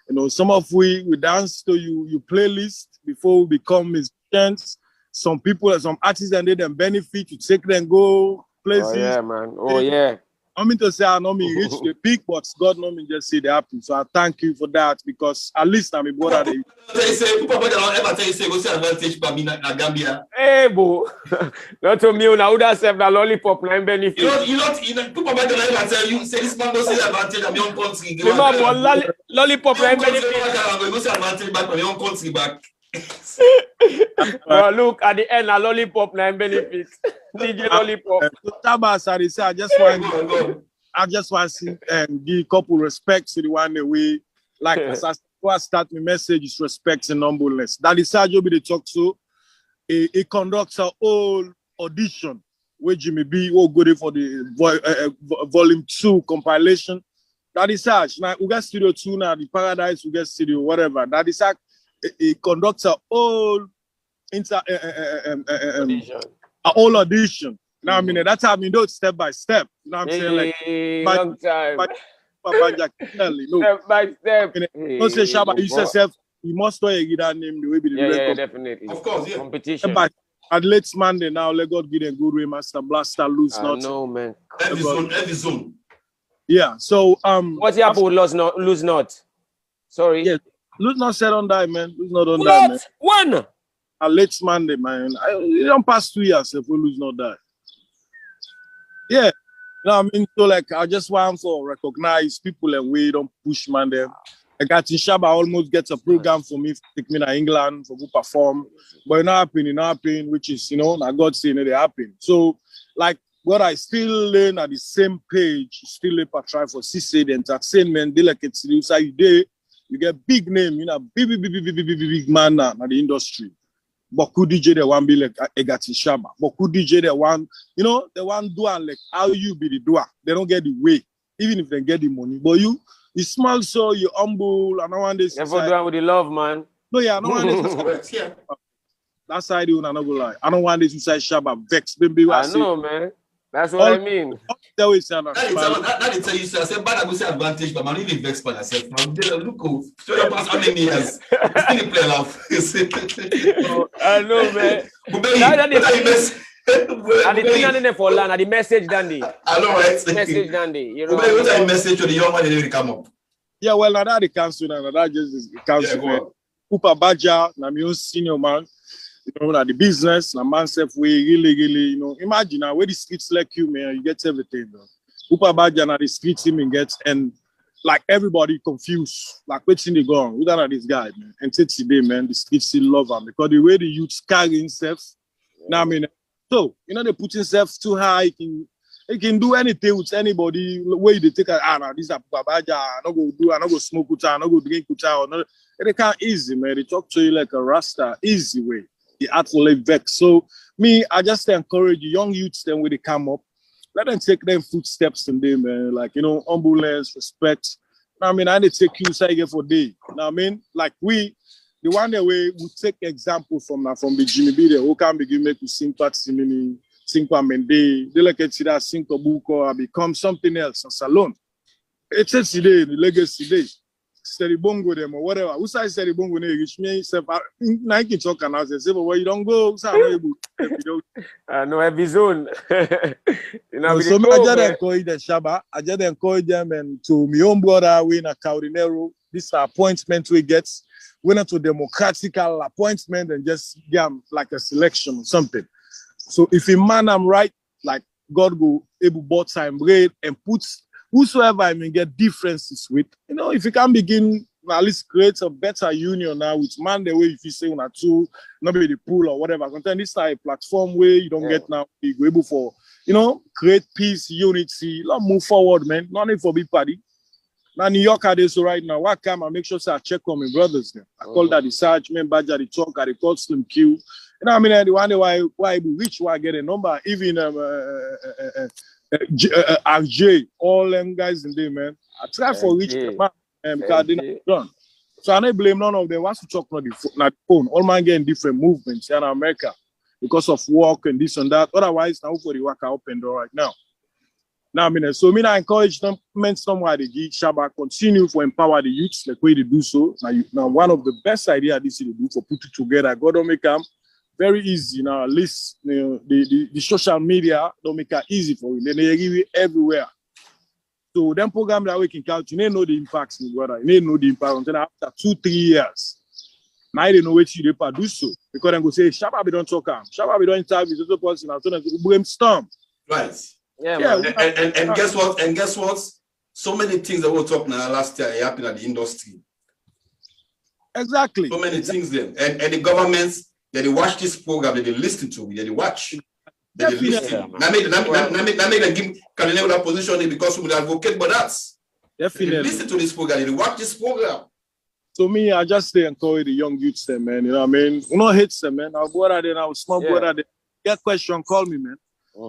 You know, some of we dance to you playlist before we become musicians. Some people, some artists, and they then benefit. You take them go places. Oh yeah, man. Oh yeah. I mean to say I know me reach the peak, but God know me just see it happen. So I thank you for that because at least I'm a brother. People don't ever tell you say go see advantage for me na Gambia. Hey, boo. Not to me. Now would have said the lollipop nine benefit. You know. People don't ever tell you say this man don't see advantage of your own country. Remember, lollipop nine benefit. Go see advantage back from your own country back. Well, look at the end, a lollipop nine benefit. DJ lollipop. I just want to give a couple respects to the one that we like. As I start my message, is respect and humbleness. That is how you be the talk to. It conducts a whole audition where Jimmy B will go there for the volume 2 compilation. That is how. Now we got studio 2 now, the Paradise, we got studio whatever. That is how. It conducts a whole audition. Now I mean that's how I mean do it step by step. You know what I'm saying? Like long time. Bajah, step by step. Don't say Shabba, you yourself, you must know that name the way be the yeah, definitely. Of course, yeah. Competition. At late Monday now, let God give them good way, Master Blaster, lose not. No man. Every zone. Yeah. So what's the apple lose not? Sorry. Yeah. Lose not said on that, man. Lose not on that, man. One. At late Monday, man. It don't pass 2 years if we lose not that. Yeah. You know what I mean? So like I just want to recognize people and we don't push man them. I got Shabba almost gets a program for me, take me to England for go perform. But it not happen, which is, you know, now God saying it happen. So like what I still learn at the same page, still a try for CC the entertainment, they like it's you you get big name, you know, big man now in the industry. But could DJ the one be like Egati Shabba? But could DJ the one, you know, the one do like how you be the doer. They don't get the way, even if they get the money. But you small so you humble and I want this. Never do with the love, man. No, yeah, I don't want this. Yeah. That's how I do, and I'm not gonna lie. I don't want this inside Shabba vex. Baby, I know, man. That's what I mean. That is tell you, sir. I said, but I go say advantage, but I'm not even vexed by myself. I'm look cool. So you pass how many years? Still play love. I know, man. And the thing and then for land, and the message dandy. I know, right? Message dandy. You know. What time message to the young man they come up? Yeah, well, now that the council, now that just the council. Yeah, pupa Bajah, na my own senior man. You know, that the business, na man self way really, you know. Imagine now where the streets like you, man, you get everything. Though. Pupa Bajah, na the streets him gets and like everybody confused. Like what's in the gun? Who that this guy, man? And today, man, the streets still love him because the way the youth carry himself. Now I mean, so you know they put himself too high. He can do anything with anybody. Where they take now this is Pupa Bajah. I not go do. I not go smoke with her. I not go drink with her. No, they can't easy, man. They talk to you like a rasta, easy way. The actually vex. So me, I just encourage you, young youths then when they come up, let them take them footsteps in there, man. Like, you know, humbleness, respect. I mean, I need to take you say for day. You know what I mean? Like the one that we take example from the Jimmy B, who can begin make you sing part simini, sing part mende, they like it that sing to book or become something else in salon. It's today, the legacy day. Steady Bongo them or whatever. Who say Steady Bongo they reach me? Say, I can talk and I say, but where you don't go? So I know every zone. You know, so I just encourage the Shaba. I just encourage them and to my own brother we in a Cardinero. This appointment we get. We're not to democratical appointment and just get like a selection or something. So if a man I'm right, like God go able both time bread and put whosoever I may get differences with, you know, if you can begin at least create a better union now with man the way if you say one or two, not be the pool or whatever. Content this type of platform where you don't get now, you go able for, you know, create peace, unity, let's move forward, man. Not only for big party. Now New York are there so right now. What come and make sure I check on my brothers there. I call that the Saj, man, Bajah, the talk, I call Slim Q. You know, I mean, the one why we reach, why I get a number, even RJ, all them guys in there, man. I try for reach the man, because they not done. So I don't blame none of them. Once you talk on the phone, all man getting different movements here in America because of work and this and that. Otherwise, now for the work I open door right now. Now, I mean, so I encourage them, men somewhere the G Shaba continue to empower the youths, like way to do so. Now, one of the best ideas this is to do for put it together. God don't make them very easy. Now, at least you know, the social media don't make it easy for you. Then they give you everywhere. So them program that we can count, you know the impacts, brother. You know the impact until after 2-3 years. Now they know what you do so because then go say Shaba we don't talk. Shaba we don't interview the other person. And so then brainstorm. Right. Yeah, and guess what? And guess what? So many things that we talked now last year happened at the industry. Exactly. So many things then. And the governments, they watch this program, they listen to me, they watch. They listen. Now make them give Canadian that position because we will advocate for that. Definitely. They listen to this program, they watch this program. So me, I just stay encourage the young youths there, man. You know what I mean? We not hate them, man. I'll go out there, I'll smoke go out there. Get question, call me, man.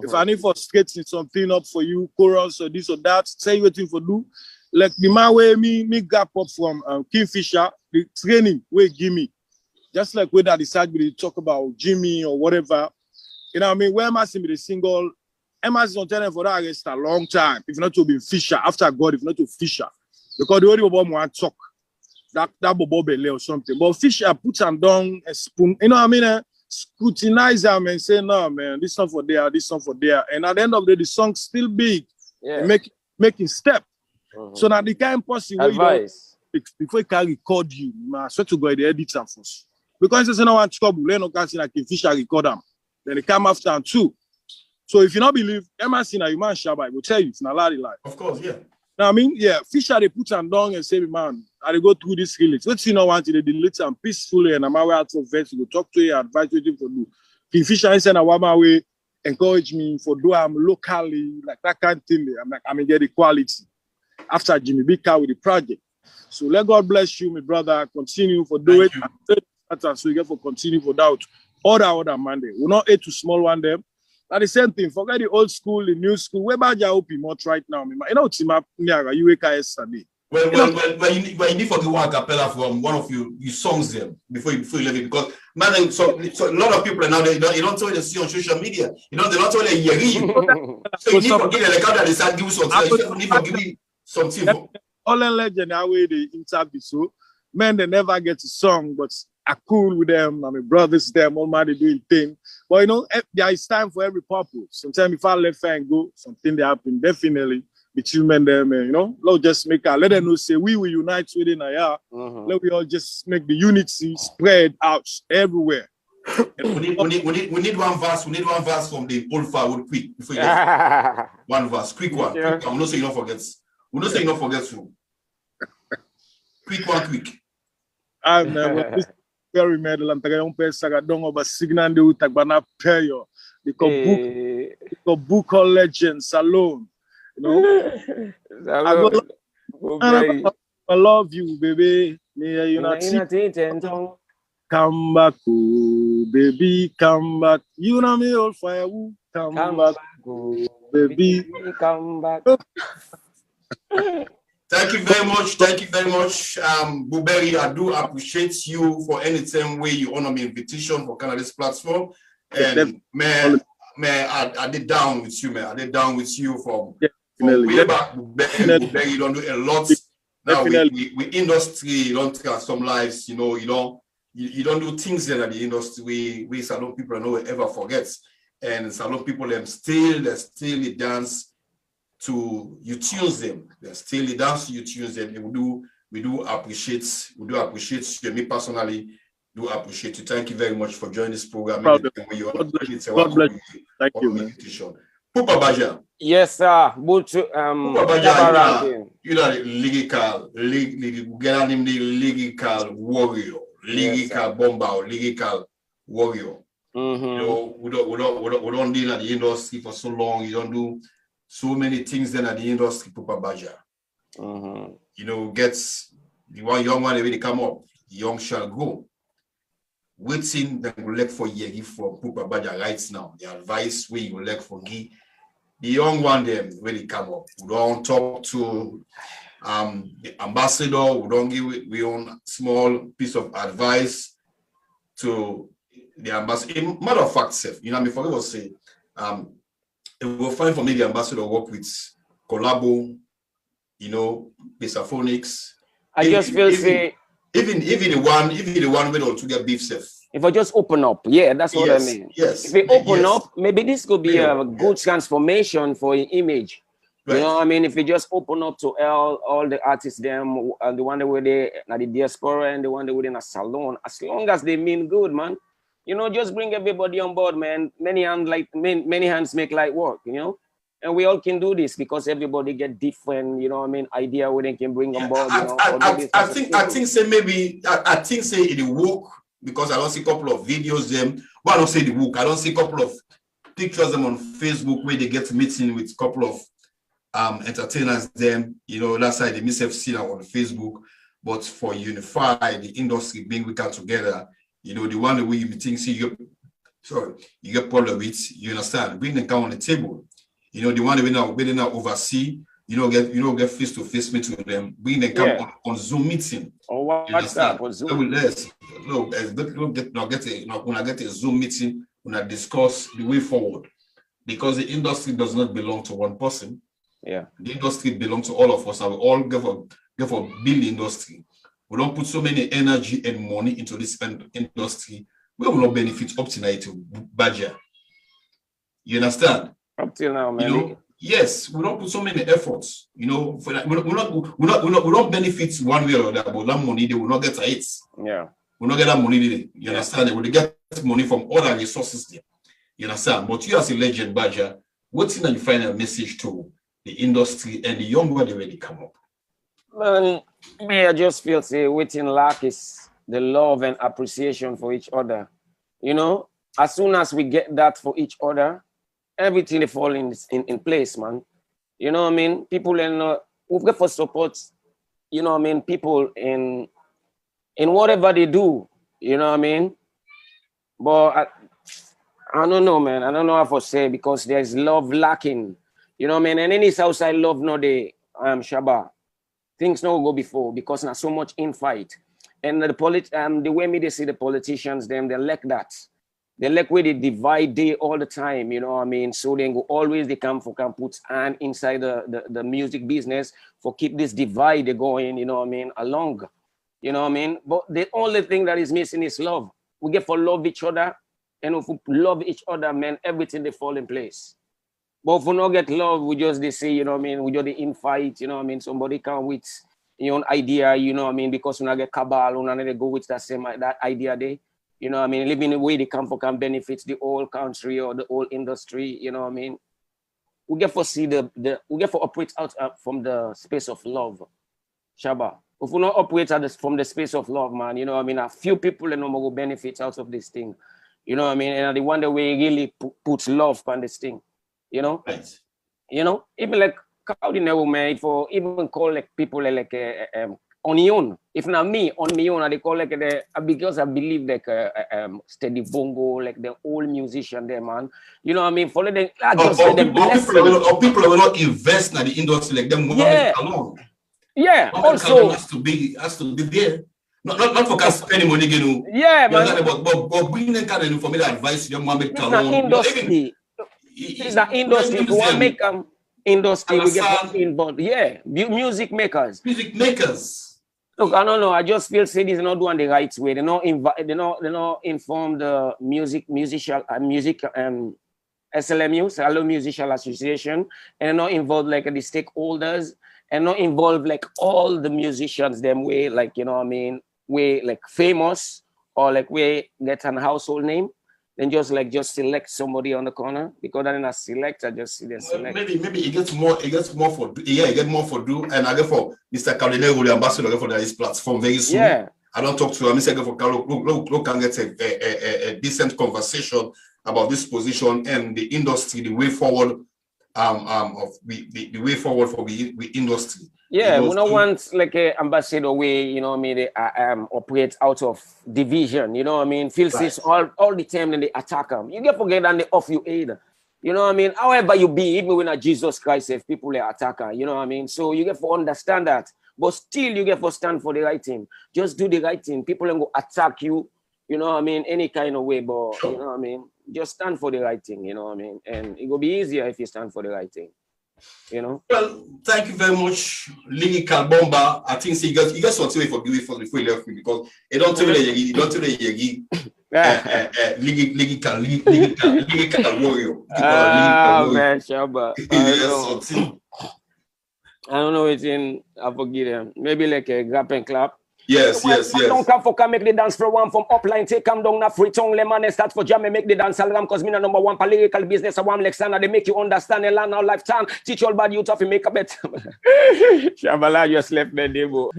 If I need for skating something up for you, chorus or this or that, say waiting for do. Like the man way me gap up from Kingfisher, the training way give me. Just like whether I decide to talk about Jimmy or whatever. You know what I mean? Where am I seeing the single? Emma is on telling for that against a long time. If not to be Fisher, after God, if not to Fisher. Because the only one want talk. That bobo belly or something. But Fisher put him down a spoon. You know what I mean? Scrutinize them and say, no, man, this song for there, this song for there. And at the end of the day, the song's still big. Yeah. Making step. So now the kind of person advice before he can record you, I swear to God, the editor first. Because he says no one trouble, they no can see like a Fisher record them. Then they come after and too. So if you not believe, Emma Sina, you man Shaba, I will tell you it's not lie. Of course, yeah. Now I mean, yeah, Fisher they put them down and say, man, I go through this release. Let's see now want to delete them peacefully and I'm away out of vets to go talk to you, advise you for do. King Fisher said I want my way, encourage me for do I'm locally, like that kind of thing. I'm like, I'm gonna get equality after Jimmy Bika with the project. So let God bless you, my brother. Continue for do it. So you get for continue for that. Other Monday. We're not a too small one them. At the same thing, forget the old school, the new school. Where Bajah open much right now? You know, Team Up Niaga, UAKS Sunday. Well, you need for the one capella from one of your songs there before you leave it because man, so a lot of people now they don't tell you see on social media. You know, they don't tell you so you need to give the account that they start giving something. You need to give me something. All in legend how they interview so man they never get a song, but I cool with them. I mean brothers them, all man they doing thing. But you know, there is time for every purpose. Sometimes if I left and go, something they happen definitely. Between men them, you know, let's just make let them know say we will unite within a let we all just make the unity spread out everywhere. we need one verse. We need one verse from the old firewood quick before you one verse, quick one. Yeah. Quick one. We don't say you don't forget. We don't say you don't forget to. Quick one, quick. I'm very medal and tagayon pesa don't over signal the utagbana payo. The book of legends alone. You know, I love you, baby. You're not come back, oh, baby, come back. You know me, old fire. Come back, oh, baby, come back. Thank you very much. Thank you very much, Bu-bery. I do appreciate you for any time way you honor my invitation for Canada's platform. And man, I did down with you, man. I did down with you from way back. Bu-bery don't do a lot Now Definitely. we industry, you don't transform lives, you know, you don't do things in the industry we salon people no ever forgets. And salon people they still dance to you choose them. They still dance to you choose them. We do appreciate you. Me personally do appreciate you. Thank you very much for joining this program. God bless you. Thank you, man. Pupa Bajah. Yes, sir. Pupa Bajah, you know the lyrical warrior, lyrical bomber, lyrical warrior. You know, we don't deal at the industry for so long. You don't do so many things then at the industry, Pupa Bajah. You know, gets the one young one already come up, young shall go. Waiting that will look for Yegi from Pupa Bajah right now. The advice we will look for Gi. The young one them really come up. We don't talk to the ambassador. We don't give we own small piece of advice to the ambassador. Matter of fact, Seth, you know, before I was say, it will find for me the ambassador work with Collabo, you know, Pesaphonics. I just feel say even the one we don't to get beef, Seth. If I just open up, yeah, that's what I mean. Yes. If we open up, maybe this could be a good transformation for an image. Right. You know what I mean? If we just open up to all the artists, them, the one that were there at the diaspora and the one that were in a salon, as long as they mean good, man. You know, just bring everybody on board, man. Many hands make light work, you know? And we all can do this because everybody get different, you know what I mean, idea where they can bring on board, you know. I think say it will work. Because I don't see a couple of videos them, but I don't see the book. I don't see a couple of pictures them on Facebook where they get meeting with a couple of entertainers them. You know, that's why they miss have seen on Facebook. But for unify the industry, being we come together, you know, the one way you think see you get problem with, you understand, bring them come on the table. You know, the one that we now oversee. You don't get face to face meeting with them. Bring them come on Zoom meeting. Oh, what's that? On Zoom? When I get a Zoom meeting, when I discuss the way forward, because the industry does not belong to one person. Yeah, the industry belongs to all of us. And we all give for build industry. We don't put so many energy and money into this industry. We will not benefit up tonight to Bajah. You understand? Up till now, man. You know, yes, we don't put so many efforts, you know, for that. We don't benefit one way or the other, but that money they will not get it. Yeah. We not get that money, you understand? They will get money from other resources there. You understand? But you as a legend, Bajah, what's in that you find a message to the industry and the young one they already come up? Man, me, I just feel say waiting lack is the love and appreciation for each other. You know, as soon as we get that for each other, everything they fall in place, man. You know what I mean? People we've got for support, you know what I mean, people in whatever they do, you know what I mean? But I don't know, man. I don't know how to say because there's love lacking. You know what I mean? And any outside love no they Shabba. Things no go before because not so much infight. And the way me they see the politicians, them they lack that. They like where they divide day all the time, you know what I mean? So they go always they can put hand inside the music business for keep this divide going, you know what I mean, along. You know what I mean? But the only thing that is missing is love. We get for love each other, and if we love each other, man, everything they fall in place. But if we not get love, we just they say, you know what I mean, we just the infight, you know what I mean? Somebody come with your own idea, you know what I mean, because we not get cabal, we not go with that same that idea there. You know what I mean? Living the way they come for benefits the whole country or the whole industry, you know what I mean? We get for see we get for operate out from the space of love. Shabba. If we not operate from the space of love, man, you know what I mean? A few people no more benefits out of this thing. You know what I mean? And the one that we really puts love on this thing. You know? Right. You know, even like how do you know, man, for even call like people like on your own. If not me, on my own, they call like because I believe like steady bongo, like the old musician there, man. You know what I mean? Follow them. People will not invest in the industry like them. Yeah. Alone. Yeah. Also, has to be there. Not for spending money, you know. Yeah, man. But bring them kind of information advice. Young Mohammed It's not industry. It's not industry. If you want to make them. industry, we get involved. Yeah, music makers. Music makers. Look, I don't know. I just feel say this is not doing the right way. They're not inform the SLMU, Salo Musician Association, and they're not involved like the stakeholders, and not involved like all the musicians them way, like, you know what I mean, way like famous or like way get an household name. Then just select somebody on the corner, because then I select, I just see them select. Maybe it gets more for do, and I get for Mr. Cardinal, the ambassador for this platform very soon. Yeah. I don't talk to him. I say for Carlo, look can get a decent conversation about this position and the industry, the way forward, of the way forward for the industry. Yeah, we don't want like an ambassador way, you know what I mean, they operate out of division, you know what I mean, feels this all the time, then they attack them. You get forget and they off you either. You know what I mean? However you be, even when a Jesus Christ, if people are attacker, you know what I mean? So you get to understand that, but still you get to stand for the right thing. Just do the right thing. People ain't go attack you, you know what I mean, any kind of way, but you know what I mean? Just stand for the right thing, you know what I mean? And it will be easier if you stand for the right thing. You know. Well, thank you very much, Ligi Kalbomba. I think you guys want to forgive me before you left me, because it don't tell you don't tell you Ligi Kalwarrior. Man, Shaba. I don't know it's in. I forget them. Maybe like a grab and clap. Yes. Don't come for make the dance for one from upline. Take come down na free tongue lemon and start for jam and make the dance alarm, cause me na number one political business. I want Alexander. They make you understand and learn our lifetime. Teach all bad youth of make a better. Shabala just left me, Debo.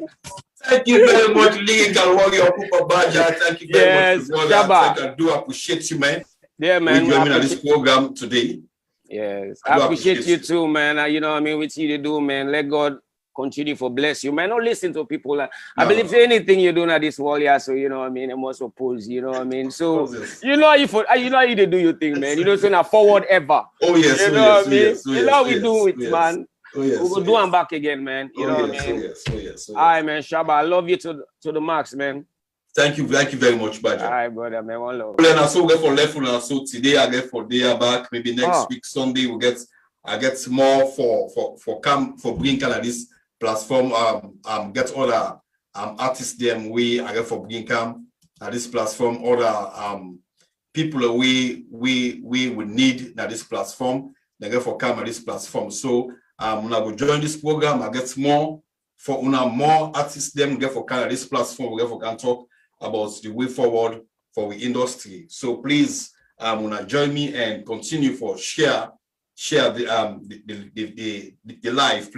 Thank you very much, Legal Warrior Pupa Bajah. Thank you very much, brother. I do appreciate you, man. Yeah, man. We joining this program today. Yes, I appreciate you too, man. You know what I mean? What you do, man. Let God continue for bless you, man. Don't listen to people. I believe anything you do in this world, yeah. So you know what I mean. I must oppose. You know what I mean. So you know how you do your thing, man. You don't say not forward ever. Oh yes. You know what I mean. You know how we do it, man. We will do them back again, man. You know what I mean. Yes. All right, man. Shaba, I love you to the max, man. Thank you very much, Bajah. All right, brother, man. One love. And so we get for left and so today I get for day back. Maybe next week Sunday I get more for bringing kind of this platform, get other artists them way I get for bringing at this platform, other people we would need at this platform, they get for come at this platform. So when I go join this program, I get more artists them get for come at this platform, we get for can talk about the way forward for the industry. So please when I join me and continue for share the live.